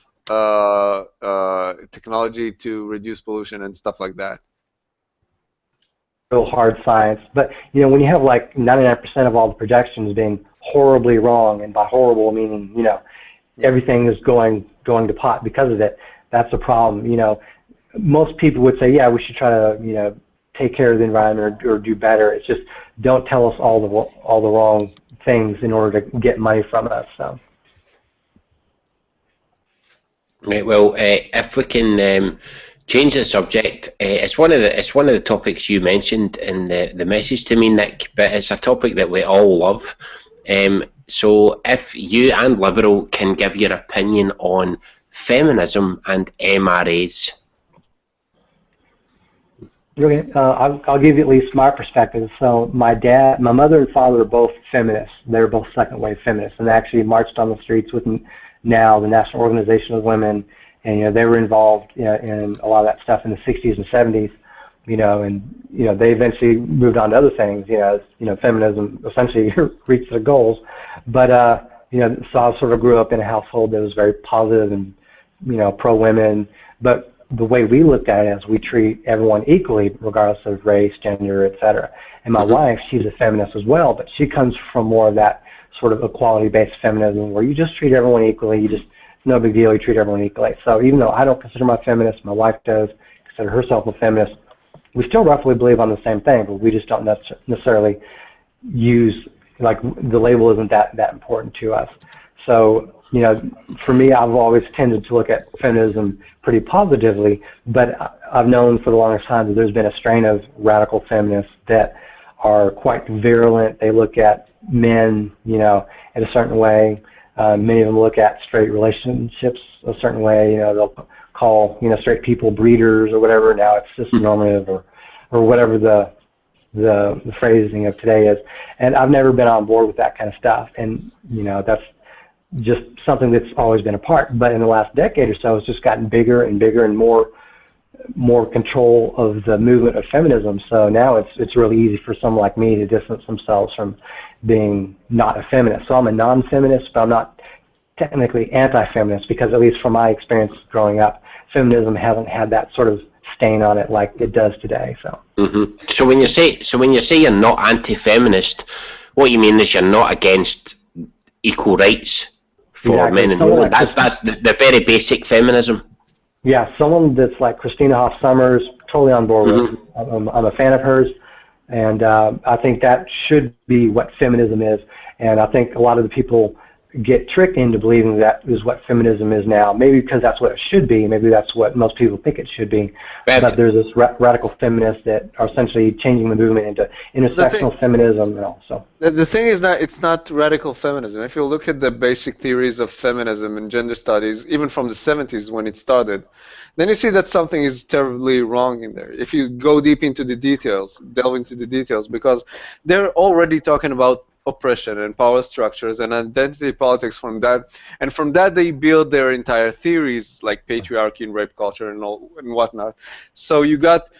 technology to reduce pollution and stuff like that. Real hard science, but you know, when you have like 99% of all the projections being horribly wrong, and by horrible meaning, you know, everything is going to pot because of it, that's a problem. You know, most people would say, yeah, we should try to, you know, take care of the environment or do better. It's just don't tell us all the wrong things in order to get money from us. So. Right. Well, if we can change the subject, it's one of the topics you mentioned in the message to me, Nick. But it's a topic that we all love. So, if you and Liberal can give your opinion on feminism and MRAs. Okay, I'll give you at least my perspective. So my mother and father are both feminists. They're both second-wave feminists, and they actually marched on the streets with NOW, the National Organization of Women, and you know, they were involved, you know, in a lot of that stuff in the 60s and 70s. You know, and you know, they eventually moved on to other things. You know, feminism essentially reached their goals. But you know, so I sort of grew up in a household that was very positive and, you know, pro-women. But the way we looked at it is we treat everyone equally, regardless of race, gender, etc. And my wife, she's a feminist as well, but she comes from more of that sort of equality-based feminism, where you just treat everyone equally. You just, it's no big deal. You treat everyone equally. So even though I don't consider myself a feminist, my wife does consider herself a feminist. We still roughly believe on the same thing, but we just don't necessarily use, like, the label isn't that important to us. So, you know, for me, I've always tended to look at feminism pretty positively, but I've known for the longest time that there's been a strain of radical feminists that are quite virulent. They look at men, you know, in a certain way. Many of them look at straight relationships a certain way. You know, they'll call, you know, straight people breeders or whatever. Now it's cisnormative or whatever the phrasing of today is. And I've never been on board with that kind of stuff. And, you know, that's just something that's always been a part. But in the last decade or so, it's just gotten bigger and bigger and more control of the movement of feminism. So now it's really easy for someone like me to distance themselves from being not a feminist. So I'm a non-feminist, but I'm not technically anti-feminist, because at least from my experience growing up, feminism hasn't had that sort of stain on it like it does today. So. Mm-hmm. So when you say you're not anti-feminist, what you mean is you're not against equal rights for men and women. That's the very basic feminism. Yeah, someone that's like Christina Hoff Sommers, totally on board with. I'm a fan of hers, and I think that should be what feminism is. And I think a lot of the people get tricked into believing that is what feminism is now. Maybe because that's what it should be. Maybe that's what most people think it should be. But there's this radical feminists that are essentially changing the movement into intersectional feminism and all. So the thing is that it's not radical feminism. If you look at the basic theories of feminism and gender studies, even from the 70s when it started, then you see that something is terribly wrong in there. If you go deep into the details, delve into the details, because they're already talking about oppression and power structures and identity politics from that, and from that they build their entire theories like patriarchy and rape culture and all and whatnot. So you got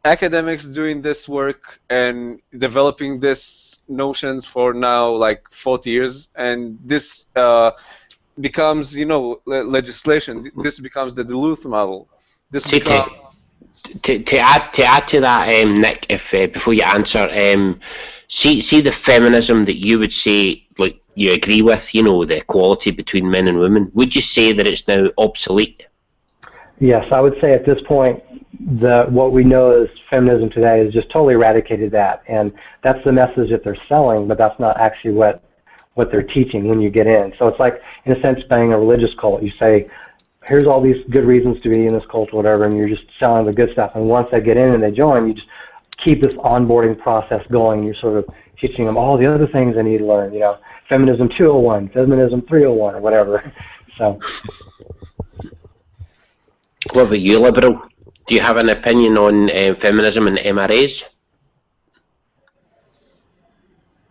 academics doing this work and developing these notions for now like 40 years, and this becomes, you know, legislation. This becomes the Duluth model. This becomes to add to that, Nick, if before you answer, see the feminism that you would say, like, you agree with, you know, the equality between men and women. Would you say that it's now obsolete? Yes, I would say at this point, what we know as feminism today is just totally eradicated that, and that's the message that they're selling, but that's not actually what they're teaching when you get in. So it's like, in a sense, buying a religious cult. You say, here's all these good reasons to be in this cult or whatever, and you're just selling the good stuff. And once they get in and they join, you just keep this onboarding process going. You're sort of teaching them all the other things they need to learn, you know, feminism 201, feminism 301, or whatever. So. What about you, liberal? Do you have an opinion on feminism and MRAs?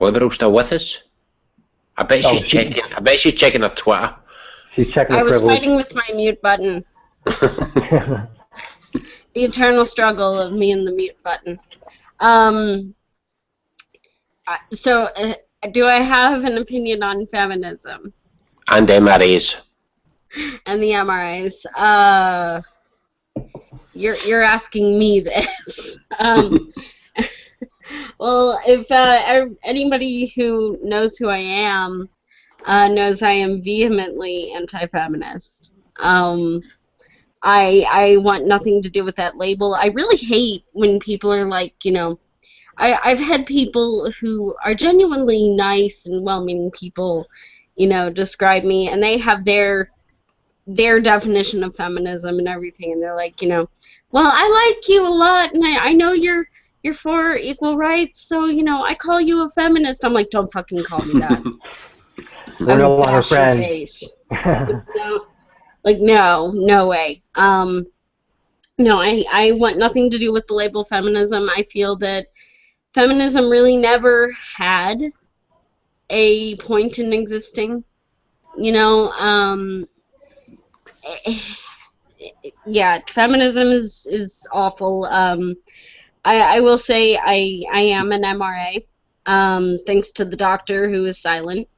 Liberal still with us? I bet she's checking. I bet she's checking her Twitter. She's checking. I was privilege. fighting with my mute button. The eternal struggle of me and the mute button. So, do I have an opinion on feminism? And MRAs. And the MRAs. You're asking me this. Well, if anybody who knows who I am knows I am vehemently anti-feminist. I want nothing to do with that label. I really hate when people are like, you know, I've had people who are genuinely nice and well-meaning people, you know, describe me, and they have their definition of feminism and everything, and they're like, you know, well, I like you a lot, and I know you're for equal rights, so, you know, I call you a feminist. I'm like, don't fucking call me that. We're no longer friends. Face. No, like, no way. No, I want nothing to do with the label feminism. I feel that feminism really never had a point in existing. You know, yeah, feminism is awful. I will say I am an MRA, thanks to the doctor who is silent.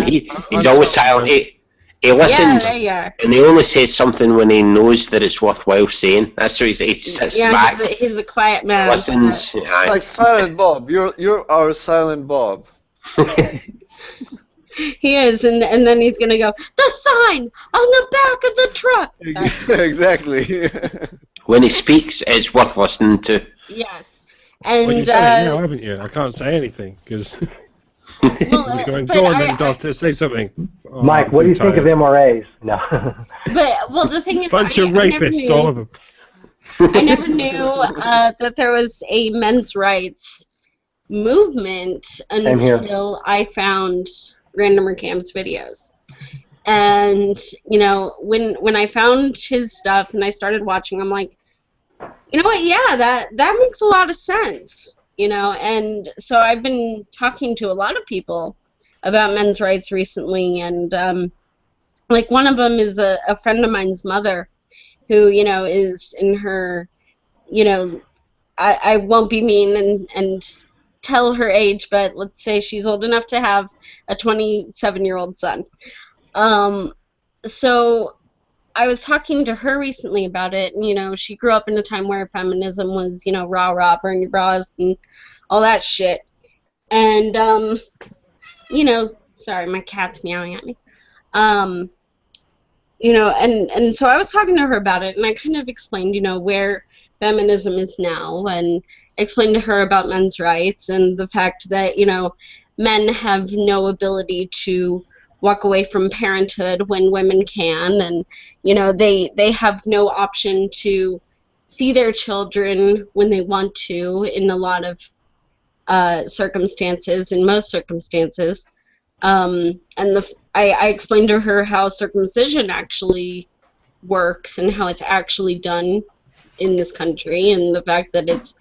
He's always silent. He listens, and he only says something when he knows that it's worthwhile saying. That's what he sits back. He's a quiet man. Listens. It's like Silent Bob. You're our Silent Bob. He is, and then he's gonna go, the sign on the back of the truck. Exactly. When he speaks, it's worth listening to. Yes, and well, you've done it now, haven't you? I can't say anything because. Well, Going, but go on then, doctor, say something. Oh, Mike, I'm what do you too think of tired. MRAs? No. well, the thing is, Bunch of I never rapists, knew. all of them. I never knew that there was a men's rights movement Same here. until I found Rantzerker Cam's videos. And you know, when I found his stuff and I started watching, I'm like, you know what? Yeah, that makes a lot of sense. You know, and so I've been talking to a lot of people about men's rights recently, and like one of them is a friend of mine's mother, who is in her, you know, I won't be mean and tell her age, but let's say she's old enough to have a 27-year-old son. So I was talking to her recently about it, and she grew up in a time where feminism was, rah rah, burn your bras and all that shit. And sorry, my cat's meowing at me. And so I was talking to her about it, and I kind of explained, where feminism is now, and explained to her about men's rights and the fact that, men have no ability to walk away from parenthood when women can, and, they have no option to see their children when they want to in a lot of circumstances, in most circumstances. And I explained to her how circumcision actually works and how it's actually done in this country, and the fact that it's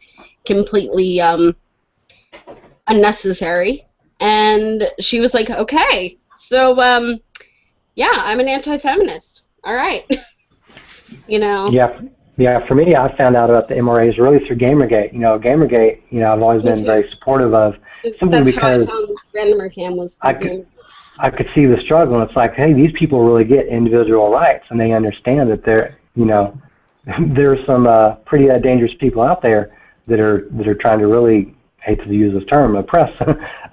completely unnecessary. And she was like, okay, so yeah, I'm an anti-feminist. All right. Yeah, for me, I found out about the MRAs really through Gamergate. Gamergate, I've always been very supportive of, simply That's because how I found Rantzerker Cam was. I could see the struggle, and it's like, hey, these people really get individual rights, and they understand that there are some pretty dangerous people out there that are trying to really, hate to use this term, oppress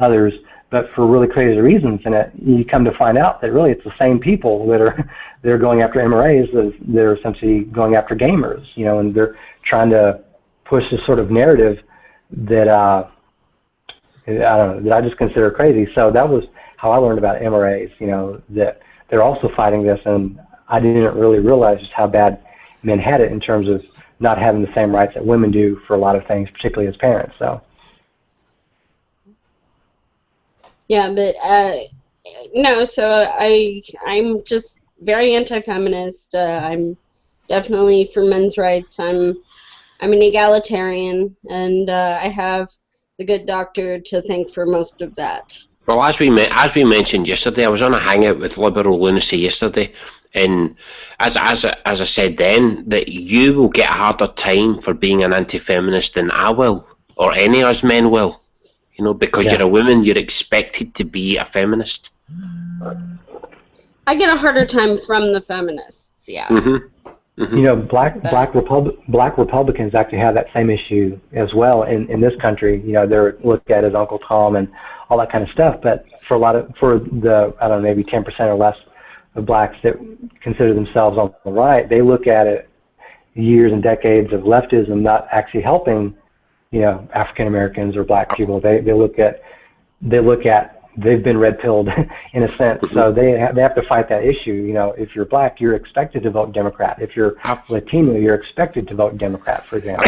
others, but for really crazy reasons. And you come to find out that really it's the same people that are going after MRAs as they're essentially going after gamers, and they're trying to push this sort of narrative that I don't know, that I just consider crazy. So that was how I learned about MRAs, that they're also fighting this, and I didn't really realize just how bad men had it in terms of not having the same rights that women do for a lot of things, particularly as parents. So. Yeah, but no. So I'm just very anti-feminist. I'm definitely for men's rights. I'm an egalitarian, and I have the good doctor to thank for most of that. Well, as we mentioned yesterday, I was on a hangout with Liberal Lunacy yesterday, and as I said then, that you will get a harder time for being an anti-feminist than I will, or any of us men will. Because you're a woman, you're expected to be a feminist. I get a harder time from the feminists, yeah. Mm-hmm. Mm-hmm. Black Republicans actually have that same issue as well in this country. They're looked at as Uncle Tom and all that kind of stuff. But for the I don't know, maybe 10% or less of blacks that consider themselves on the right, they look at it years and decades of leftism not actually helping African Americans or black people. They look at they've been red pilled in a sense, so they have to fight that issue. If you're black, you're expected to vote Democrat. If you're Latino, you're expected to vote Democrat, for example.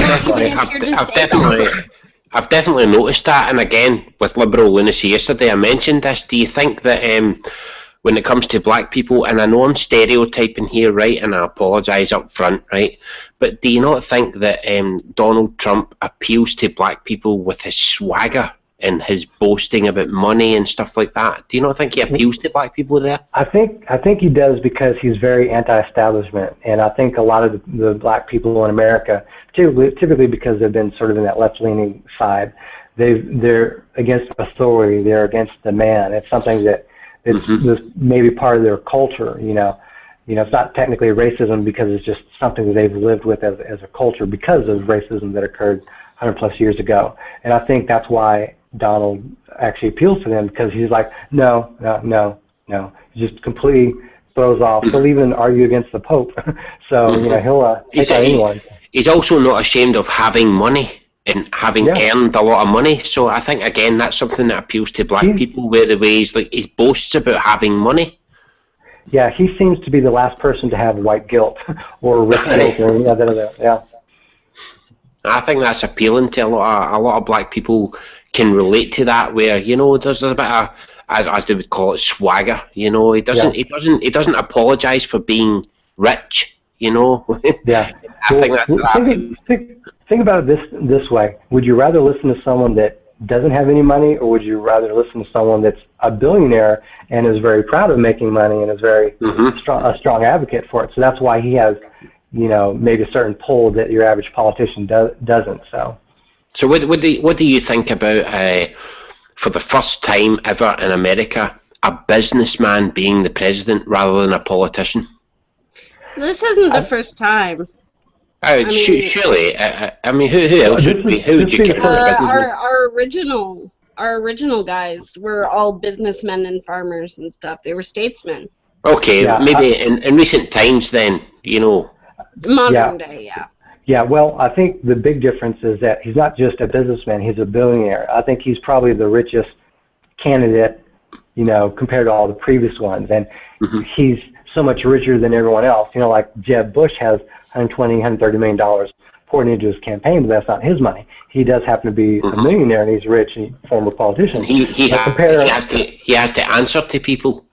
I've definitely noticed that, and again with Liberal Lunacy yesterday, I mentioned this. Do you think that when it comes to black people, and I know I'm stereotyping here, right, and I apologise up front, right, but do you not think that Donald Trump appeals to black people with his swagger and his boasting about money and stuff like that? Do you not think he appeals to black people there? I think he does, because he's very anti-establishment, and I think a lot of the black people in America, typically because they've been sort of in that left-leaning side, they're against authority, they're against the man. It's something that it's maybe part of their culture, it's not technically racism because it's just something that they've lived with as a culture because of racism that occurred 100 plus years ago. And I think that's why Donald actually appeals to them, because he's like, no. He just completely throws off. He'll even argue against the Pope. So, he'll take on anyone. He's also not ashamed of having money. and having Yeah. earned a lot of money. So I think again that's something that appeals to black people, where the ways like he boasts about having money. Yeah, he seems to be the last person to have white guilt or rich guilt or yeah. I think that's appealing to a lot of black people. Can relate to that, where you know there's a bit of, as they would call it, swagger. You know, he doesn't apologise for being rich. You know. Yeah. I think that's think about it this way. Would you rather listen to someone that doesn't have any money, or would you rather listen to someone that's a billionaire and is very proud of making money and is very a strong advocate for it? So that's why he has, you know, maybe a certain pull that your average politician doesn't. So what do you think about for the first time ever in America, a businessman being the president rather than a politician? This isn't the first time. Surely. I mean, who else would be? Who would you consider a businessman? Our original guys were all businessmen and farmers and stuff. They were statesmen. Okay, maybe in recent times, then, you know. Modern day, yeah. Yeah, well, I think the big difference is that he's not just a businessman, he's a billionaire. I think he's probably the richest candidate, you know, compared to all the previous ones. And he's so much richer than everyone else. You know, like Jeb Bush has $120, $130 million poured into his campaign, but that's not his money. He does happen to be a millionaire, and he's rich and former politician. He has to answer to people.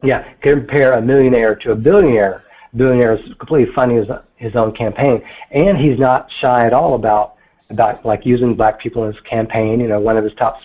Yeah, compare a millionaire to a billionaire. Billionaire is completely funding his own campaign, and he's not shy at all about like using black people in his campaign. You know, one of his top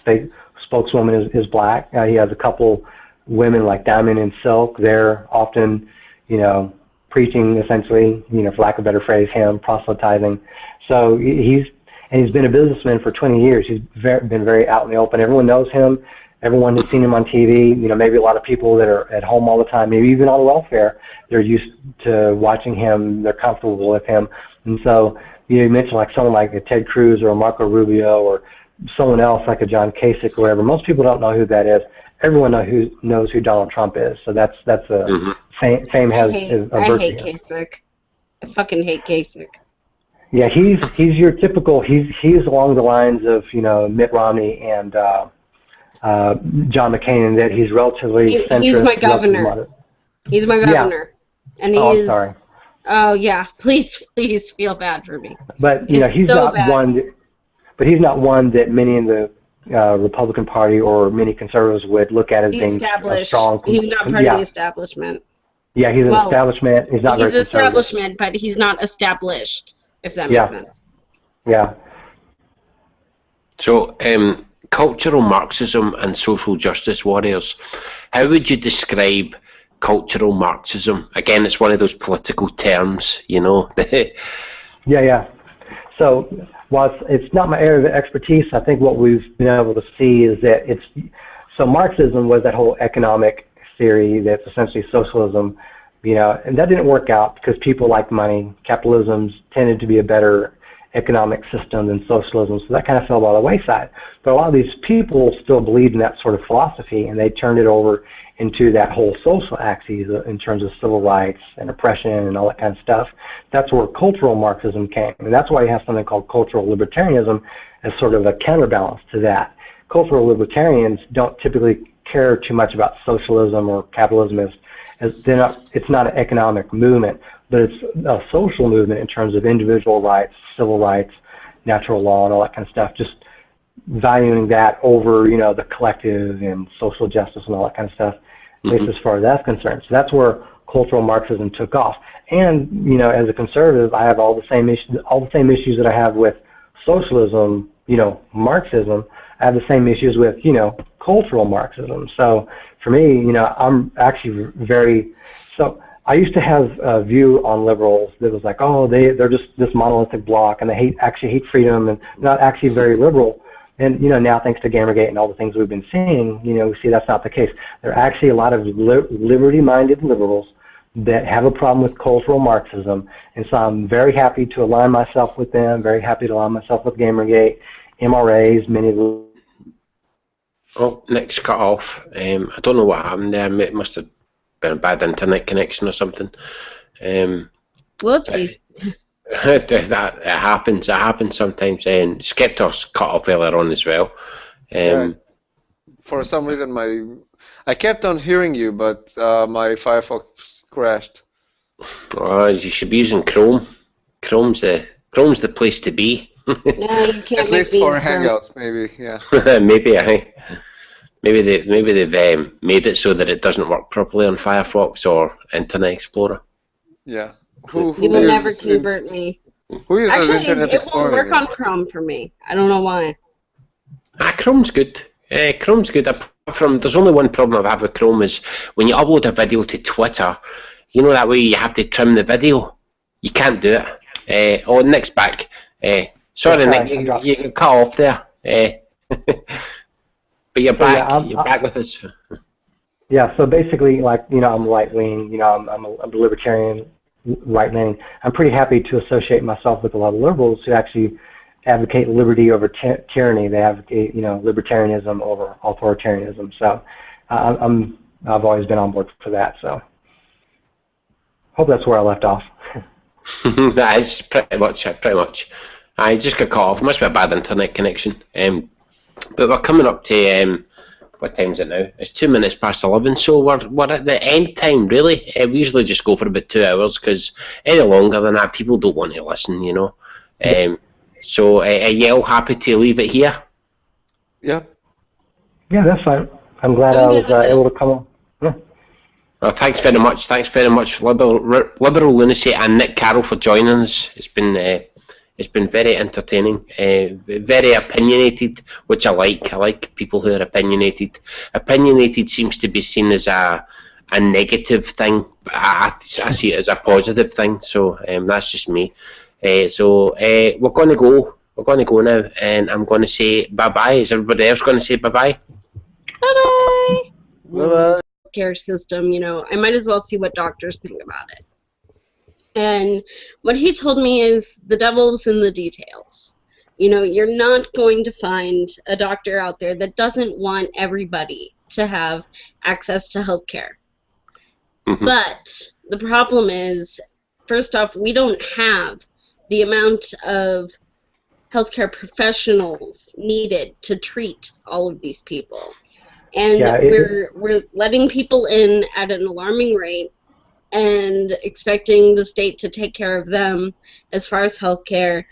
spokeswomen is black. He has a couple women like Diamond and Silk. They're often, you know, preaching essentially, you know, for lack of a better phrase, him proselytizing. So he's been a businessman for 20 years. He's been very out in the open. Everyone knows him. Everyone has seen him on TV. You know, maybe a lot of people that are at home all the time, maybe even on welfare, they're used to watching him. They're comfortable with him. And so, you know, you mentioned like someone like a Ted Cruz or a Marco Rubio or someone else like a John Kasich or whatever. Most people don't know who that is. Everyone knows who Donald Trump is. So that's a fame has a virtue. I hate Kasich. I fucking hate Kasich. Yeah, he's your typical. He's along the lines of, you know, Mitt Romney and John McCain, in that he's relatively centrist. He's my governor. He's my governor, and he's. Oh, I'm sorry. Oh yeah, please feel bad for me. But you know, he's so not bad. He's not one that many in the Republican Party or many conservatives would look at as being a strong. He's not part of the establishment. Yeah, he's an establishment. He's not very conservative. He's establishment, but he's not established. If that makes sense. Yeah. So, cultural Marxism and social justice warriors. How would you describe cultural Marxism? Again, it's one of those political terms, you know. Yeah. So, while it's not my area of expertise, I think what we've been able to see is that Marxism was that whole economic theory that's essentially socialism, you know, and that didn't work out because people like money. Capitalism tended to be a better economic system than socialism, so that kind of fell by the wayside. But a lot of these people still believed in that sort of philosophy, and they turned it over into that whole social axis in terms of civil rights and oppression and all that kind of stuff. That's where cultural Marxism came, and that's why you have something called cultural libertarianism as sort of a counterbalance to that. Cultural libertarians don't typically care too much about socialism or capitalism it's not an economic movement, but it's a social movement in terms of individual rights, civil rights, natural law, and all that kind of stuff. Just valuing that over, you know, the collective and social justice and all that kind of stuff, at least as far as that's concerned. So that's where cultural Marxism took off. And, you know, as a conservative, I have all the same issues that I have with socialism, you know, Marxism. I have the same issues with, you know, cultural Marxism. So for me, you know, I'm actually so I used to have a view on liberals that was like, oh, they're just this monolithic block, and they actually hate freedom and not actually very liberal. And, you know, now thanks to Gamergate and all the things we've been seeing, you know, we see that's not the case. There are actually a lot of liberty-minded liberals that have a problem with cultural Marxism, and so I'm very happy to align myself with them, very happy to align myself with Gamergate, MRAs, many of them. Oh, Nick's cut off. I don't know what happened there. It must have been a bad internet connection or something. Whoopsie. That it happens. It happens sometimes. And Sh1tlords cut off earlier on as well. Yeah. For some reason, I kept on hearing you, but my Firefox crashed. You should be using Chrome. Chrome's the place to be. No, you can't. At least for Hangouts, maybe. Yeah. Maybe they've made it so that it doesn't work properly on Firefox or Internet Explorer. Yeah. You will never convert me. Who uses Actually, Internet it Explorer? won't work on Chrome for me. I don't know why. Chrome's good. Chrome's good. Apart from, there's only one problem I've had with Chrome is when you upload a video to Twitter, you know that way you have to trim the video. You can't do it. Nick's back. Sorry, Nick, you got cut off there. But you're back. Yeah, You're back with us. Yeah, so basically, like, I'm right-wing, I'm a libertarian, right-leaning. I'm pretty happy to associate myself with a lot of liberals who actually advocate liberty over tyranny. They advocate, libertarianism over authoritarianism. So I've always been on board for that. So hope that's where I left off. That is pretty much. I just got cut off. It must be a bad internet connection. But we're coming up to what time is it now? It's 2 minutes past 11, so we're at the end time, really. We usually just go for about 2 hours because any longer than that, people don't want to listen, So are you all happy to leave it here? Yeah. Yeah, that's fine. I'm glad I was able to come on. Yeah. Well, thanks very much. Thanks very much, Liberal Lunacy and Nick Carroll, for joining us. It's been very entertaining, very opinionated, which I like. I like people who are opinionated. Opinionated seems to be seen as a negative thing. I see it as a positive thing. So that's just me. So we're going to go. We're going to go now, and I'm going to say bye-bye. Is everybody else going to say bye-bye? Bye-bye. Bye-bye. Care system, I might as well see what doctors think about it. And what he told me is the devil's in the details. You're not going to find a doctor out there that doesn't want everybody to have access to health care. Mm-hmm. But the problem is, first off, we don't have the amount of healthcare professionals needed to treat all of these people. And we're letting people in at an alarming rate and expecting the state to take care of them as far as healthcare.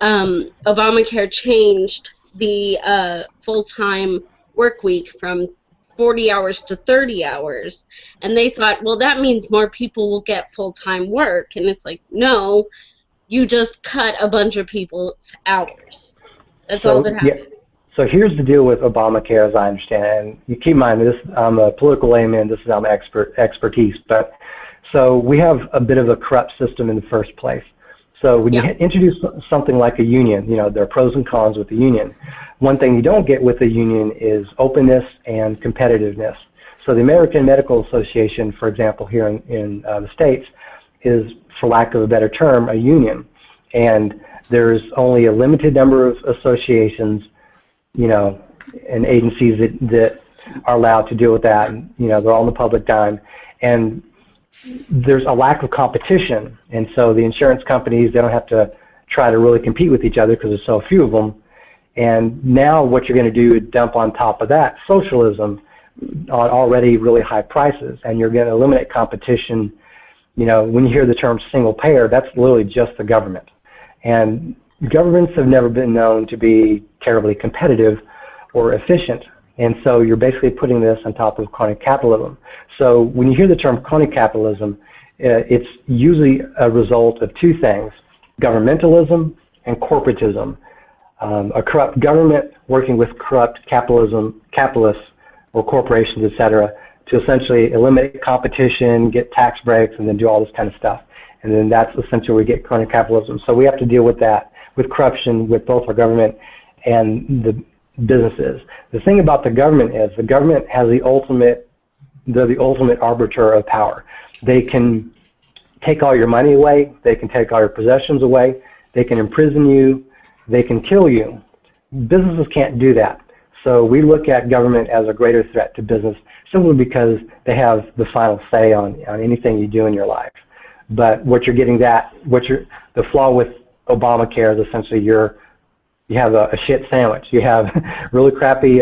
Obamacare changed the full-time work week from 40 hours to 30 hours, and they thought, well, that means more people will get full-time work, and it's like, no, you just cut a bunch of people's hours. That's all that happened. Yeah. So here's the deal with Obamacare, as I understand it. And you keep in mind, I'm a political layman. This is my expertise. But so we have a bit of a corrupt system in the first place. So when you introduce something like a union, there are pros and cons with the union. One thing you don't get with a union is openness and competitiveness. So the American Medical Association, for example, here in the States, is, for lack of a better term, a union. And there's only a limited number of associations, and agencies that are allowed to deal with that. And, they're all on the public dime. And there's a lack of competition. And so the insurance companies, they don't have to try to really compete with each other because there's so few of them. And now what you're going to do is dump on top of that socialism on already really high prices. And you're going to eliminate competition. When you hear the term single payer, that's literally just the government. And governments have never been known to be terribly competitive or efficient. And so you're basically putting this on top of crony capitalism. So when you hear the term crony capitalism, it's usually a result of two things: governmentalism and corporatism. A corrupt government working with corrupt capitalists or corporations, etc., to essentially eliminate competition, get tax breaks, and then do all this kind of stuff. And then that's essentially where we get crony capitalism. So we have to deal with that, with corruption, with both our government and the businesses. The thing about the government is the government has they're the ultimate arbiter of power. They can take all your money away, they can take all your possessions away, they can imprison you, they can kill you. Businesses can't do that. So we look at government as a greater threat to business simply because they have the final say on anything you do in your life. But what you're getting the flaw with Obamacare is essentially you have a shit sandwich. You have really crappy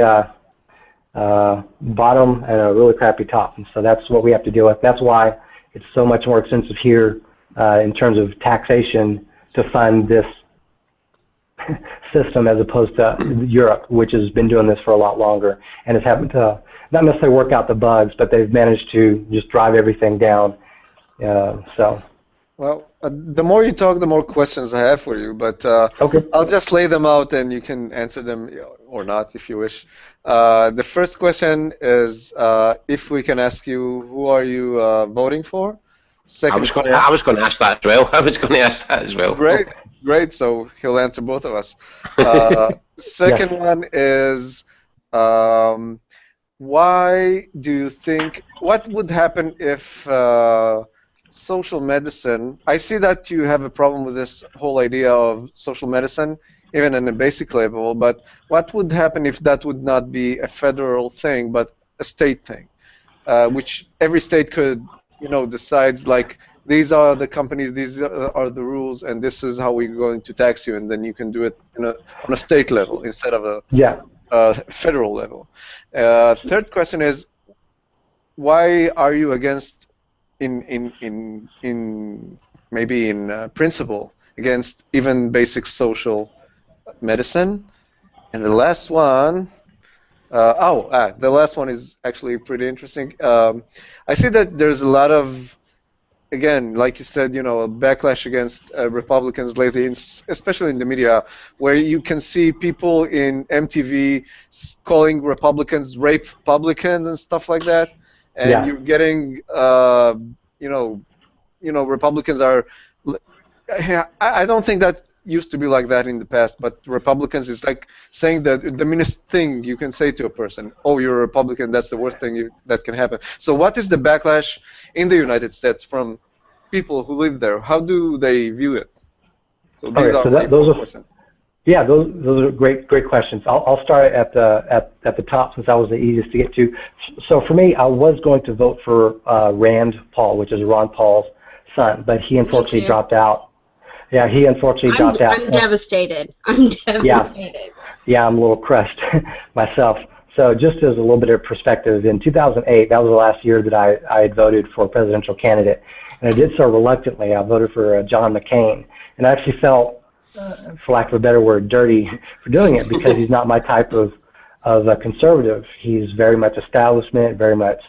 bottom and a really crappy top, and so that's what we have to deal with. That's why it's so much more expensive here in terms of taxation to fund this system as opposed to Europe, which has been doing this for a lot longer and has happened to not necessarily work out the bugs, but they've managed to just drive everything down. Well, the more you talk, the more questions I have for you, but okay. I'll just lay them out and you can answer them or not if you wish. The first question is if we can ask you, who are you voting for? Second, I was going to ask that as well. Great. So he'll answer both of us. Second one is why do you think, what would happen if social medicine, I see that you have a problem with this whole idea of social medicine, even in a basic level, but what would happen if that would not be a federal thing, but a state thing, which every state could, decide, like, these are the companies, these are the rules, and this is how we're going to tax you, and then you can do it on a state level instead of a federal level. Third question is, why are you against, maybe in principle, against even basic social medicine? And the last one, the last one is actually pretty interesting. I see that there's a lot of, again, like you said, a backlash against Republicans lately, especially in the media, where you can see people in MTV calling Republicans rape Republicans and stuff like that, and you're getting, Republicans are. I don't think that used to be like that in the past, but Republicans is like saying that the meanest thing you can say to a person. Oh, you're a Republican. That's the worst thing that can happen. So, what is the backlash in the United States from people who live there? How do they view it? So these are those questions. Yeah, those are great questions. I'll start at the top since that was the easiest to get to. So for me, I was going to vote for Rand Paul, which is Ron Paul's son, but he unfortunately dropped out. Yeah, he unfortunately dropped out. I'm devastated. I'm devastated. Yeah, I'm a little crushed myself. So just as a little bit of perspective, in 2008, that was the last year that I had voted for a presidential candidate, and I did so reluctantly. I voted for John McCain, and I actually felt, for lack of a better word, dirty for doing it because he's not my type of a conservative. He's very much establishment, very much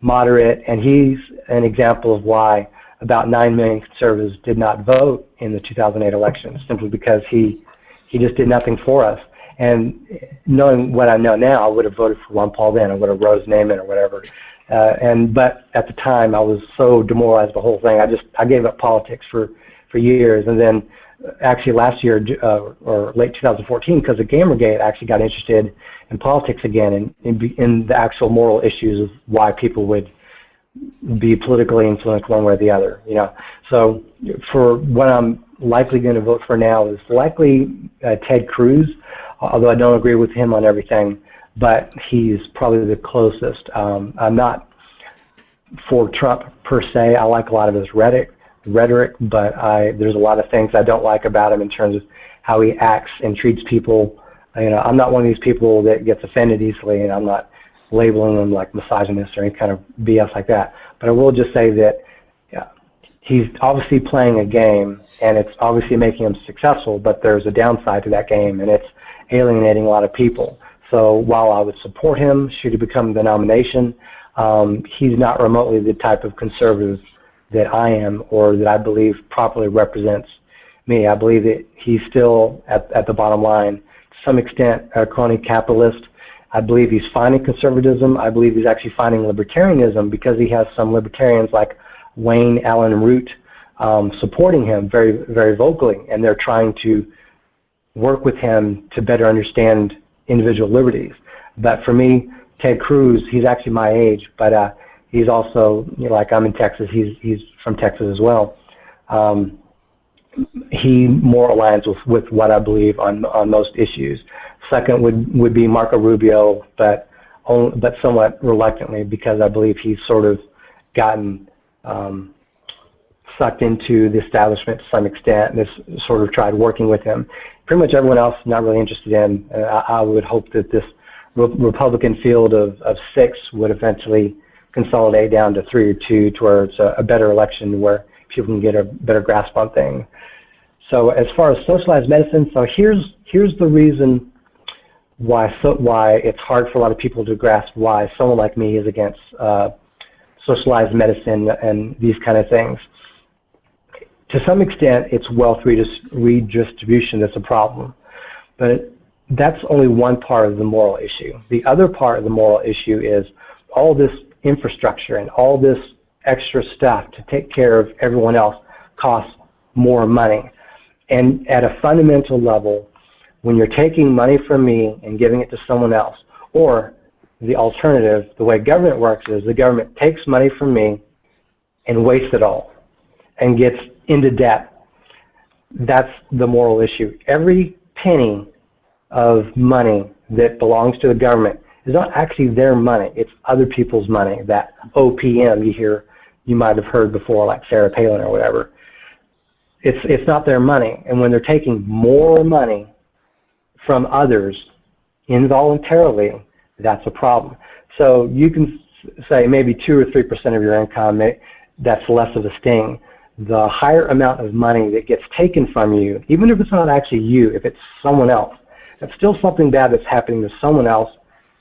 moderate, and he's an example of why about 9 million conservatives did not vote in the 2008 election, simply because he just did nothing for us. And knowing what I know now, I would have voted for Ron Paul then. I would have wrote his name in or whatever. But at the time, I was so demoralized by the whole thing. I gave up politics for years. And then actually last year, or late 2014, because of Gamergate, I actually got interested in politics again and in the actual moral issues of why people would be politically influenced one way or the other. So for what I'm likely going to vote for now is likely Ted Cruz, although I don't agree with him on everything, but he's probably the closest. I'm not for Trump per se. I like a lot of his rhetoric, but there's a lot of things I don't like about him in terms of how he acts and treats people. I'm not one of these people that gets offended easily, and I'm not labeling him like misogynist or any kind of BS like that. But I will just say that he's obviously playing a game, and it's obviously making him successful, but there's a downside to that game, and it's alienating a lot of people. So while I would support him, should he become the nomination, he's not remotely the type of conservative that I am or that I believe properly represents me. I believe that he's still, at the bottom line, to some extent, a crony capitalist. I believe he's finding conservatism. I believe he's actually finding libertarianism because he has some libertarians like Wayne Allen Root supporting him very, very vocally, and they're trying to work with him to better understand individual liberties. But for me, Ted Cruz, he's actually my age, but he's also, like I'm in Texas, he's from Texas as well. He more aligns with what I believe on most issues. Second would be Marco Rubio, but somewhat reluctantly because I believe he's sort of gotten sucked into the establishment to some extent, and has sort of tried working with him. Pretty much everyone else not really interested in. I would hope that this Republican field of 6 would eventually consolidate down to 3 or 2 to where it's a better election where people can get a better grasp on things. So as far as socialized medicine, so here's the reason why it's hard for a lot of people to grasp why someone like me is against socialized medicine and these kind of things. To some extent, it's wealth redistribution that's a problem, but that's only one part of the moral issue. The other part of the moral issue is all this infrastructure and all this extra stuff to take care of everyone else costs more money. And at a fundamental level, when you're taking money from me and giving it to someone else, or the alternative, the way government works is the government takes money from me and wastes it all and gets into debt. That's the moral issue. Every penny of money that belongs to the government is not actually their money. It's other people's money. That OPM you might have heard before, like Sarah Palin or whatever. It's not their money. And when they're taking more money from others involuntarily, that's a problem. So you can say maybe 2 or 3% of your income, that's less of a sting. The higher amount of money that gets taken from you, even if it's not actually you, if it's someone else, that's still something bad that's happening to someone else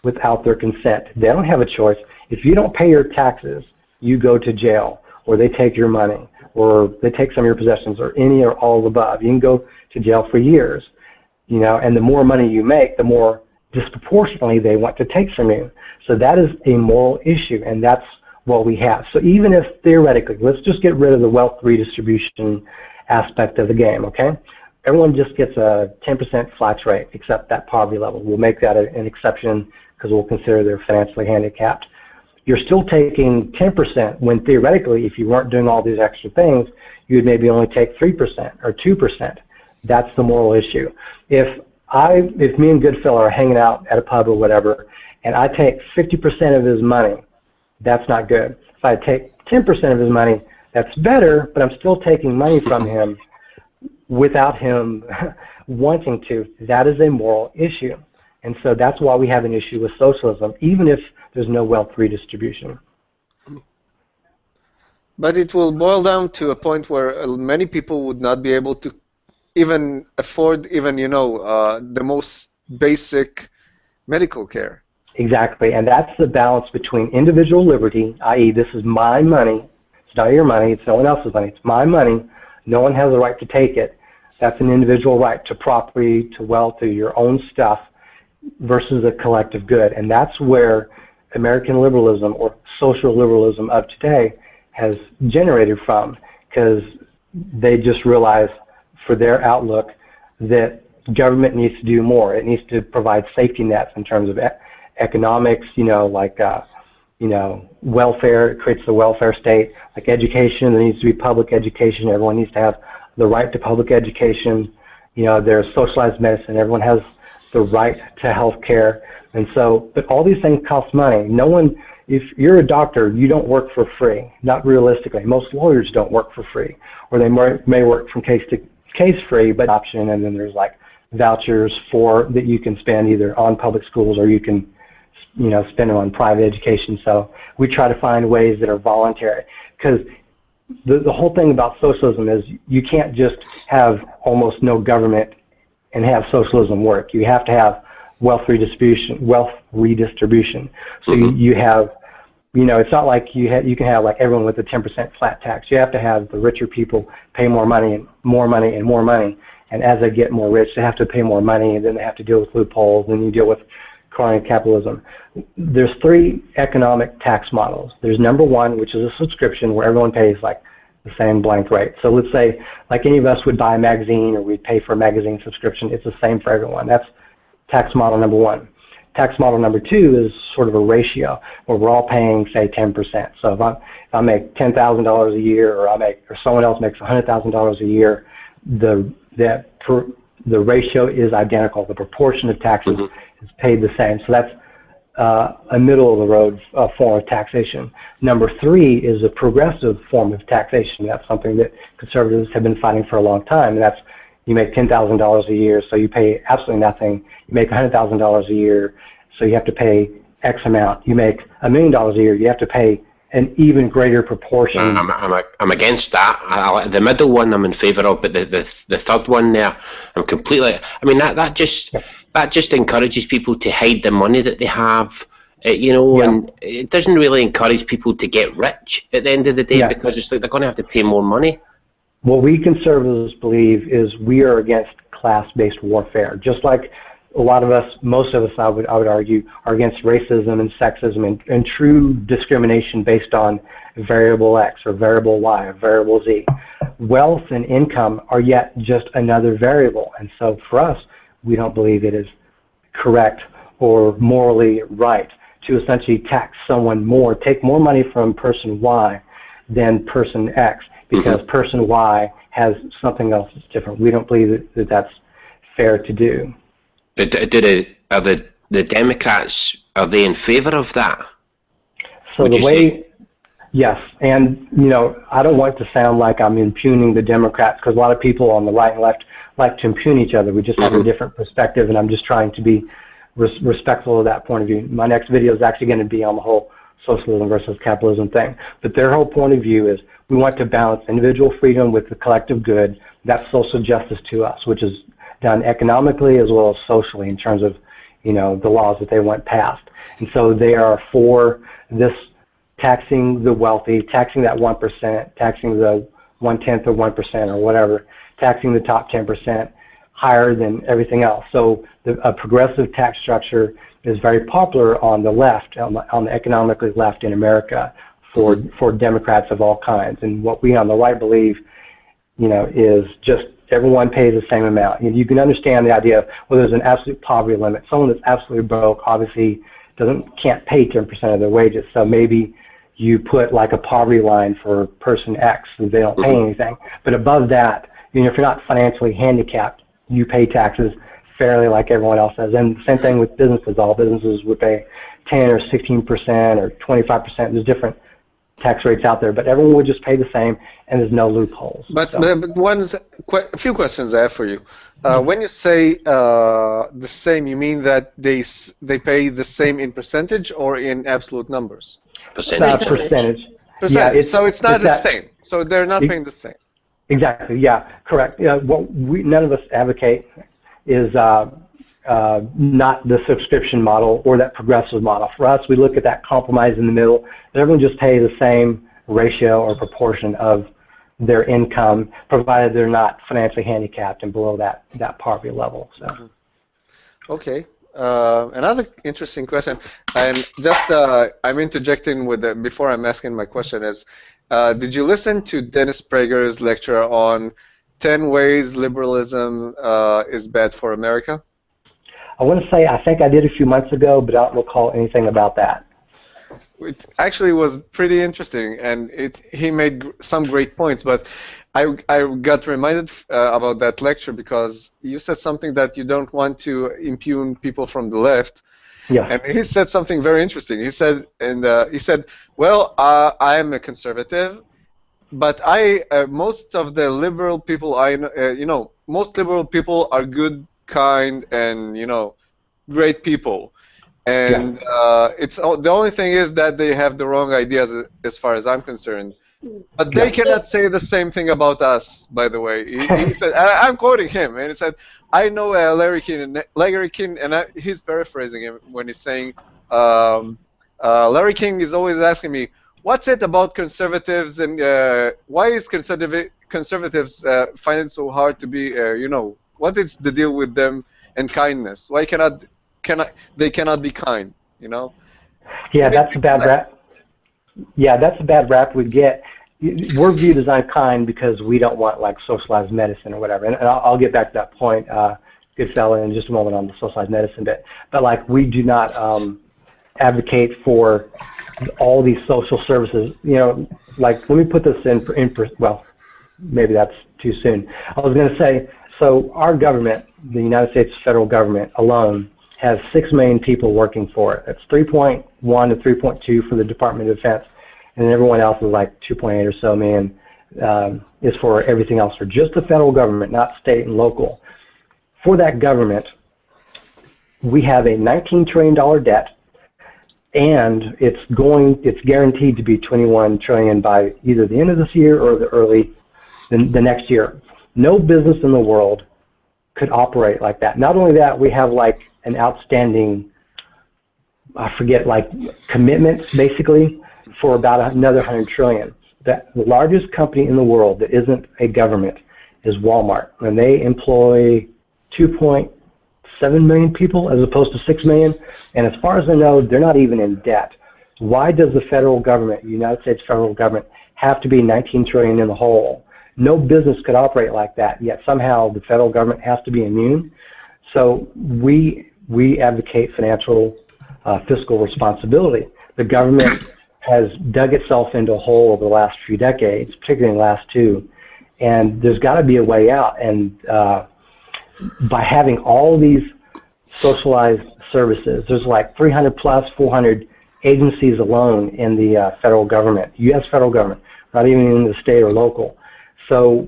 without their consent. They don't have a choice. If you don't pay your taxes, you go to jail, or they take your money, or they take some of your possessions, or any or all of the above. You can go to jail for years, and the more money you make, the more disproportionately they want to take from you. So that is a moral issue, and that's what we have. So even if theoretically, let's just get rid of the wealth redistribution aspect of the game, okay? Everyone just gets a 10% flat rate, except that poverty level. We'll make that an exception because we'll consider they're financially handicapped. You're still taking 10% when theoretically, if you weren't doing all these extra things, you would maybe only take 3% or 2%. That's the moral issue. If me and Goodfellow are hanging out at a pub or whatever, and I take 50% of his money, that's not good. If I take 10% of his money, that's better, but I'm still taking money from him without him wanting to. That is a moral issue. And so that's why we have an issue with socialism, even if there's no wealth redistribution. But it will boil down to a point where many people would not be able to even afford the most basic medical care. Exactly, and that's the balance between individual liberty, i.e. this is my money, it's not your money, it's no one else's money, it's my money, no one has the right to take it. That's an individual right to property, to wealth, to your own stuff, versus a collective good. And that's where American liberalism, or social liberalism of today, has generated from, because they just realize for their outlook that government needs to do more. It needs to provide safety nets in terms of economics, welfare. It creates the welfare state. Like education, there needs to be public education. Everyone needs to have the right to public education. There's socialized medicine. Everyone has the right to health care. And so, but all these things cost money. No one, if you're a doctor, you don't work for free. Not realistically. Most lawyers don't work for free, or they may work from case to case free, but option. And then there's like vouchers that you can spend either on public schools, or you can spend them on private education. So we try to find ways that are voluntary, because the whole thing about socialism is you can't just have almost no government and have socialism work. You have to have wealth redistribution. So you have, it's not like you can have like everyone with a 10% flat tax. You have to have the richer people pay more money and more money and more money. And as they get more rich, they have to pay more money, and then they have to deal with loopholes, and you deal with crony capitalism. There's 3 economic tax models. There's number 1, which is a subscription where everyone pays like the same blank rate. So let's say like any of us would buy a magazine, or we'd pay for a magazine subscription. It's the same for everyone. That's tax model number 1. Tax model number 2 is sort of a ratio where we're all paying, say, 10%. So if I make $10,000 a year, or someone else makes $100,000 a year, the ratio is identical. The proportion of taxes is paid the same. So that's a middle-of-the-road form of taxation. Number 3 is a progressive form of taxation. That's something that conservatives have been fighting for a long time, and that's you make $10,000 a year, so you pay absolutely nothing. You make $100,000 a year, so you have to pay X amount. You make $1 million a year, you have to pay an even greater proportion. I'm against that. The middle one I'm in favour of, but the third one there, I'm completely. I mean that just encourages people to hide the money that they have, and it doesn't really encourage people to get rich at the end of the day because it's like they're going to have to pay more money. What we conservatives believe is we are against class-based warfare, just like a lot of us, most of us, I would argue, are against racism and sexism and true discrimination based on variable X or variable Y or variable Z. Wealth and income are yet just another variable, and so for us, we don't believe it is correct or morally right to essentially tax someone more, take more money from person Y than person X, because person Y has something else that's different. We don't believe that that's fair to do. But are the Democrats, are they in favor of that? So the way, yes, and I don't want to sound like I'm impugning the Democrats, because a lot of people on the right and left like to impugn each other. We just have a different perspective, and I'm just trying to be respectful of that point of view. My next video is actually going to be on the whole socialism versus capitalism thing. But their whole point of view is we want to balance individual freedom with the collective good. That's social justice to us, which is done economically as well as socially in terms of the laws that they want passed. And so they are for this taxing the wealthy, taxing that 1%, taxing the 1/10 of 1% or whatever, taxing the top 10% higher than everything else. So a progressive tax structure is very popular on the left, on the economically left in America for Democrats of all kinds. And what we on the right believe, is just everyone pays the same amount. You can understand the idea of, well, there's an absolute poverty limit. Someone that's absolutely broke obviously can't pay 10% of their wages. So maybe you put like a poverty line for person X and they don't pay anything. But above that, if you're not financially handicapped, you pay taxes fairly like everyone else does. And same thing with businesses. All businesses would pay 10 or 16% or 25%. There's different tax rates out there, but everyone would just pay the same, and there's no loopholes. But a few questions I have for you. When you say the same, you mean that they pay the same in percentage or in absolute numbers? Percentage. Percentage. Yeah, so it's not the same. So they're not paying the same. Exactly. Yeah. Correct. What none of us advocate is not the subscription model or that progressive model. For us, we look at that compromise in the middle. Everyone just pay the same ratio or proportion of their income, provided they're not financially handicapped and below that poverty level. So. Okay. Another interesting question, and just I'm interjecting with before I'm asking my question is, did you listen to Dennis Prager's lecture on 10 ways liberalism is bad for America? I want to say I think I did a few months ago, but I don't recall anything about that. It actually was pretty interesting, and he made some great points, but I got reminded about that lecture because you said something that you don't want to impugn people from the left. Yeah. And he said something very interesting. He said, well, I am a conservative, but most of the liberal people most liberal people are good, kind, and great people. And it's the only thing is that they have the wrong ideas as far as I'm concerned. But they cannot say the same thing about us, by the way. He said, I'm quoting him, and he said, I know Larry King, and he's paraphrasing him when he's saying, Larry King is always asking me, what's it about conservatives, and why is conservatives find it so hard to be, what is the deal with them and kindness? Why they cannot be kind, Yeah, that's a bad rap. Yeah, that's a bad rap we get. We're viewed as unkind because we don't want like socialized medicine or whatever. And I'll get back to that point, good fella, in just a moment on the socialized medicine bit. But like we do not advocate for all these social services. Like let me put this in well, maybe that's too soon. I was going to say, so our government, the United States federal government alone, has 6 million people working for it. That's 3.1 to 3.2 for the Department of Defense, and then everyone else is like 2.8 or so million is for everything else, for just the federal government, not state and local. For that government, we have a $19 trillion debt, and it's guaranteed to be $21 trillion by either the end of this year or the next year. No business in the world could operate like that. Not only that, we have like an outstanding, I forget, like commitments basically for about another 100 trillion. The largest company in the world that isn't a government is Walmart, and they employ 2.7 million people as opposed to 6 million, and as far as I know, they're not even in debt. Why does the federal government, the United States federal government, have to be 19 trillion in the hole? No business could operate like that, yet somehow the federal government has to be immune. So we advocate financial fiscal responsibility. The government has dug itself into a hole over the last few decades, particularly in the last 2, and there's got to be a way out. And by having all these socialized services, there's like 300 plus 400 agencies alone in the federal government, U.S. federal government, not even in the state or local. So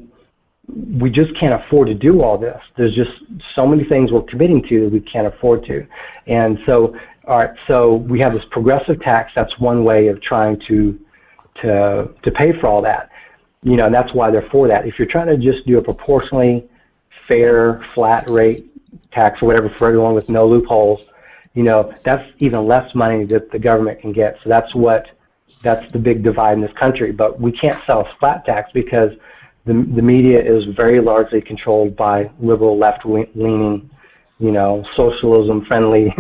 we just can't afford to do all this. There's just so many things we're committing to that we can't afford to. And so, all right, so we have this progressive tax. That's one way of trying to pay for all that. You know, and that's why they're for that. If you're trying to just do a proportionally fair, flat rate tax or whatever for everyone with no loopholes, you know, that's even less money that the government can get. So that's the big divide in this country. But we can't sell a flat tax because the media is very largely controlled by liberal, left-leaning, you know, socialism-friendly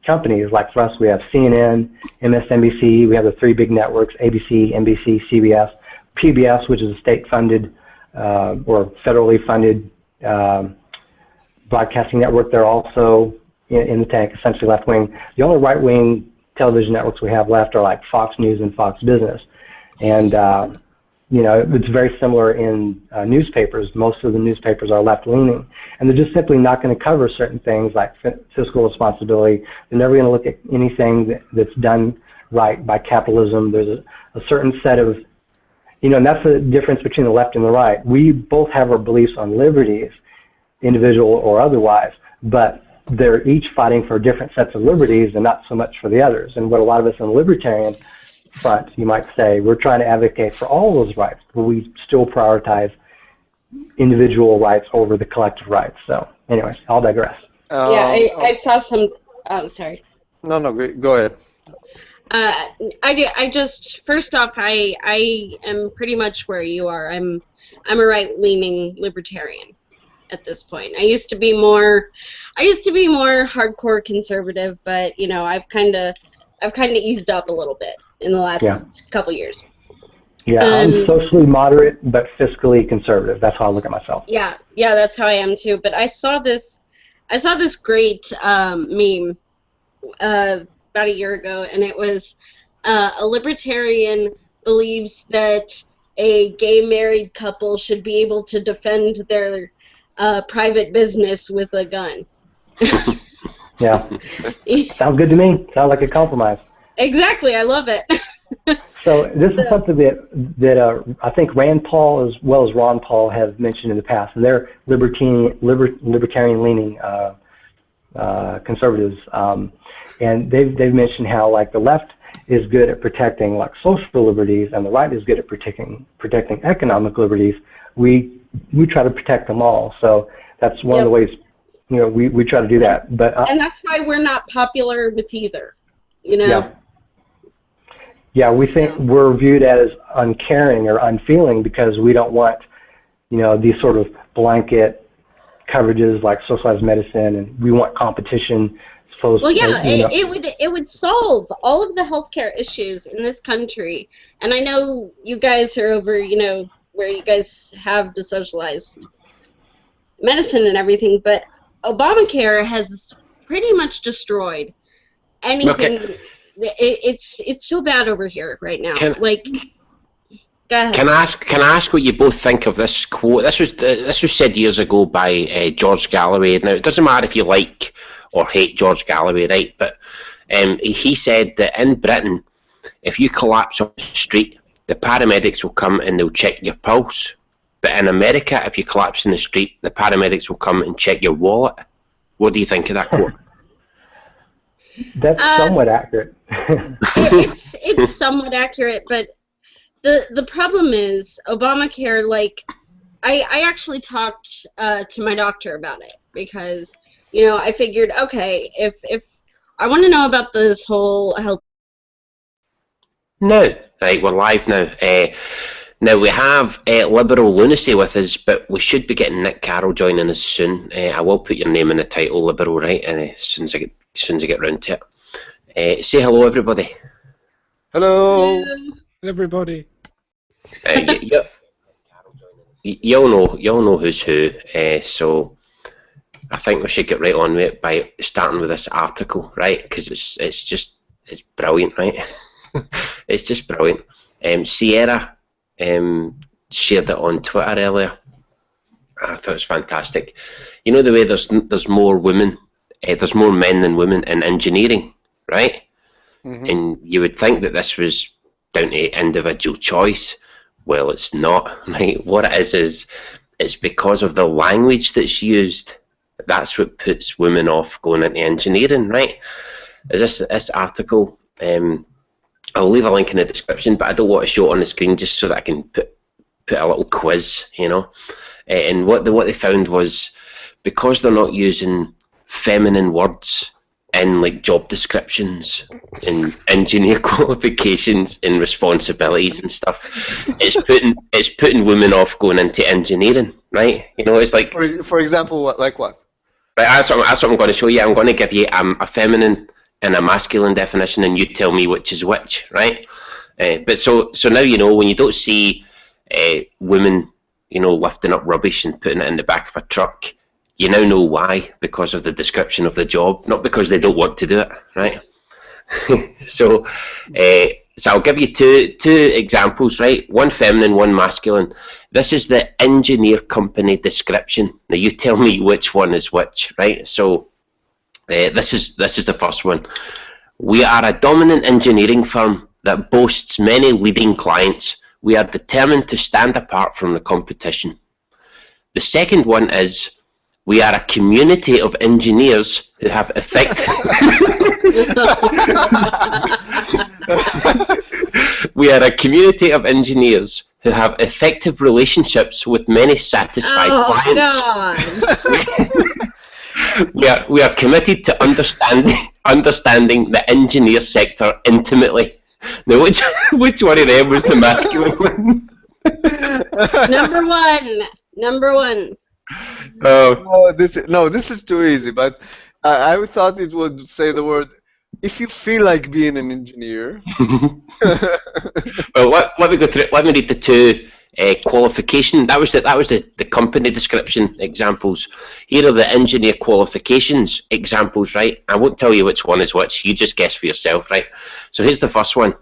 companies. Like for us, we have CNN, MSNBC, we have the 3 big networks, ABC, NBC, CBS, PBS, which is a state-funded or federally funded broadcasting network. They're also in the tank, essentially left-wing. The only right-wing television networks we have left are like Fox News and Fox Business. And you know, it's very similar in newspapers. Most of the newspapers are left-leaning, and they're just simply not going to cover certain things like fiscal responsibility. They're never going to look at anything that's done right by capitalism. There's a certain set of, you know, and that's the difference between the left and the right. We both have our beliefs on liberties, individual or otherwise, but they're each fighting for different sets of liberties and not so much for the others. And what a lot of us in the libertarian front, you might say, we're trying to advocate for all those rights, but we still prioritize individual rights over the collective rights. So, anyways, I'll digress. I saw some. Oh, sorry. No, go ahead. I just first off, I am pretty much where you are. I'm a right-leaning libertarian at this point. I used to be more hardcore conservative, but you know, I've kind of eased up a little bit in the last couple years. Yeah, I'm socially moderate but fiscally conservative. That's how I look at myself. Yeah, that's how I am too. But I saw this great meme about a year ago, and it was a libertarian believes that a gay married couple should be able to defend their private business with a gun. Yeah, sounds good to me. Sounds like a compromise. Exactly, I love it. So this is something that I think Rand Paul as well as Ron Paul have mentioned in the past, and they're libertarian-leaning conservatives, and they've mentioned how like the left is good at protecting like social liberties, and the right is good at protecting economic liberties. We try to protect them all. So that's one of the ways, you know, we try to do that. But and that's why we're not popular with either. You know. Yeah, we think we're viewed as uncaring or unfeeling because we don't want, you know, these sort of blanket coverages like socialized medicine, and we want competition. It would solve all of the healthcare issues in this country. And I know you guys are over, you know, where you guys have the socialized medicine and everything, but Obamacare has pretty much destroyed anything. Okay. It's so bad over here right now. Go ahead. Can I ask what you both think of this quote? This was said years ago by George Galloway. Now it doesn't matter if you like or hate George Galloway, right? But he said that in Britain, if you collapse on the street, the paramedics will come and they'll check your pulse. But in America, if you collapse in the street, the paramedics will come and check your wallet. What do you think of that quote? That's somewhat accurate. it's somewhat accurate, but the problem is Obamacare. Like, I actually talked to my doctor about it because, you know, I figured, okay, if I want to know about this whole health. No, right, we're live now. Now we have Liberal Lunacy with us, but we should be getting Nick Carroll joining us soon. I will put your name in the title, Liberal, right? As soon as I get round to it. Say hello, everybody. Hello. Everybody. You'll know who's who. So I think we should get right on with it by starting with this article, right? Because it's brilliant, right? It's just brilliant. Sierra shared it on Twitter earlier. I thought it was fantastic. You know the way there's more women, there's more men than women in engineering, right? Mm-hmm. And you would think that this was down to individual choice. Well, it's not, right? What it is it's because of the language that's used. That's what puts women off going into engineering, right? Is this article? I'll leave a link in the description, but I don't want to show it on the screen just so that I can put a little quiz, you know. And what they found was because they're not using feminine words in like job descriptions and engineer qualifications and responsibilities and stuff, it's putting women off going into engineering, right? You know, it's like for example, what? Right, that's what I'm going to show you. I'm going to give you a feminine and a masculine definition, and you tell me which is which, right? But so now you know when you don't see women, you know, lifting up rubbish and putting it in the back of a truck, you now know why, because of the description of the job, not because they don't want to do it, right? So I'll give you two examples, right? One feminine, one masculine. This is the engineer company description. Now you tell me which one is which, right? So this is the first one. We are a dominant engineering firm that boasts many leading clients. We are determined to stand apart from the competition. The second one is we are a community of engineers who have We are a community of engineers who have effective relationships with many satisfied clients. God. We are committed to understanding the engineer sector intimately. Now, which one of them was the masculine one? Number one. This is too easy. But I thought it would say the word. If you feel like being an engineer. Well, let me go through. Let me read the two qualification. That was the company description examples. Here are the engineer qualifications examples, right? I won't tell you which one is which. You just guess for yourself, right? So here's the first one.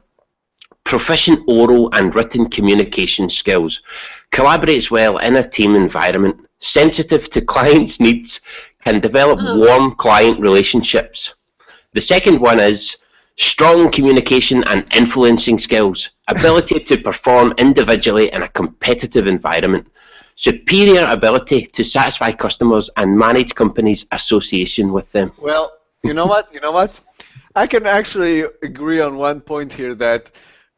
Proficient oral and written communication skills. Collaborates well in a team environment. Sensitive to clients' needs. Can develop warm client relationships. The second one is strong communication and influencing skills. Ability to perform individually in a competitive environment. Superior ability to satisfy customers and manage companies' association with them. Well, you know what? I can actually agree on one point here that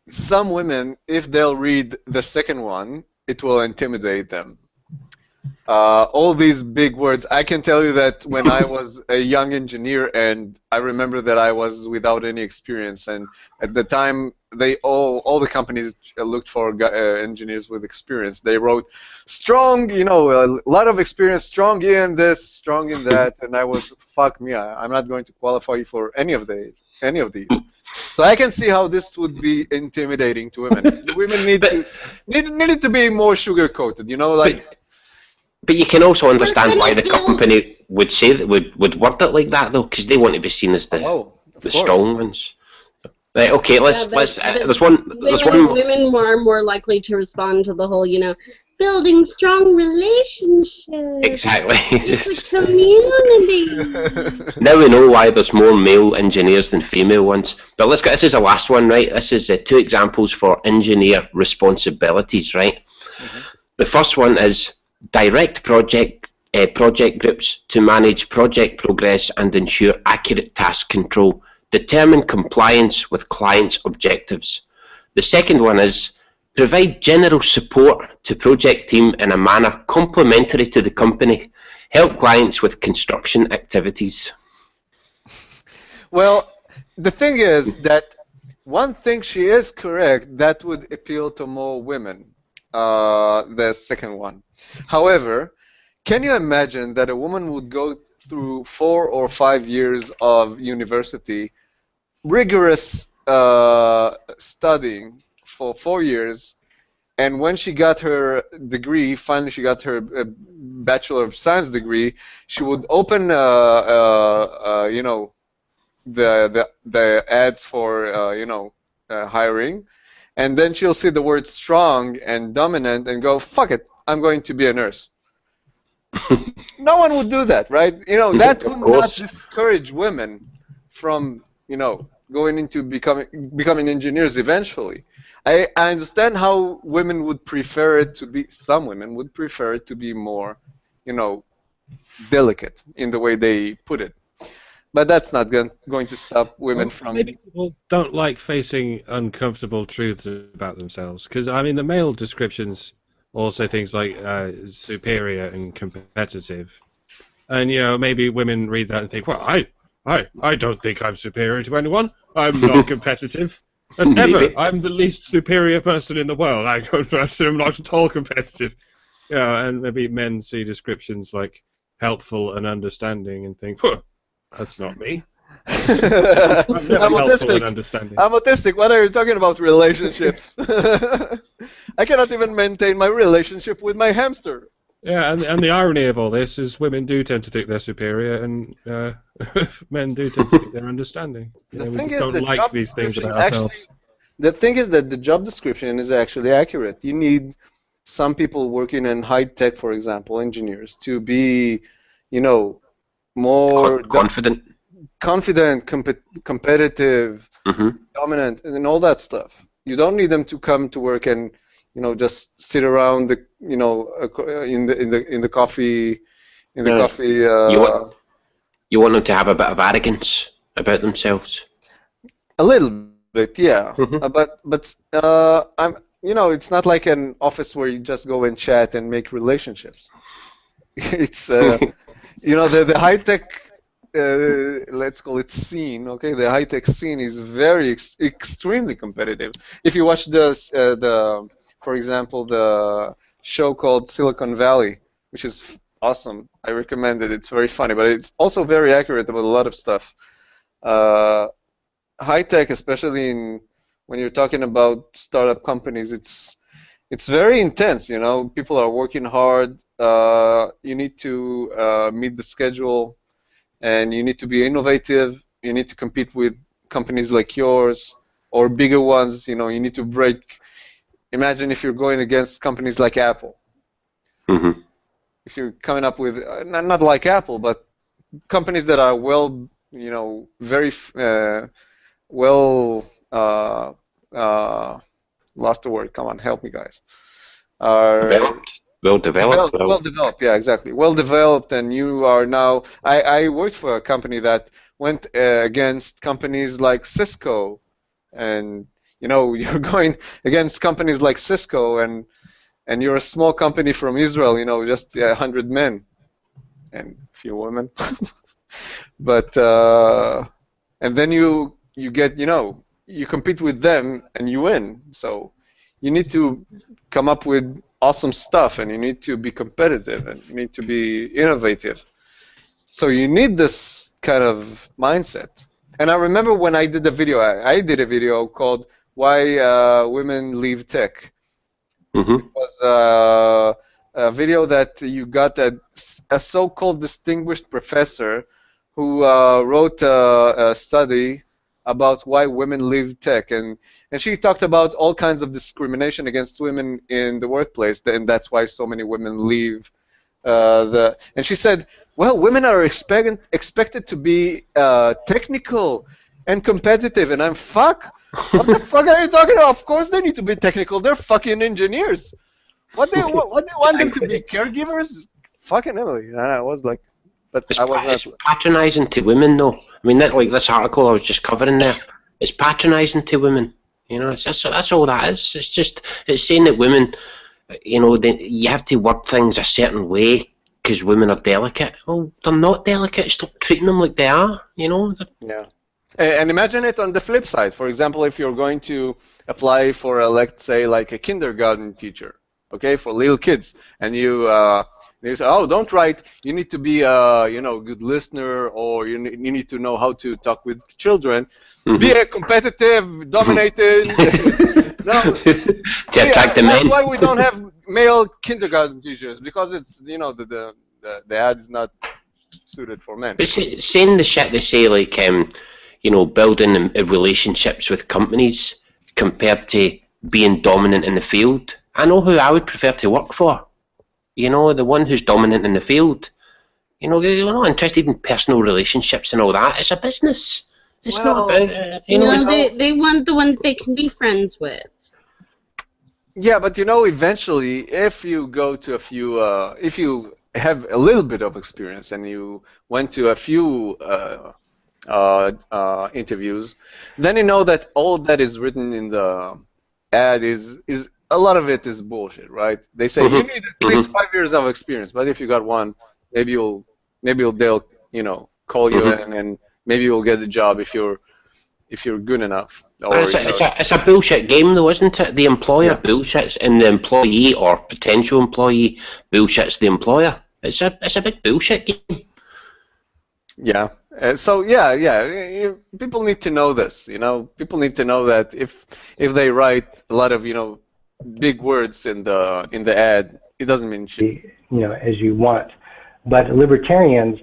some women, if they'll read the second one, it will intimidate them. All these big words. I can tell you that when I was a young engineer, and I remember that I was without any experience, and at the time all the companies looked for engineers with experience. They wrote strong, you know, a lot of experience, strong in this, strong in that, and I was, fuck me, I'm not going to qualify for any of these. So I can see how this would be intimidating to women. Women need to be more sugar coated, you know, like. But you can also understand why the company would say that would word it like that, though, because they want to be seen as the strong ones. Right, okay, let's. There's one. Women are more likely to respond to the whole, you know, building strong relationships. Exactly. It's a community. Now we know why there's more male engineers than female ones. But let's go. This is the last one, right? This is 2 examples for engineer responsibilities, right? The first one is direct project groups to manage project progress and ensure accurate task control. Determine compliance with clients' objectives. The second one is provide general support to project team in a manner complementary to the company. Help clients with construction activities. Well, the thing is that one thing she is correct, that would appeal to more women, the second one. However, can you imagine that a woman would go through 4 or 5 years of university, rigorous studying for 4 years, and when she got her degree, finally she got her Bachelor of Science degree, she would open, you know, the ads for, you know, hiring, and then she'll see the word strong and dominant and go, fuck it, I'm going to be a nurse. No one would do that, right? You know, that would not discourage women from, you know, going into becoming engineers eventually. I understand how women would prefer it to be, some women would prefer it to be more, you know, delicate in the way they put it. But that's not going to stop women from... Maybe people don't like facing uncomfortable truths about themselves. Because, I mean, the male descriptions all say things like superior and competitive. And, you know, maybe women read that and think, well, I don't think I'm superior to anyone. I'm not competitive. And ever, I'm the least superior person in the world. I'm not at all competitive. You know, and maybe men see descriptions like helpful and understanding and think, huh, that's not me. I'm helpful and understanding. I'm autistic. What are you talking about? Relationships? I cannot even maintain my relationship with my hamster. Yeah, and the irony of all this is women do tend to think they're superior, and men do tend to think they're understanding. You know, we just don't like these things about ourselves. The thing is that the job description is actually accurate. You need some people working in high tech, for example, engineers, to be, you know, more confident, competitive, dominant, and all that stuff. You don't need them to come to work and, you know, just sit around the, you know, in the coffee, coffee. You want them to have a bit of arrogance about themselves. A little bit, yeah. But I'm, you know, it's not like an office where you just go and chat and make relationships. It's you know, the high tech. Let's call it scene, okay? The high-tech scene is very extremely competitive. If you watch for example, the show called Silicon Valley, which is awesome, I recommend it. It's very funny, but it's also very accurate about a lot of stuff. High-tech, especially when you're talking about startup companies, it's very intense. You know, people are working hard. You need to meet the schedule. And you need to be innovative. You need to compete with companies like yours or bigger ones. You know, you need to break. Imagine if you're going against companies like Apple. If you're coming up with not like Apple, but companies that are well, you know, very well. Lost the word. Come on, help me, guys. Well developed. Well developed, yeah, exactly. Well developed, and you are now. I worked for a company that went against companies like Cisco, and you know, you're going against companies like Cisco, and you're a small company from Israel, you know, just 100 men and a few women, but and then you get, you know, you compete with them and you win. So you need to come up with awesome stuff, and you need to be competitive, and you need to be innovative. So you need this kind of mindset. And I remember when I did the video, I did a video called "Why Women Leave Tech." It was a video that you got a so-called distinguished professor who wrote a study about why women leave tech, and she talked about all kinds of discrimination against women in the workplace, and that's why so many women leave. And she said, well, women are expected to be technical and competitive, and I'm fuck. What the fuck are you talking about? Of course they need to be technical. They're fucking engineers. What do you want them to be? Caregivers? Fucking Emily. I was like, but It's, I was it's patronising to women, though. I mean, like this article I was just covering there, it's patronising to women. You know, that's all that is. It's saying that women, you know, you have to word things a certain way because women are delicate. Well, they're not delicate. Stop treating them like they are. You know. Yeah. And imagine it on the flip side. For example, if you're going to apply for, let's say, like a kindergarten teacher, okay, for little kids, and you say, oh, don't write. You need to be a good listener, or you need to know how to talk with children. Be a competitive, dominated. No, to attract the men. That's why we don't have male kindergarten teachers, because it's the ad is not suited for men. But saying the shit they say, like building relationships with companies compared to being dominant in the field. I know who I would prefer to work for. You know, the one who's dominant in the field. You know, they're not interested in personal relationships and all that. It's a business. It's not about, they want the ones they can be friends with. Yeah, but eventually, if you go to a few, if you have a little bit of experience and you went to a few interviews, then you know that all that is written in the ad is a lot of it is bullshit, right? They say you need at least 5 years of experience, but if you got one, maybe they'll call you and maybe you'll get the job if you're good enough. Or, it's a bullshit game, though, isn't it? The employer bullshits, and the employee or potential employee bullshits the employer. It's a big bullshit game. Yeah. People need to know this. People need to know that if they write a lot of big words in the ad, it doesn't mean shit. As you want. But libertarians,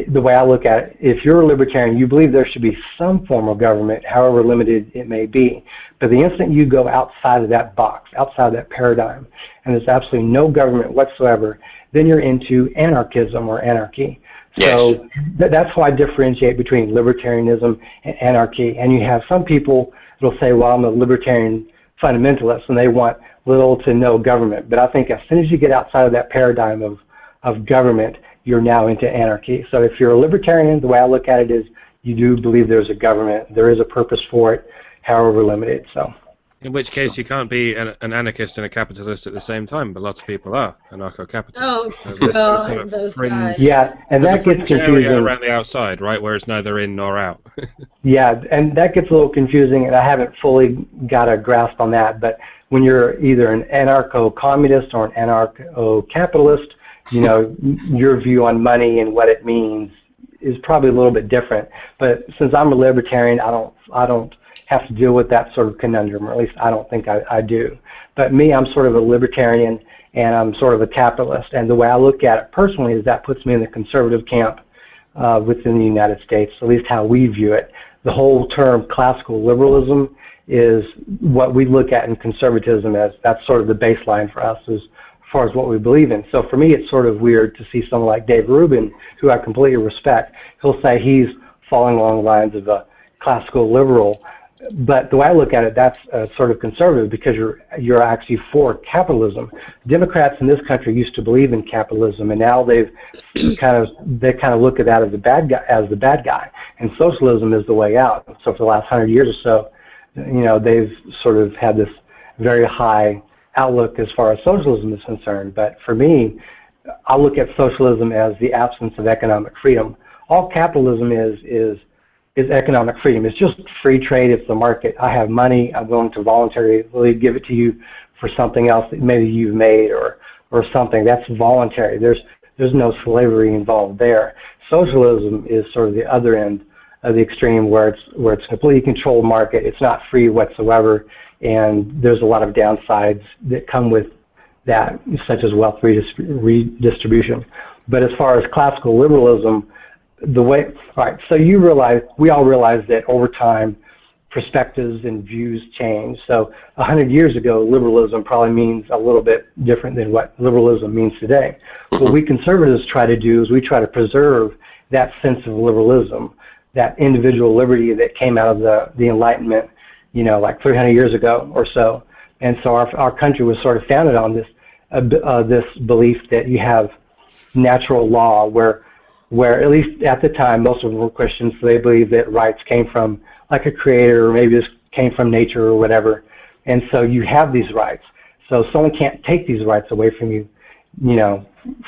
the way I look at it, if you're a libertarian, you believe there should be some form of government, however limited it may be. But the instant you go outside of that box, outside of that paradigm, and there's absolutely no government whatsoever, then you're into anarchism or anarchy. Yes. So that's how I differentiate between libertarianism and anarchy. And you have some people that'll say, well, I'm a libertarian fundamentalist, and they want little to no government. But I think as soon as you get outside of that paradigm of government, you're now into anarchy. So if you're a libertarian, the way I look at it is you do believe there's a government, there is a purpose for it, however limited. So. In which case you can't be an anarchist and a capitalist at the same time, but lots of people are anarcho-capitalists. Oh, those guys. Yeah, and that gets confusing. Around the outside, right, where it's neither in nor out. Yeah, and that gets a little confusing, and I haven't fully got a grasp on that. But when you're either an anarcho-communist or an anarcho-capitalist, your view on money and what it means is probably a little bit different. But since I'm a libertarian, I don't have to deal with that sort of conundrum, or at least I don't think I do. But me, I'm sort of a libertarian, and I'm sort of a capitalist. And the way I look at it personally is that puts me in the conservative camp within the United States, at least how we view it. The whole term classical liberalism is what we look at in conservatism as that's sort of the baseline for us as far as what we believe in. So for me, it's sort of weird to see someone like Dave Rubin, who I completely respect. He'll say he's falling along the lines of a classical liberal. But the way I look at it, that's sort of conservative because you're actually for capitalism. Democrats in this country used to believe in capitalism, and now they kind of look at that as the bad guy, and socialism is the way out. So for the last 100 years or so, they've sort of had this very high outlook as far as socialism is concerned. But for me, I look at socialism as the absence of economic freedom. All capitalism is economic freedom. It's just free trade. It's the market. I have money. I'm willing to voluntarily give it to you for something else that maybe you've made or something. That's voluntary. There's no slavery involved there. Socialism is sort of the other end of the extreme where it's a completely controlled market. It's not free whatsoever, and there's a lot of downsides that come with that, such as wealth redistribution. But as far as classical liberalism, the way, all right, so we all realize that over time, perspectives and views change. So 100 years ago, liberalism probably means a little bit different than what liberalism means today. What we conservatives try to do is we try to preserve that sense of liberalism, that individual liberty that came out of the Enlightenment, like 300 years ago or so. And so our country was sort of founded on this belief that you have natural law where at least at the time, most of them were Christians, so they believed that rights came from like a creator, or maybe this came from nature or whatever. And so you have these rights. So someone can't take these rights away from you,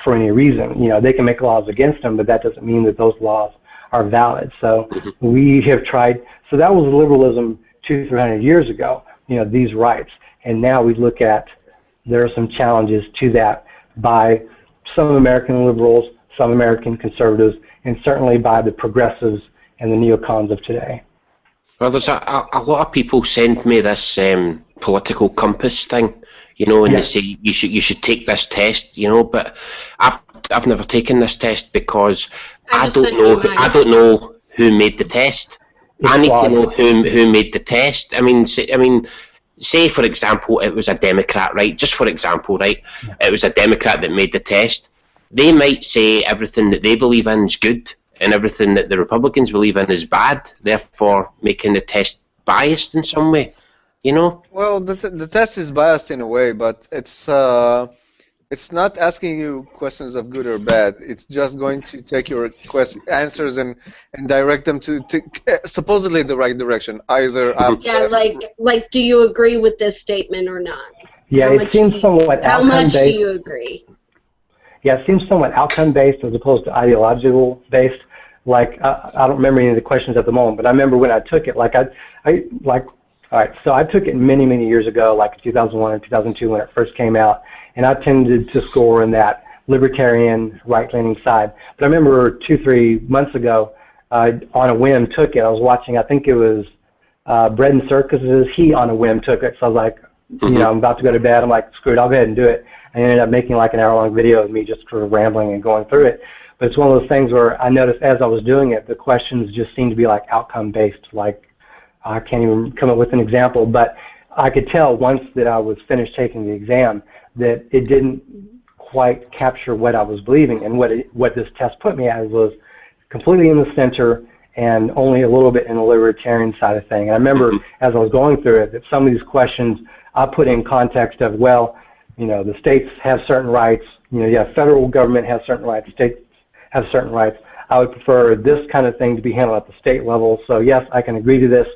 for any reason. They can make laws against them, but that doesn't mean that those laws are valid. So we have tried, so that was liberalism 200-300 years ago, these rights. And now we look at, there are some challenges to that by some American liberals, some American conservatives, and certainly by the progressives and the neocons of today. Well, there's a lot of people send me this political compass thing, and they say you should take this test, but I've never taken this test because I don't know who made the test. I need to know who made the test. I mean, say for example it was a Democrat, right? Just for example, right? It was a Democrat that made the test. They might say everything that they believe in is good and everything that the Republicans believe in is bad, therefore making the test biased in some way, Well, the test is biased in a way, but it's not asking you questions of good or bad. It's just going to take your answers and direct them to supposedly the right direction. Either like do you agree with this statement or not? Yeah, it seems somewhat how much outcome-based. do you agree? Yeah, it seems somewhat outcome-based as opposed to ideological-based. Like, I don't remember any of the questions at the moment, but I remember when I took it, all right, so I took it many, many years ago, like 2001 or 2002 when it first came out, and I tended to score in that libertarian, right-leaning side. But I remember 2-3 months ago, on a whim took it. I was watching, I think it was Rantzerker. He on a whim took it, so I was like, I'm about to go to bed. I'm like, screw it, I'll go ahead and do it. I ended up making like an hour-long video of me just sort of rambling and going through it. But it's one of those things where I noticed as I was doing it, the questions just seemed to be like outcome-based. Like, I can't even come up with an example, but I could tell once that I was finished taking the exam that it didn't quite capture what I was believing. And what this test put me at was completely in the center and only a little bit in the libertarian side of thing. And I remember as I was going through it that some of these questions I put in context of, well, the states have certain rights, federal government has certain rights, states have certain rights. I would prefer this kind of thing to be handled at the state level. So yes, I can agree to this,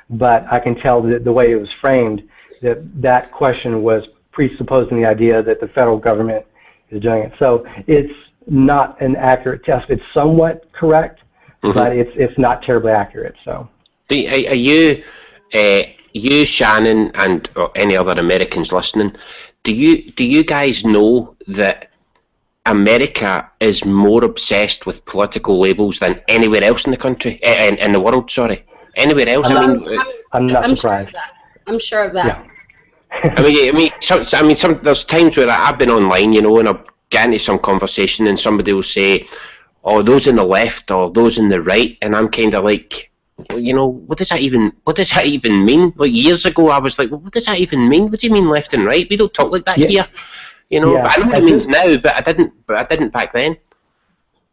but I can tell that the way it was framed, that question was presupposing the idea that the federal government is doing it. So it's not an accurate test. It's somewhat correct, but it's not terribly accurate. So, are you, Shannon, and any other Americans listening, do you guys know that America is more obsessed with political labels than anywhere else in the country, in the world? Sorry, anywhere else. I'm not surprised. I'm sure of that. Yeah. There's times where I've been online, and I'll get into some conversation, and somebody will say, "Oh, those on the left or those on the right," and I'm kind of like, what does that even mean? Like years ago, I was like, well, what does that even mean? What do you mean left and right? We don't talk like that here. But I know what it means now, but I didn't back then.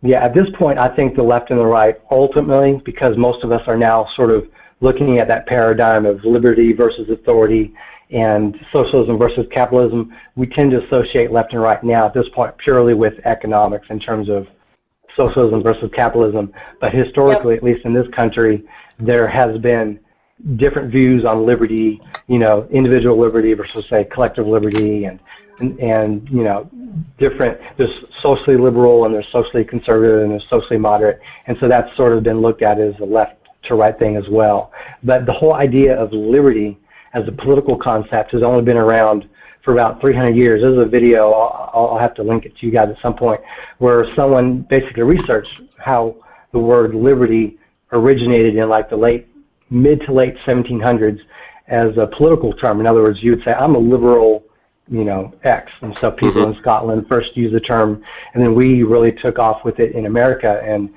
Yeah, at this point, I think the left and the right, ultimately, because most of us are now sort of looking at that paradigm of liberty versus authority and socialism versus capitalism, we tend to associate left and right now at this point purely with economics in terms of socialism versus capitalism. But historically, at least in this country, there has been different views on liberty, individual liberty versus, say, collective liberty, and different. There's socially liberal and there's socially conservative and there's socially moderate, and so that's sort of been looked at as a left to right thing as well. But the whole idea of liberty as a political concept has only been around for about 300 years. There's a video, I'll have to link it to you guys at some point, where someone basically researched how the word liberty originated in like the mid to late 1700s as a political term. In other words, you would say, I'm a liberal, X. And so people in Scotland first used the term, and then we really took off with it in America. And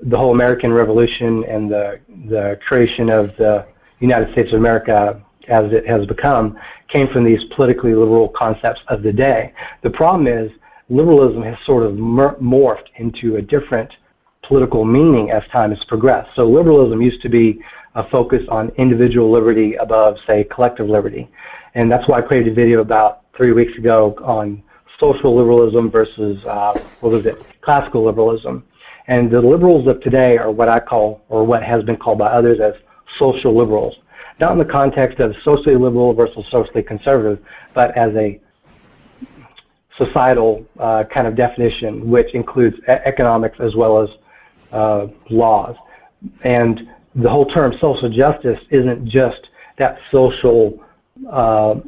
the whole American Revolution and the creation of the United States of America as it has become came from these politically liberal concepts of the day. The problem is liberalism has sort of morphed into a different political meaning as time has progressed. So liberalism used to be a focus on individual liberty above, say, collective liberty. And that's why I created a video about 3 weeks ago on social liberalism versus, classical liberalism. And the liberals of today are what I call, or what has been called by others as social liberals. Not in the context of socially liberal versus socially conservative, but as a societal kind of definition, which includes economics as well as laws. And the whole term social justice isn't just that social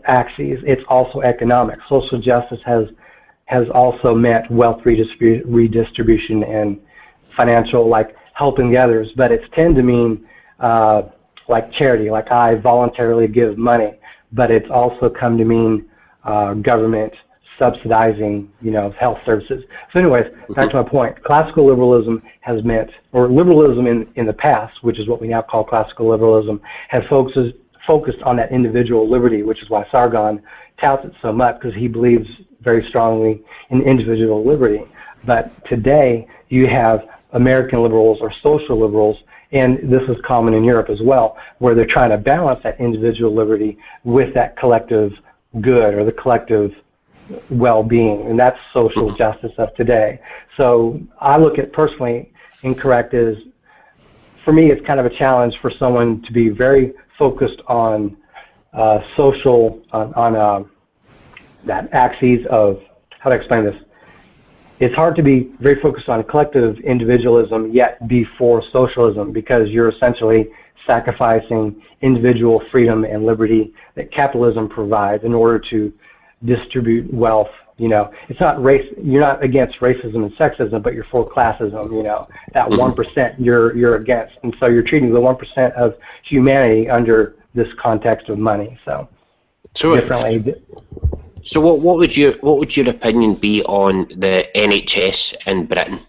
axes, it's also economic. Social justice has also meant wealth redistribution and financial, like helping the others, but it's tend to mean like charity, like I voluntarily give money, but it's also come to mean government subsidizing, health services. So anyways, back to my point, classical liberalism has meant, or liberalism in the past, which is what we now call classical liberalism, has focused on that individual liberty, which is why Sargon touts it so much, because he believes very strongly in individual liberty. But today, you have American liberals or social liberals, and this is common in Europe as well, where they're trying to balance that individual liberty with that collective good or the collective well-being, and that's social justice of today. So I look at personally incorrect as, for me, it's kind of a challenge for someone to be very focused on social, on that axis of, how to explain this? It's hard to be very focused on collective individualism yet be for socialism, because you're essentially sacrificing individual freedom and liberty that capitalism provides in order to distribute wealth. It's not race. You're not against racism and sexism, but you're for classism. That 1% you're against, and so you're treating the 1% of humanity under this context of money. So differently. So what would your opinion be on the NHS in Britain?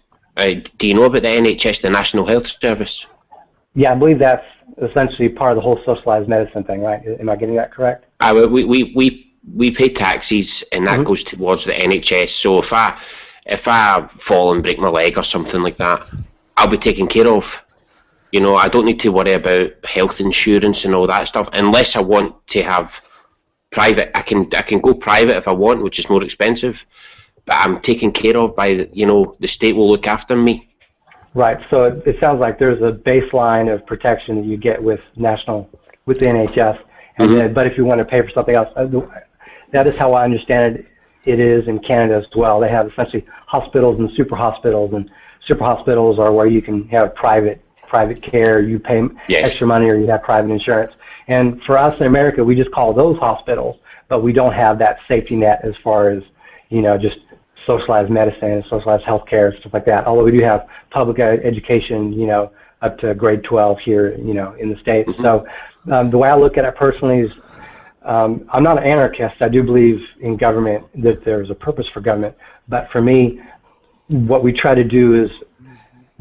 Do you know about the NHS, the National Health Service? Yeah, I believe that's essentially part of the whole socialized medicine thing, right? Am I getting that correct? We pay taxes, and that goes towards the NHS. So if I fall and break my leg or something like that, I'll be taken care of. I don't need to worry about health insurance and all that stuff, unless I want to have private. I can go private if I want, which is more expensive, but I'm taken care of by the state will look after me. Right. So it sounds like there's a baseline of protection that you get with the NHS, and then, but if you want to pay for something else, that is how I understand it. It is in Canada as well. They have essentially hospitals and super hospitals are where you can have private care. You pay extra money, or you have private insurance. And for us in America, we just call those hospitals, but we don't have that safety net as far as just socialized medicine and socialized healthcare and stuff like that. Although we do have public education, up to grade 12 here, in the States. So the way I look at it personally is, I'm not an anarchist. I do believe in government, that there's a purpose for government. But for me, what we try to do is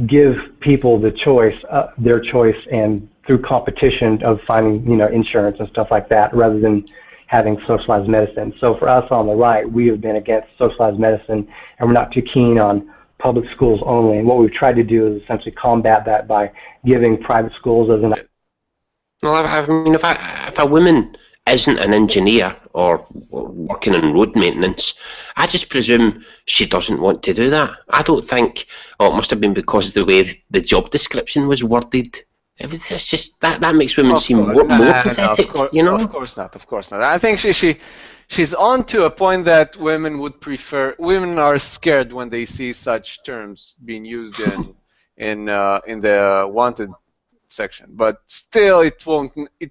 give people the choice, their choice, and through competition of finding, insurance and stuff like that, rather than having socialized medicine. So for us on the right, we have been against socialized medicine, and we're not too keen on public schools only. And what we've tried to do is essentially combat that by giving private schools as an... Well, I mean, if a woman isn't an engineer or working in road maintenance, I just presume she doesn't want to do that. I don't think, it must have been because of the way the job description was worded. It's just that makes women seem more pathetic, Of course not. I think she's on to a point that women are scared when they see such terms being used in the wanted section. But still, it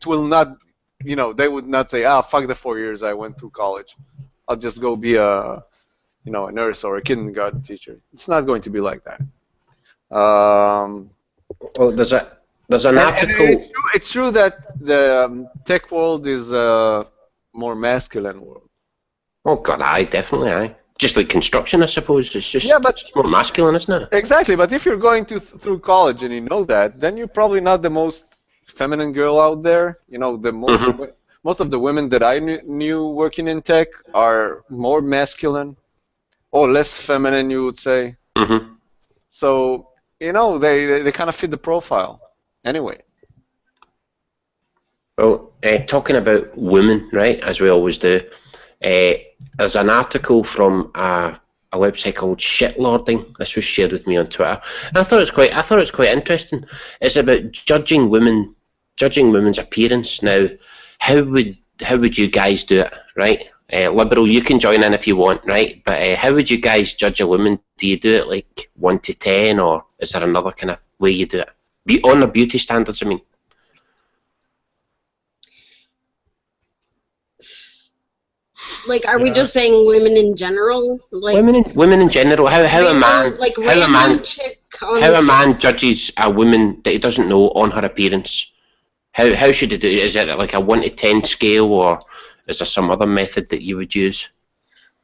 will not. They would not say, fuck the 4 years I went through college. I'll just go be a nurse or a kindergarten teacher. It's not going to be like that. Well, there's an article. It's true that the tech world is a more masculine world. Oh God, definitely. just like construction, I suppose. It's just Yeah, but it's more masculine, isn't it? exactly. But if you're going through college and you know that, then you're probably not the most feminine girl out there. You know, the most of the women that I knew working in tech are more masculine or less feminine, you would say. Mm-hmm. So you know, they kind of fit the profile. Anyway. Well, talking about women, right, as we always do, there's an article from a website called Sh1tlords. This was shared with me on Twitter, and I thought it was quite interesting. It's about judging women's appearance. Now, how would you guys do it, right? Liberal, you can join in if you want, right? But how would you guys judge a woman? Do you do it like 1 to 10, or is there another kind of way you do it? On the beauty standards, I mean. Like, are we just saying women in general? Like women in general. How a man judges a woman that he doesn't know on her appearance? How should he do it? Is it like a 1 to 10 scale, or is there some other method that you would use?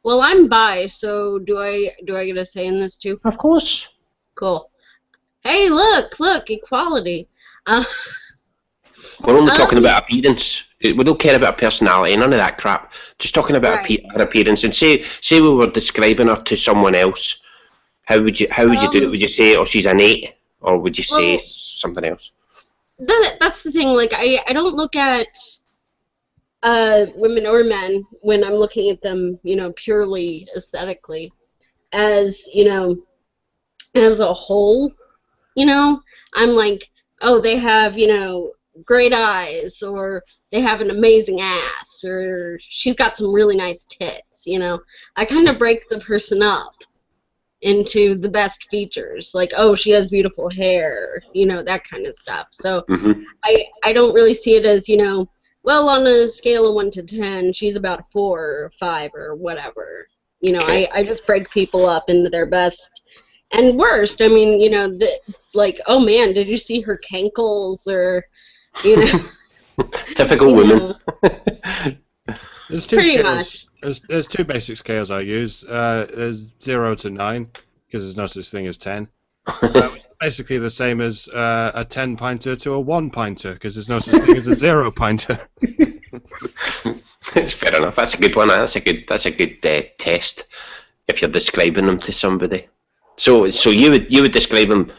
Well, I'm bi, so do I get a say in this too? Of course. Cool. Hey, look, equality. We're only talking about appearance. We don't care about personality, none of that crap. Just talking about her appearance. And say we were describing her to someone else. How would you do it? Would you say, oh, she's an 8, or would you say something else? That's the thing. Like, I don't look at women or men when I'm looking at them, you know, purely aesthetically, as you know, as a whole. You know, I'm like, oh, they have, you know, great eyes, or they have an amazing ass, or she's got some really nice tits, you know. I kind of break the person up into the best features, like, oh, she has beautiful hair, you know, that kind of stuff. So I don't really see it as, you know, well, on a scale of 1 to 10, she's about 4 or 5 or whatever. You know, I just break people up into their best and worst. I mean, you know, like, oh man, did you see her cankles, or, you know. Typical women. There's two scales. There's two basic scales I use. There's 0 to 9, because there's no such thing as 10. Which is basically the same as a 10-pinter to a 1-pinter, because there's no such thing as a 0-pinter. It's fair enough. That's a good one. That's a good test if you're describing them to somebody. So you would describe them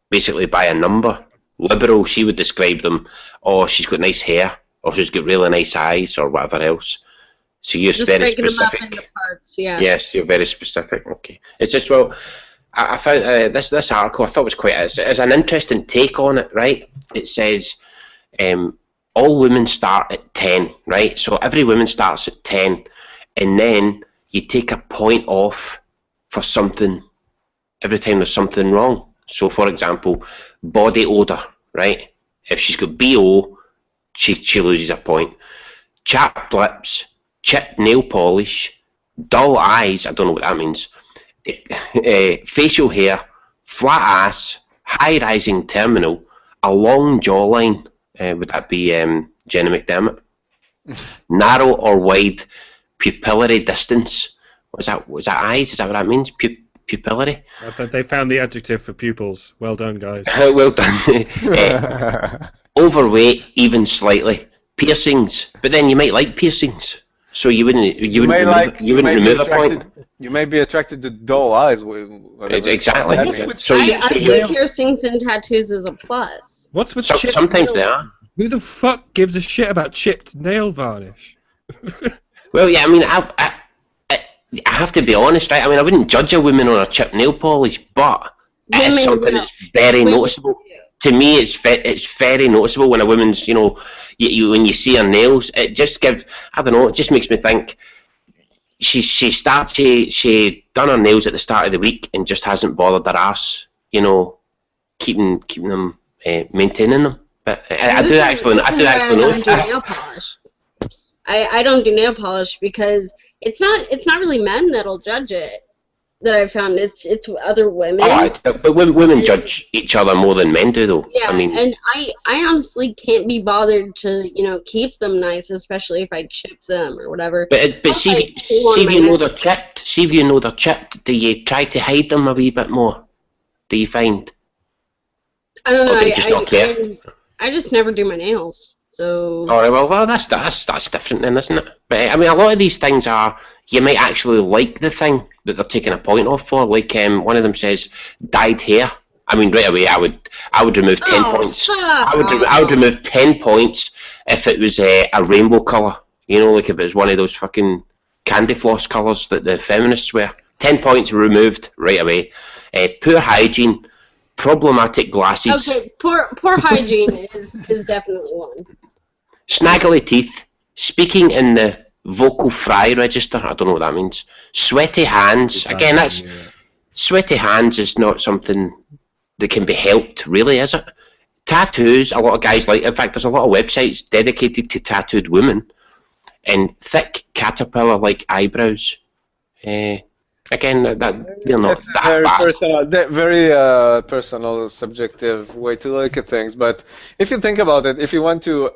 basically by a number. Liberal, she would describe them, oh, she's got nice hair, or she's got really nice eyes, or whatever else. So you're just very specific. Them up into parts, yeah. Yes, you're very specific. Okay. It's just, well, I found this article, I thought was quite, it's an interesting take on it, right? It says all women start at 10, right? So every woman starts at 10, and then you take a point off for something every time there's something wrong. So, for example, body odour, right? If she's got BO, she loses a point. Chapped lips, chipped nail polish, dull eyes, I don't know what that means, facial hair, flat ass, high-rising terminal, a long jawline, would that be Jenna McDermott? Narrow or wide pupillary distance. Was that eyes? Is that what that means? Pupillary? They found the adjective for pupils. Well done, guys. Well done. Overweight, even slightly. Piercings, but then you might like piercings, so you wouldn't remove a point. You may be attracted to dull eyes. Exactly. I see piercings and tattoos as a plus. What's with chipped? Sometimes they are. Who the fuck gives a shit about chipped nail varnish? Well, yeah, I mean, I have to be honest, right? I mean, I wouldn't judge a woman on her chipped nail polish, but it is something that's very noticeable. To me, it's very noticeable when a woman's, you know, when you see her nails, it just gives, I don't know, it just makes me think she done her nails at the start of the week and just hasn't bothered her ass, you know, keeping them, maintaining them. But I do actually notice that. I don't do nail polish because it's not really men that'll judge it. that I found. It's other women. But women judge each other more than men do, though. Yeah, I mean, and I honestly can't be bothered to keep them nice, especially if I chip them or whatever. But see if you know they're chipped. See if you know they're chipped. Do you try to hide them a wee bit more? Do you find? I don't know. Or do you just not care? I just never do my nails. So. All right, well, that's different then, isn't it? But I mean, a lot of these things are you might actually like the thing that they're taking a point off for. Like one of them says dyed hair. I mean, right away, I would remove 10 points. I would remove 10 points if it was a rainbow colour. You know, like if it was one of those fucking candy floss colours that the feminists wear. 10 points removed right away. Poor hygiene, problematic glasses. Okay, poor hygiene is definitely one. Snaggly teeth, speaking in the vocal fry register. I don't know what that means. Sweaty hands. Again, that's sweaty hands is not something that can be helped, really, is it? Tattoos. A lot of guys like. In fact, there's a lot of websites dedicated to tattooed women, and thick caterpillar-like eyebrows. Again, they're not That's that very bad. very personal, subjective way to look at things. But if you think about it, if you want to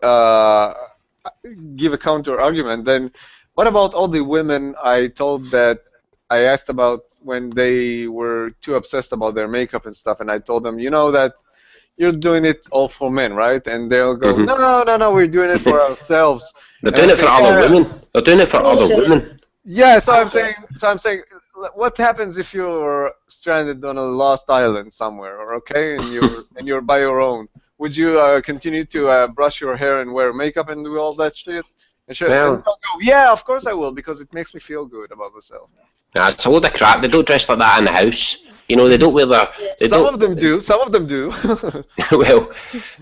give a counter argument, then what about all the women I asked about when they were too obsessed about their makeup and stuff, and I told them, that you're doing it all for men, right? And they'll go, no, we're doing it for ourselves. They're doing it for other women. They're doing it for other women. Yeah, so I'm saying, what happens if you're stranded on a lost island somewhere, okay, and you're by your own? Would you continue to brush your hair and wear makeup and do all that shit? And they'll go, yeah, of course I will, because it makes me feel good about myself. Nah, it's a load of crap. They don't dress like that in the house. You know, they don't wear their... Some of them do. Well,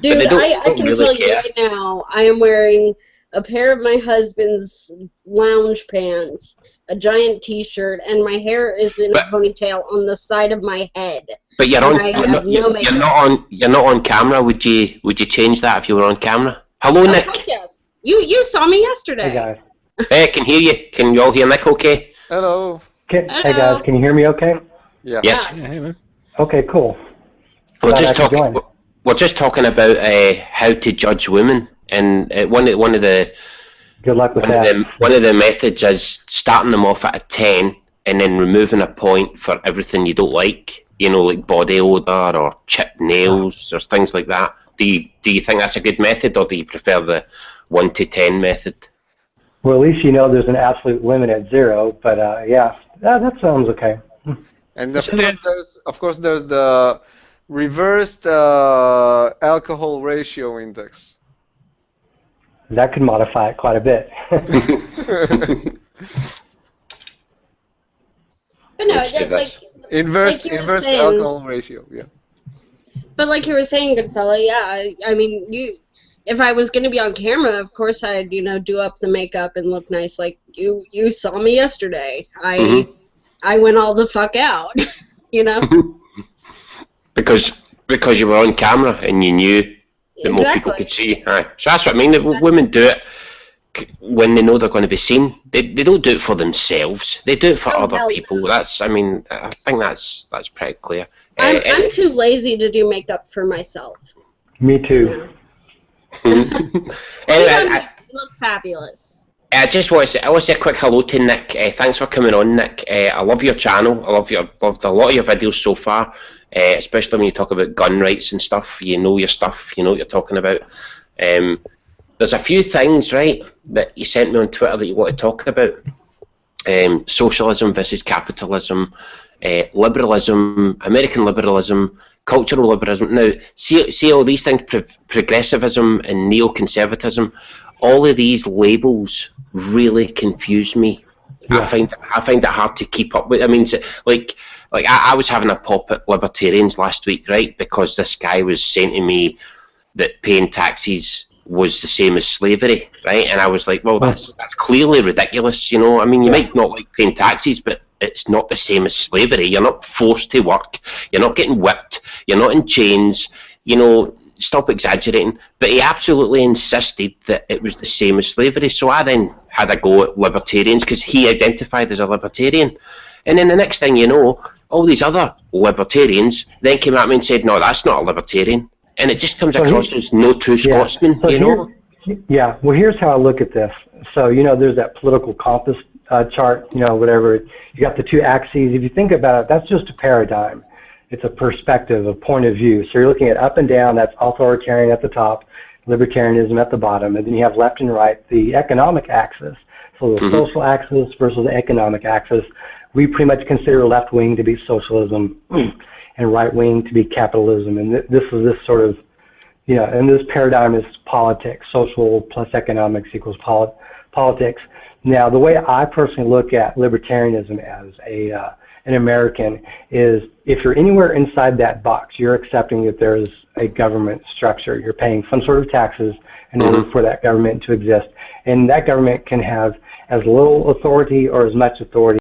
dude, I can tell you right now, I am wearing a pair of my husband's lounge pants, a giant T-shirt, and my hair is in a ponytail on the side of my head. But you're not on camera. Would you change that if you were on camera? Hello, Nick. Fuck yes. You saw me yesterday. Hey guys. Hey, I can hear you. Can you all hear Nick? Okay. Hello. Hey guys, can you hear me? Okay. Yeah. Yes. Yeah, hey, man. Okay, cool. We're just talking about how to judge women. And one of the good luck with that. One of the methods is starting them off at a 10 and then removing a point for everything you don't like. You know, like body odor or chipped nails or things like that. Do you think that's a good method, or do you prefer the 1 to 10 method? Well, at least there's an absolute limit at 0. But yeah, that sounds okay. And of course there's the reversed alcohol ratio index. That could modify it quite a bit. But no, inverse alcohol ratio, yeah. But like you were saying, good fella, yeah. I mean, if I was going to be on camera, of course I'd do up the makeup and look nice. Like you saw me yesterday. I went all the fuck out, Because you were on camera and you knew that more people could see you. Aye. So that's what I mean. Women do it when they know they're going to be seen. They don't do it for themselves. They do it for other people. I think that's pretty clear. I'm too lazy to do makeup for myself. Me too. Anyway, you look fabulous. I want to say a quick hello to Nick. Thanks for coming on, Nick. I love your channel. I've loved a lot of your videos so far, especially when you talk about gun rights and stuff. You know your stuff. You know what you're talking about. There's a few things, right, that you sent me on Twitter that you want to talk about. Socialism versus capitalism, liberalism, American liberalism, cultural liberalism. Now, see all these things, progressivism and neoconservatism. All of these labels really confuse me. Yeah. I find it hard to keep up with. I mean, like I was having a pop at libertarians last week, right? Because this guy was saying to me that paying taxes was the same as slavery, right? And I was like, well, that's clearly ridiculous, I mean, you might not like paying taxes, but it's not the same as slavery. You're not forced to work. You're not getting whipped. You're not in chains. Stop exaggerating. But he absolutely insisted that it was the same as slavery. So I then had a go at libertarians because he identified as a libertarian. And then the next thing you know, all these other libertarians then came at me and said, no, that's not a libertarian. And it just comes across as no true Scotsman, you know? Yeah, well, here's how I look at this. So, you know, there's that political compass chart, you know, whatever. You got the two axes. If you think about it, that's just a paradigm. It's a perspective, a point of view. So you're looking at up and down, that's authoritarian at the top, libertarianism at the bottom, and then you have left and right, the economic axis. So the social axis versus the economic axis. We pretty much consider left wing to be socialism and right wing to be capitalism. And this is this sort of, you know, and this paradigm is politics. Social plus economics equals politics. Now, the way I personally look at libertarianism as an American is if you're anywhere inside that box, you're accepting that there's a government structure. You're paying some sort of taxes in order for that government to exist. And that government can have as little authority or as much authority